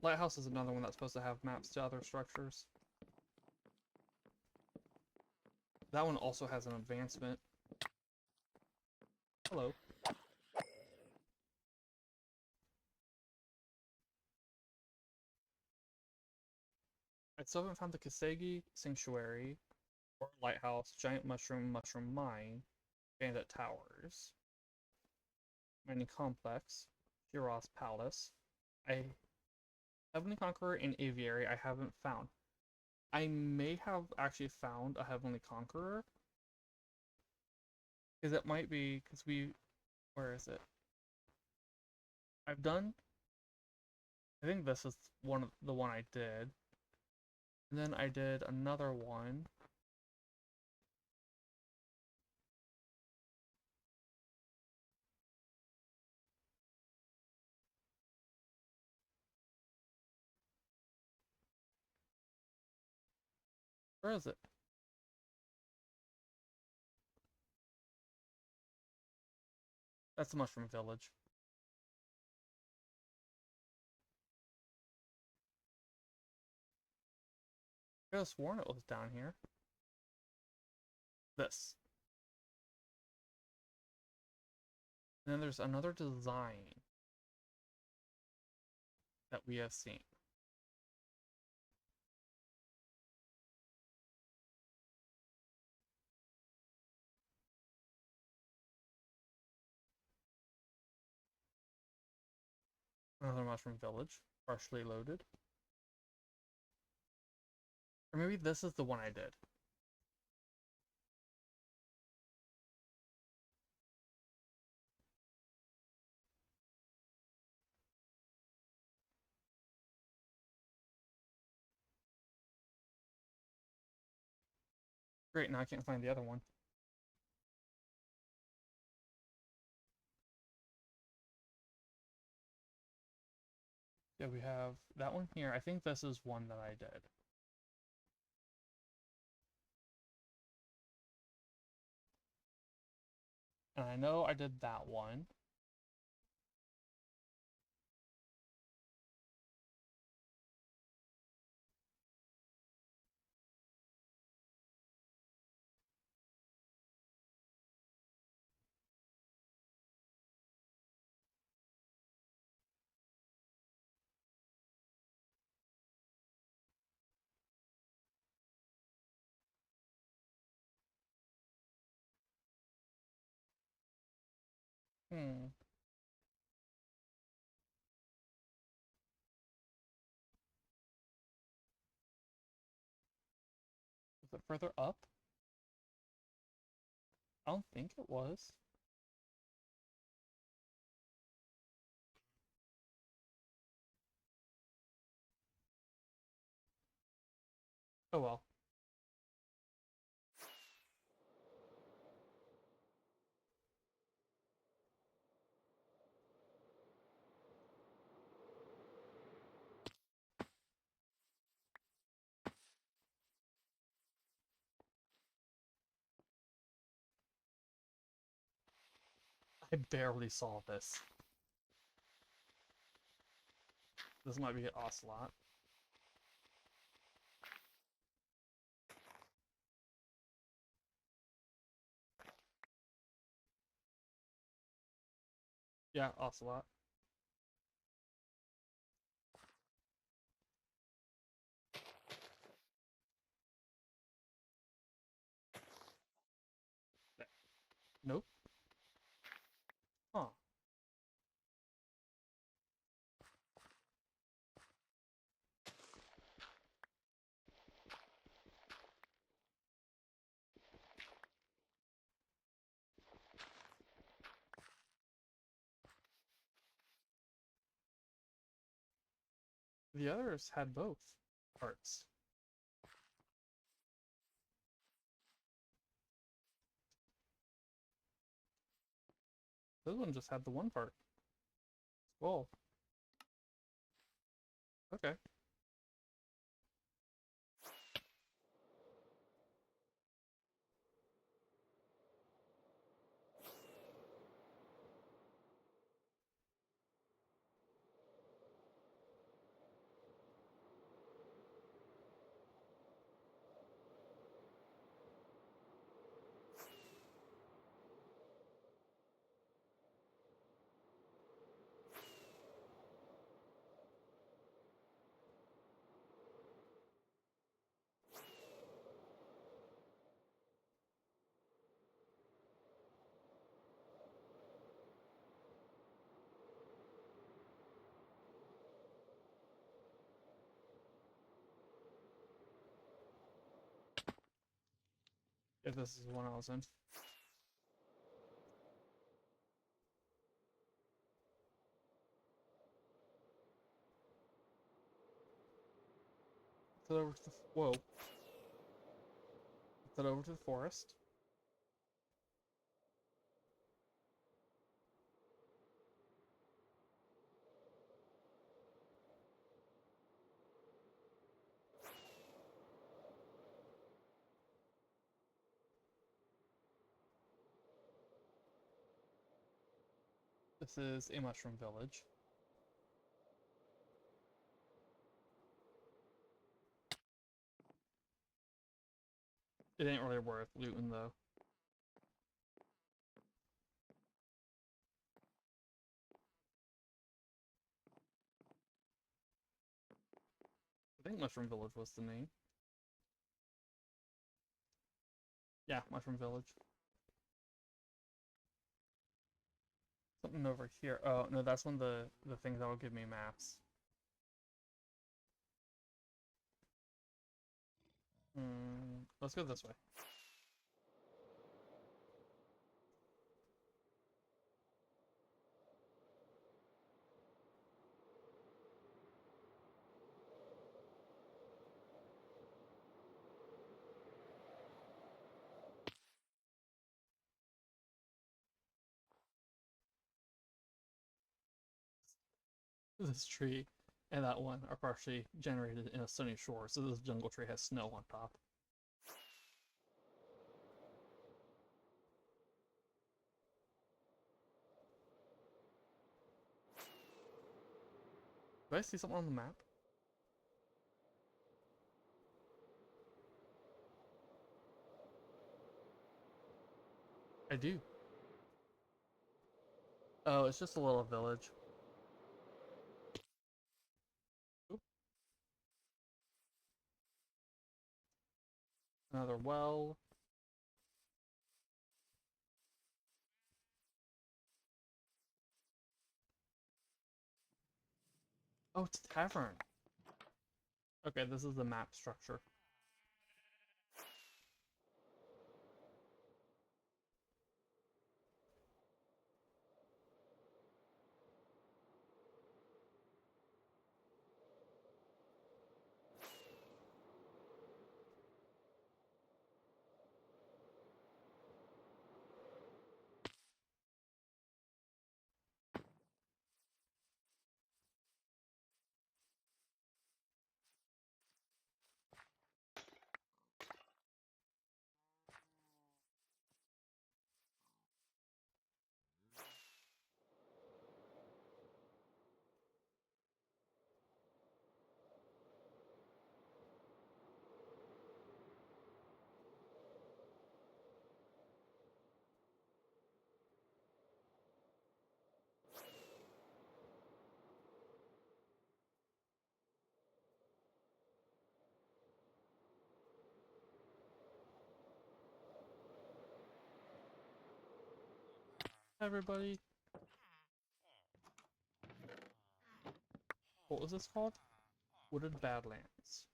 Lighthouse is another one that's supposed to have maps to other structures. That one also has an advancement. Hello. I still haven't found the Kasegi Sanctuary, or Lighthouse, Giant Mushroom, Mushroom Mine, Bandit Towers, Mining Complex, Shiraz Palace. Heavenly Conqueror and Aviary I haven't found. I may have actually found a Heavenly Conqueror. Because it might be, where is it? I've done, I think this is the one I did. And then I did another one. Where is it? That's the Mushroom Village. I could have sworn it was down here. This. And then there's another design that we have seen. Another mushroom village, partially loaded. Or maybe this is the one I did. Great, now I can't find the other one. Yeah, we have that one here. I think this is one that I did. And I know I did that one. Hmm. Was it further up? I don't think it was. Oh well. I barely saw this. This might be an ocelot. Yeah, ocelot. Nope. Huh. The others had both parts. This one just had the one part. Well, okay. If this is the one I was in. Head over to the whoa. Head over to the forest. This is a mushroom village. It ain't really worth looting though. I think Mushroom Village was the name. Yeah, Mushroom Village. Something over here. Oh, no, that's one of the things that will give me maps. Let's go this way. This tree and that one are partially generated in a sunny shore, so this jungle tree has snow on top. Do I see something on the map? I do. Oh, it's just a little village. Oop. Another well. Oh, it's a tavern. Okay, this is the map structure. Hi, everybody. What was this called? Wooded Badlands.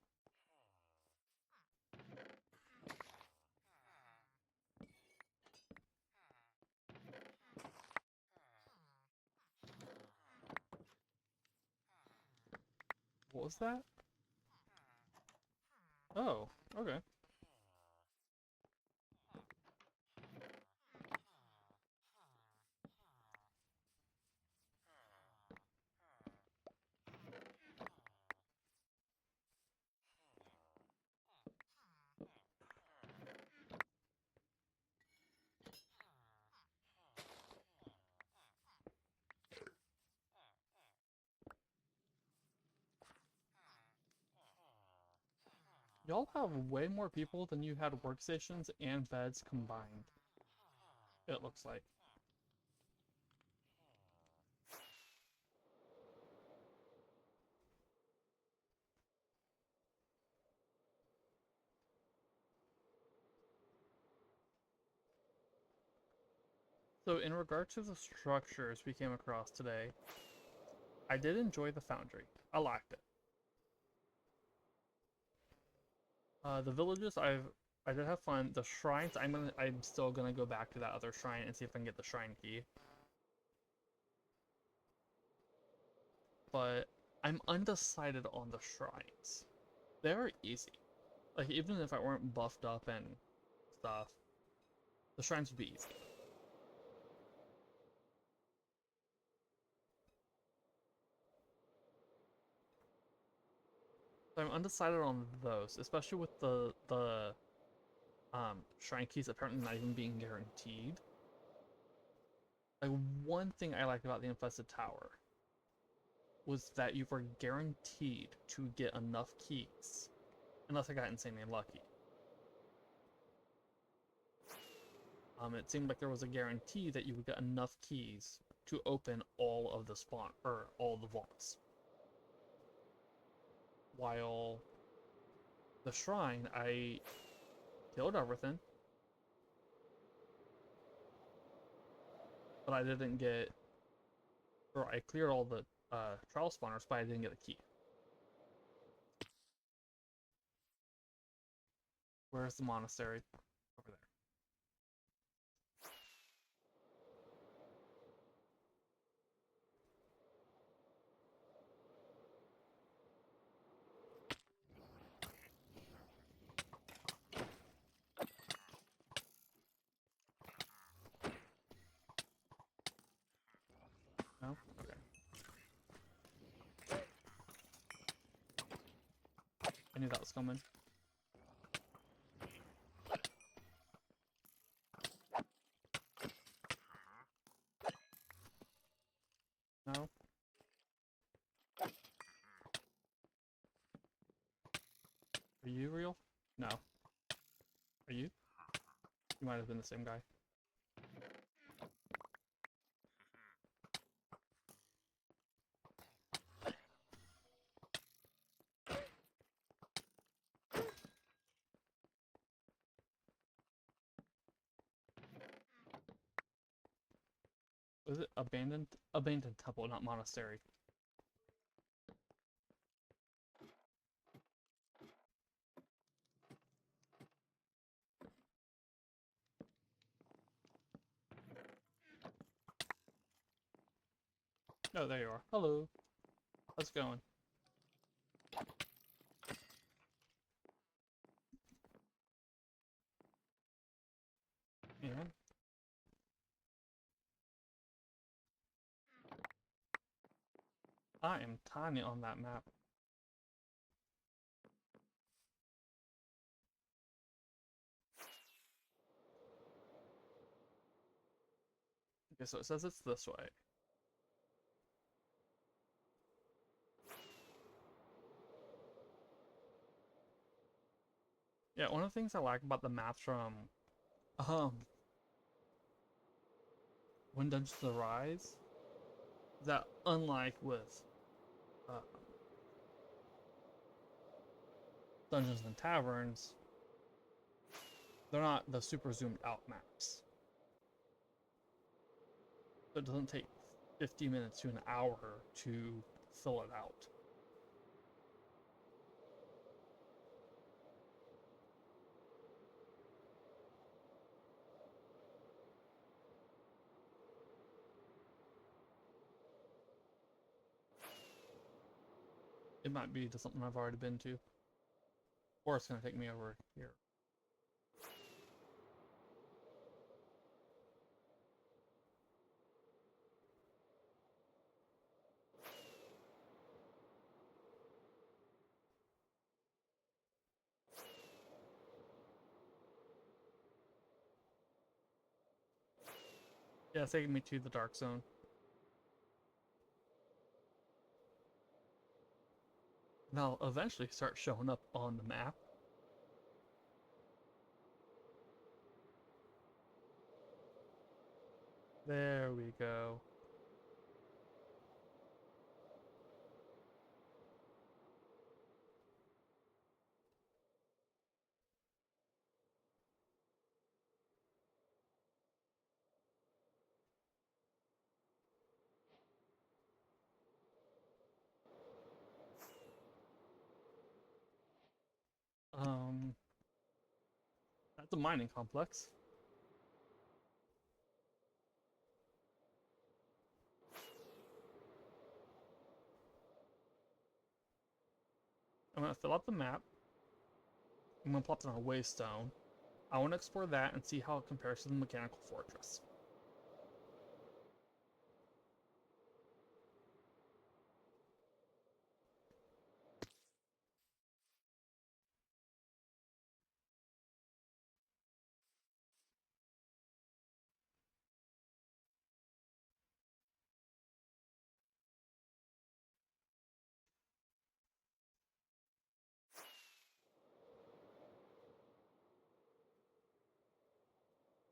What was that? Oh, okay. Y'all have way more people than you had workstations and beds combined. It looks like. So in regard to the structures we came across today, I did enjoy the Foundry. I liked it. The villages, I did have fun. The shrines, I'm still gonna go back to that other shrine and see if I can get the shrine key. But I'm undecided on the shrines. They're easy. Like even if I weren't buffed up and stuff, the shrines would be easy. So I'm undecided on those, especially with the shrine keys apparently not even being guaranteed. Like one thing I liked about the Infested Tower was that you were guaranteed to get enough keys, unless I got insanely lucky. It seemed like there was a guarantee that you would get enough keys to open all of the spawn or all the vaults. While the shrine, I killed everything, but I didn't get Or I cleared all the trial spawners, but I didn't get a key. Where's the monastery? Over there. No? Okay. I knew that was coming. No? Are you real? No. Are you? You might have been the same guy. Was it abandoned? Abandoned temple, not monastery. Oh, there you are. Hello. How's it going? And I am tiny on that map. Okay, so it says it's this way. Yeah, one of the things I like about the maps from when Dungeons Arise is that unlike with uh, Dungeons and Taverns, they're not the super zoomed out maps. So it doesn't take 50 minutes to an hour to fill it out. It might be to something I've already been to. Or it's going to take me over here. Yeah, it's taking me to the dark zone. And I'll eventually start showing up on the map. There we go. That's a mining complex. I'm going to fill out the map. I'm going to plop down a waystone. I want to explore that and see how it compares to the mechanical fortress.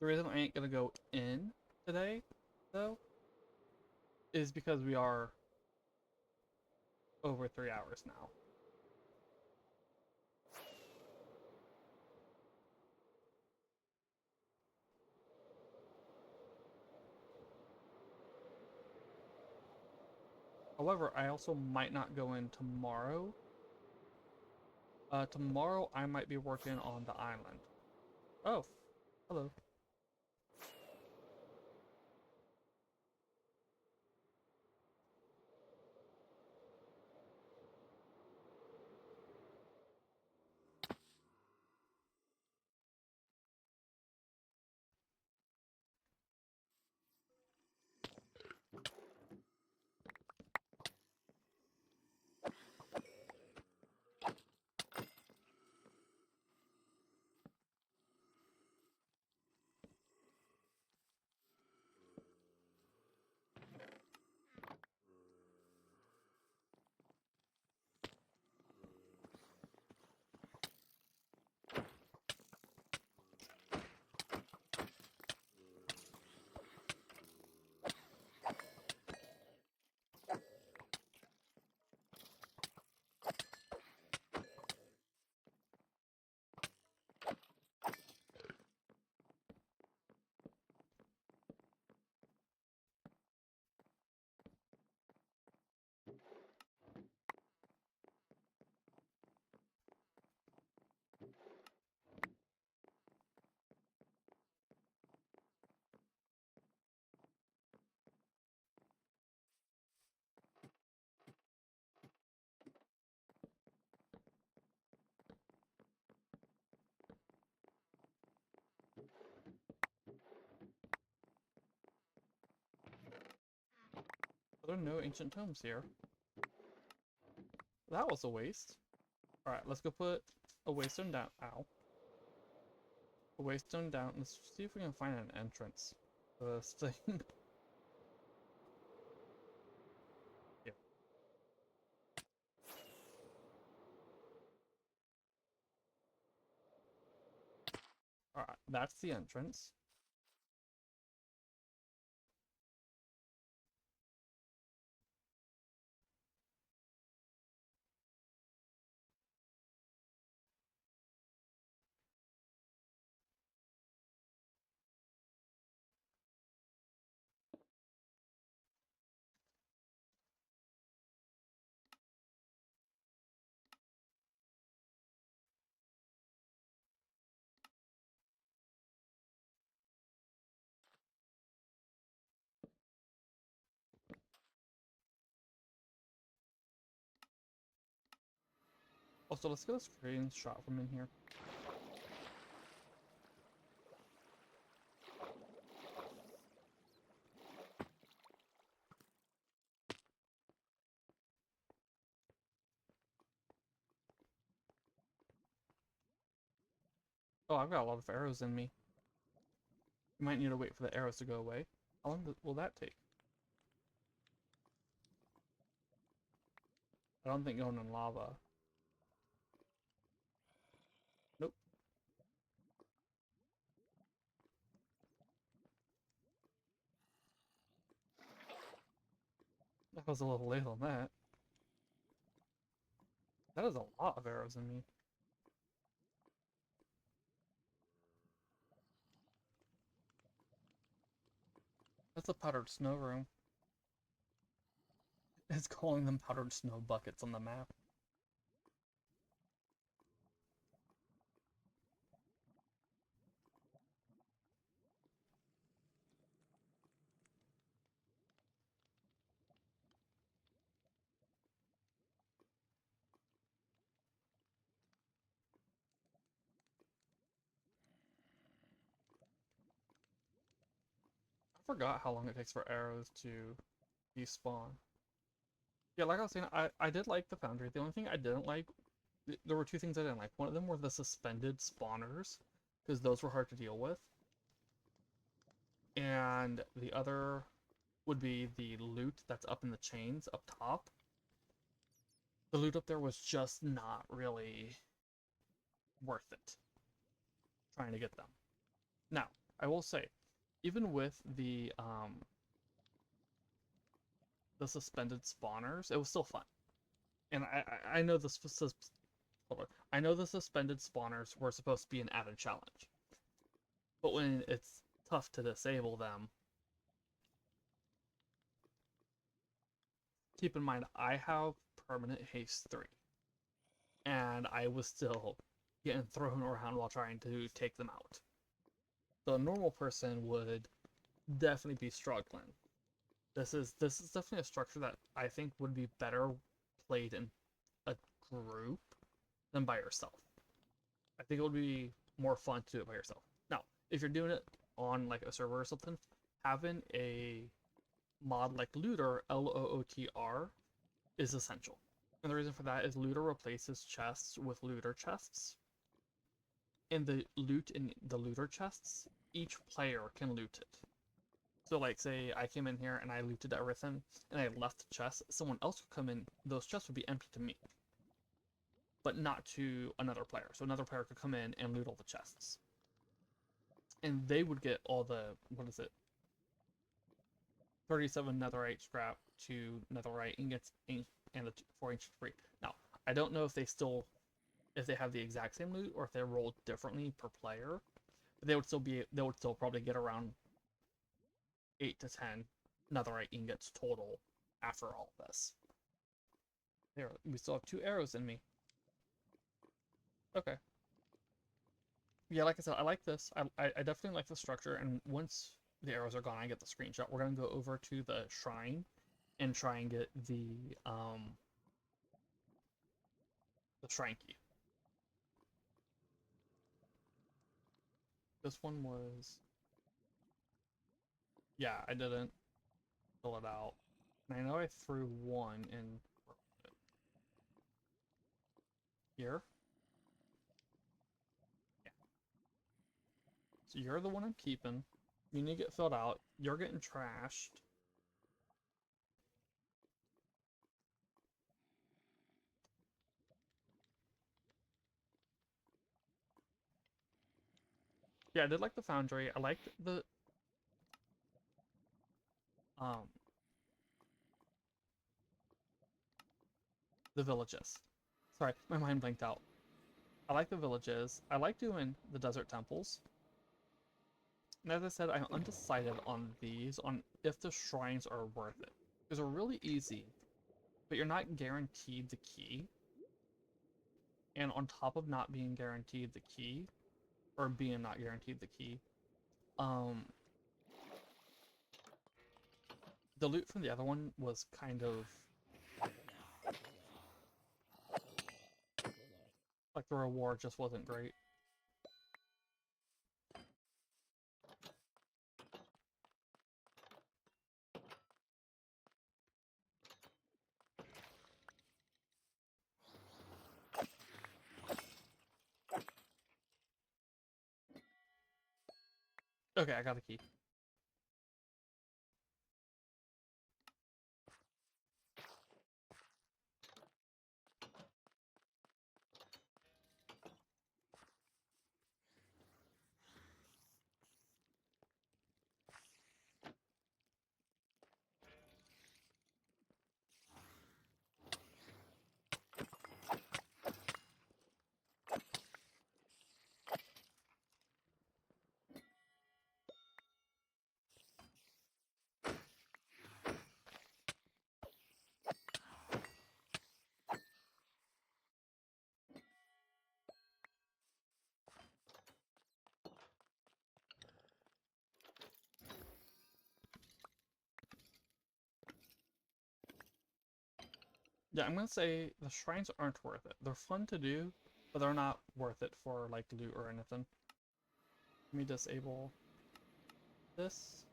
The reason I ain't going to go in today, though, is because we are over 3 hours now. However, I also might not go in tomorrow. Tomorrow I might be working on the island. Oh, hello. There are no ancient tomes here. That was a waste. Alright, let's go put a waystone down. Ow. A waystone down. Let's see if we can find an entrance to this thing. Yeah. Alright, that's the entrance. Also, let's get a screenshot from in here. Oh, I've got a lot of arrows in me. You might need to wait for the arrows to go away. How long will that take? I don't think going in lava. Nope. That was a little late on that. That is a lot of arrows in me. That's a powdered snow room. It's calling them powdered snow buckets on the map. I forgot how long it takes for arrows to despawn. Yeah, like I was saying, I did like the Foundry. The only thing I didn't like, there were two things I didn't like. One of them were the suspended spawners, because those were hard to deal with. And the other would be the loot that's up in the chains up top. The loot up there was just not really worth it, trying to get them. Now, I will say, even with the suspended spawners, it was still fun. And I know this I know the suspended spawners were supposed to be an added challenge, but when it's tough to disable them, keep in mind, I have permanent haste 3, and I was still getting thrown around while trying to take them out. So a normal person would definitely be struggling. This is definitely a structure that I think would be better played in a group than by yourself. I think it would be more fun to do it by yourself. Now, if you're doing it on like a server or something, having a mod like Looter, Lootr, is essential. And the reason for that is Looter replaces chests with looter chests. And the loot in the looter chests, each player can loot it. So like say I came in here and I looted everything and I left the chest, someone else could come in, those chests would be empty to me. But not to another player. So another player could come in and loot all the chests. And they would get all the, 37 netherite scrap to netherite ingots and the 4-inch free. Now, I don't know if they have the exact same loot or if they roll differently per player, but they would still probably get around 8 to 10 netherite ingots total after all this. There, we still have 2 arrows in me. Okay. Yeah, like I said, I like this. I definitely like the structure, and once the arrows are gone, I get the screenshot. We're gonna go over to the shrine and try and get the shrine key. This one was, yeah, I didn't fill it out. And I know I threw one in here. Yeah. So you're the one I'm keeping. You need to get filled out. You're getting trashed. Yeah, I did like the Foundry. I liked um the villages. Sorry, my mind blanked out. I like the villages. I like doing the desert temples. And as I said, I'm undecided on these, on if the shrines are worth it. Because they're really easy, but you're not guaranteed the key. And on top of not being guaranteed the key, or being not guaranteed the key, the loot from the other one was kind of like the reward just wasn't great. Okay, I got the key. Yeah, I'm gonna say the shrines aren't worth it. They're fun to do, but they're not worth it for like loot or anything. Let me disable this.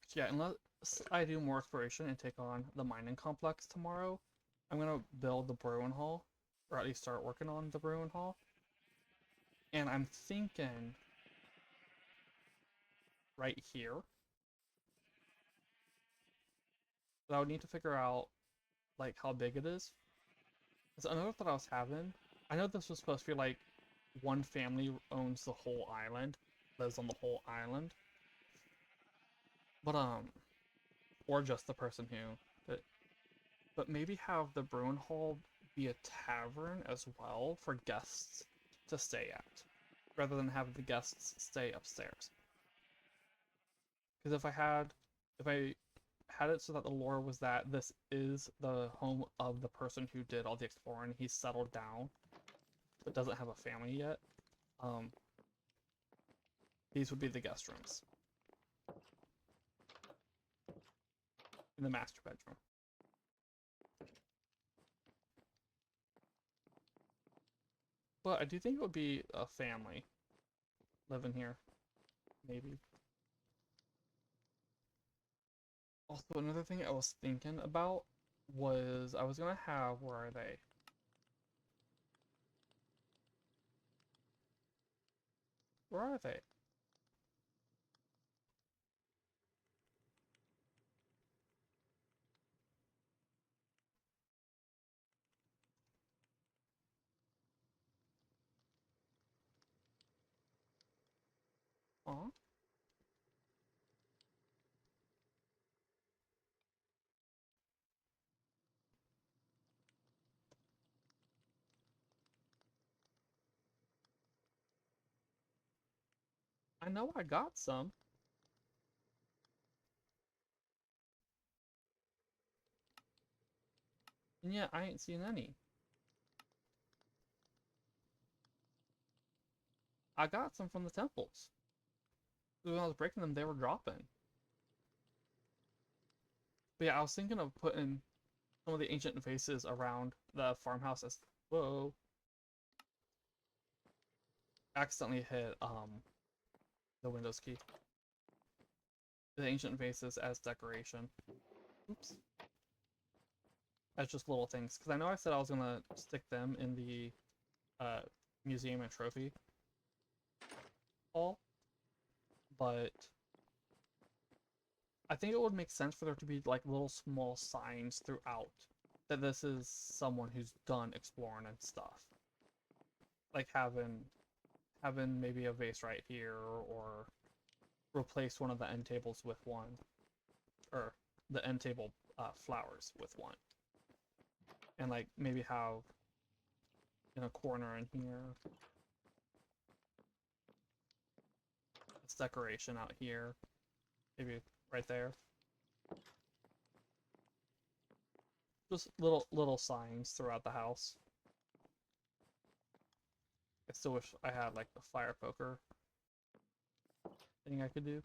So yeah, unless I do more exploration and take on the mining complex tomorrow, I'm gonna build the Bruin Hall, or at least start working on the Bruin Hall. And I'm thinking right here that I would need to figure out like how big it is. So another thought I was having, I know this was supposed to be like one family owns the whole island, lives on the whole island, but or just the person who, but maybe have the Bruin Hall be a tavern as well for guests to stay at, rather than have the guests stay upstairs. Because if I had it so that the lore was that this is the home of the person who did all the exploring, he's settled down, but doesn't have a family yet, these would be the guest rooms in the master bedroom. But I do think it would be a family living here, maybe. Also, another thing I was thinking about was I was gonna have, where are they? Where are they? Aw. I know I got some. And yet I ain't seen any. I got some from the temples. When I was breaking them, they were dropping. But yeah, I was thinking of putting some of the ancient vases around the farmhouse as... Whoa. Accidentally hit, the Windows key. The ancient vases as decoration. Oops. As just little things. Because I know I said I was gonna stick them in the, museum and trophy hall. But I think it would make sense for there to be like little small signs throughout that this is someone who's done exploring and stuff. Like having maybe a vase right here, or replace one of the end tables with one, or the end table flowers with one, and like maybe have in a corner in here this decoration out here, maybe right there. Just little signs throughout the house. I still wish I had like the fire poker thing I could do.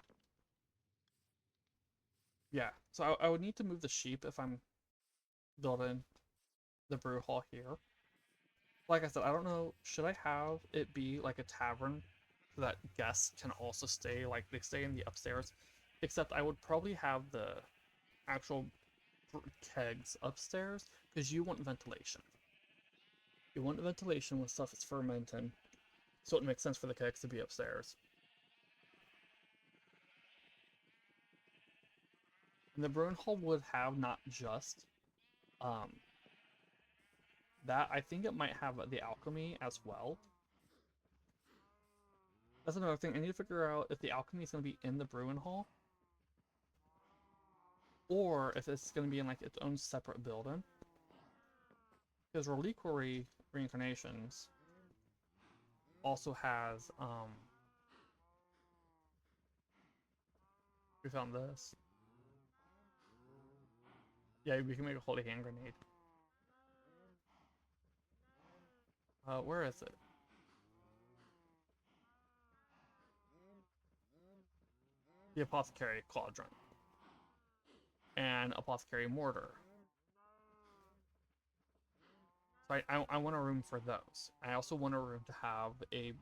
Yeah, so I would need to move the sheep if I'm building the brew hall here. Like I said, I don't know, should I have it be like a tavern so that guests can also stay, like they stay in the upstairs? Except I would probably have the actual kegs upstairs, because you want ventilation. You want ventilation when stuff is fermenting, so it makes sense for the kegs to be upstairs. And the brewing hall would have not just that, I think it might have the alchemy as well. That's another thing. I need to figure out if the alchemy is going to be in the brewing hall, or if it's going to be in like its own separate building. Because Reliquary Reincarnations also has, we found this. Yeah, we can make a holy hand grenade. Where is it? The Apothecary Cauldron. And Apothecary Mortar. So I want a room for those. I also want a room to have a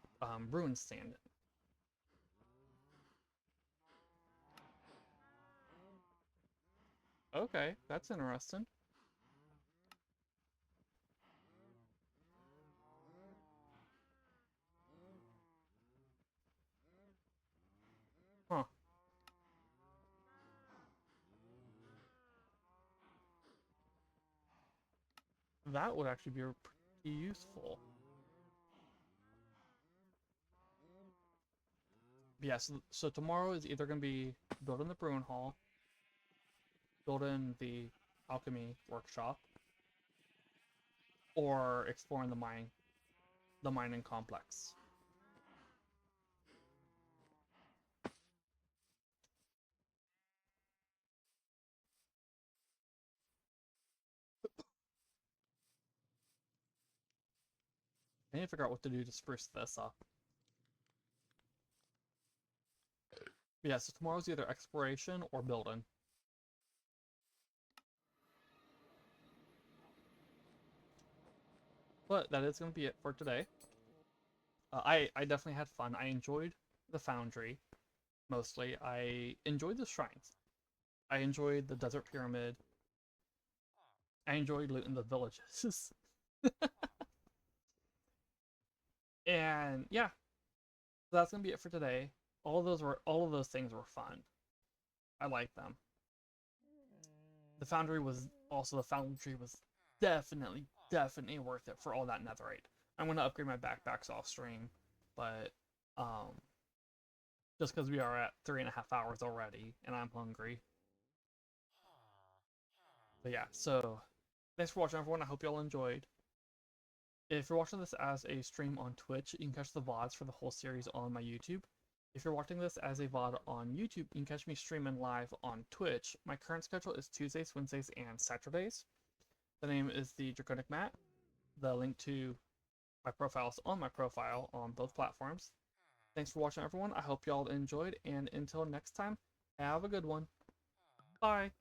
ruin stand in. Okay, that's interesting. Huh. That would actually be pretty useful. Yeah, so tomorrow is either going to be building the Bruin Hall, building the Alchemy Workshop, or exploring the the mining complex. I need to figure out what to do to spruce this up. Yeah, so tomorrow's either exploration or building. But that is going to be it for today. I definitely had fun. I enjoyed the Foundry, mostly. I enjoyed the shrines. I enjoyed the Desert Pyramid. I enjoyed looting the villages. And yeah, so that's going to be it for today. All of those things were fun. I like them. The Foundry was definitely worth it for all that netherite. I'm gonna upgrade my backpacks off stream, but just because we are at 3.5 hours already and I'm hungry. But yeah, so thanks for watching, everyone. I hope you all enjoyed. If you're watching this as a stream on Twitch, you can catch the VODs for the whole series on my YouTube. If you're watching this as a VOD on YouTube, you can catch me streaming live on Twitch. My current schedule is Tuesdays, Wednesdays, and Saturdays. The name is the Draconic Matt. The link to my profile is on my profile on both platforms. Thanks for watching, everyone. I hope y'all enjoyed, and until next time, have a good one. Bye.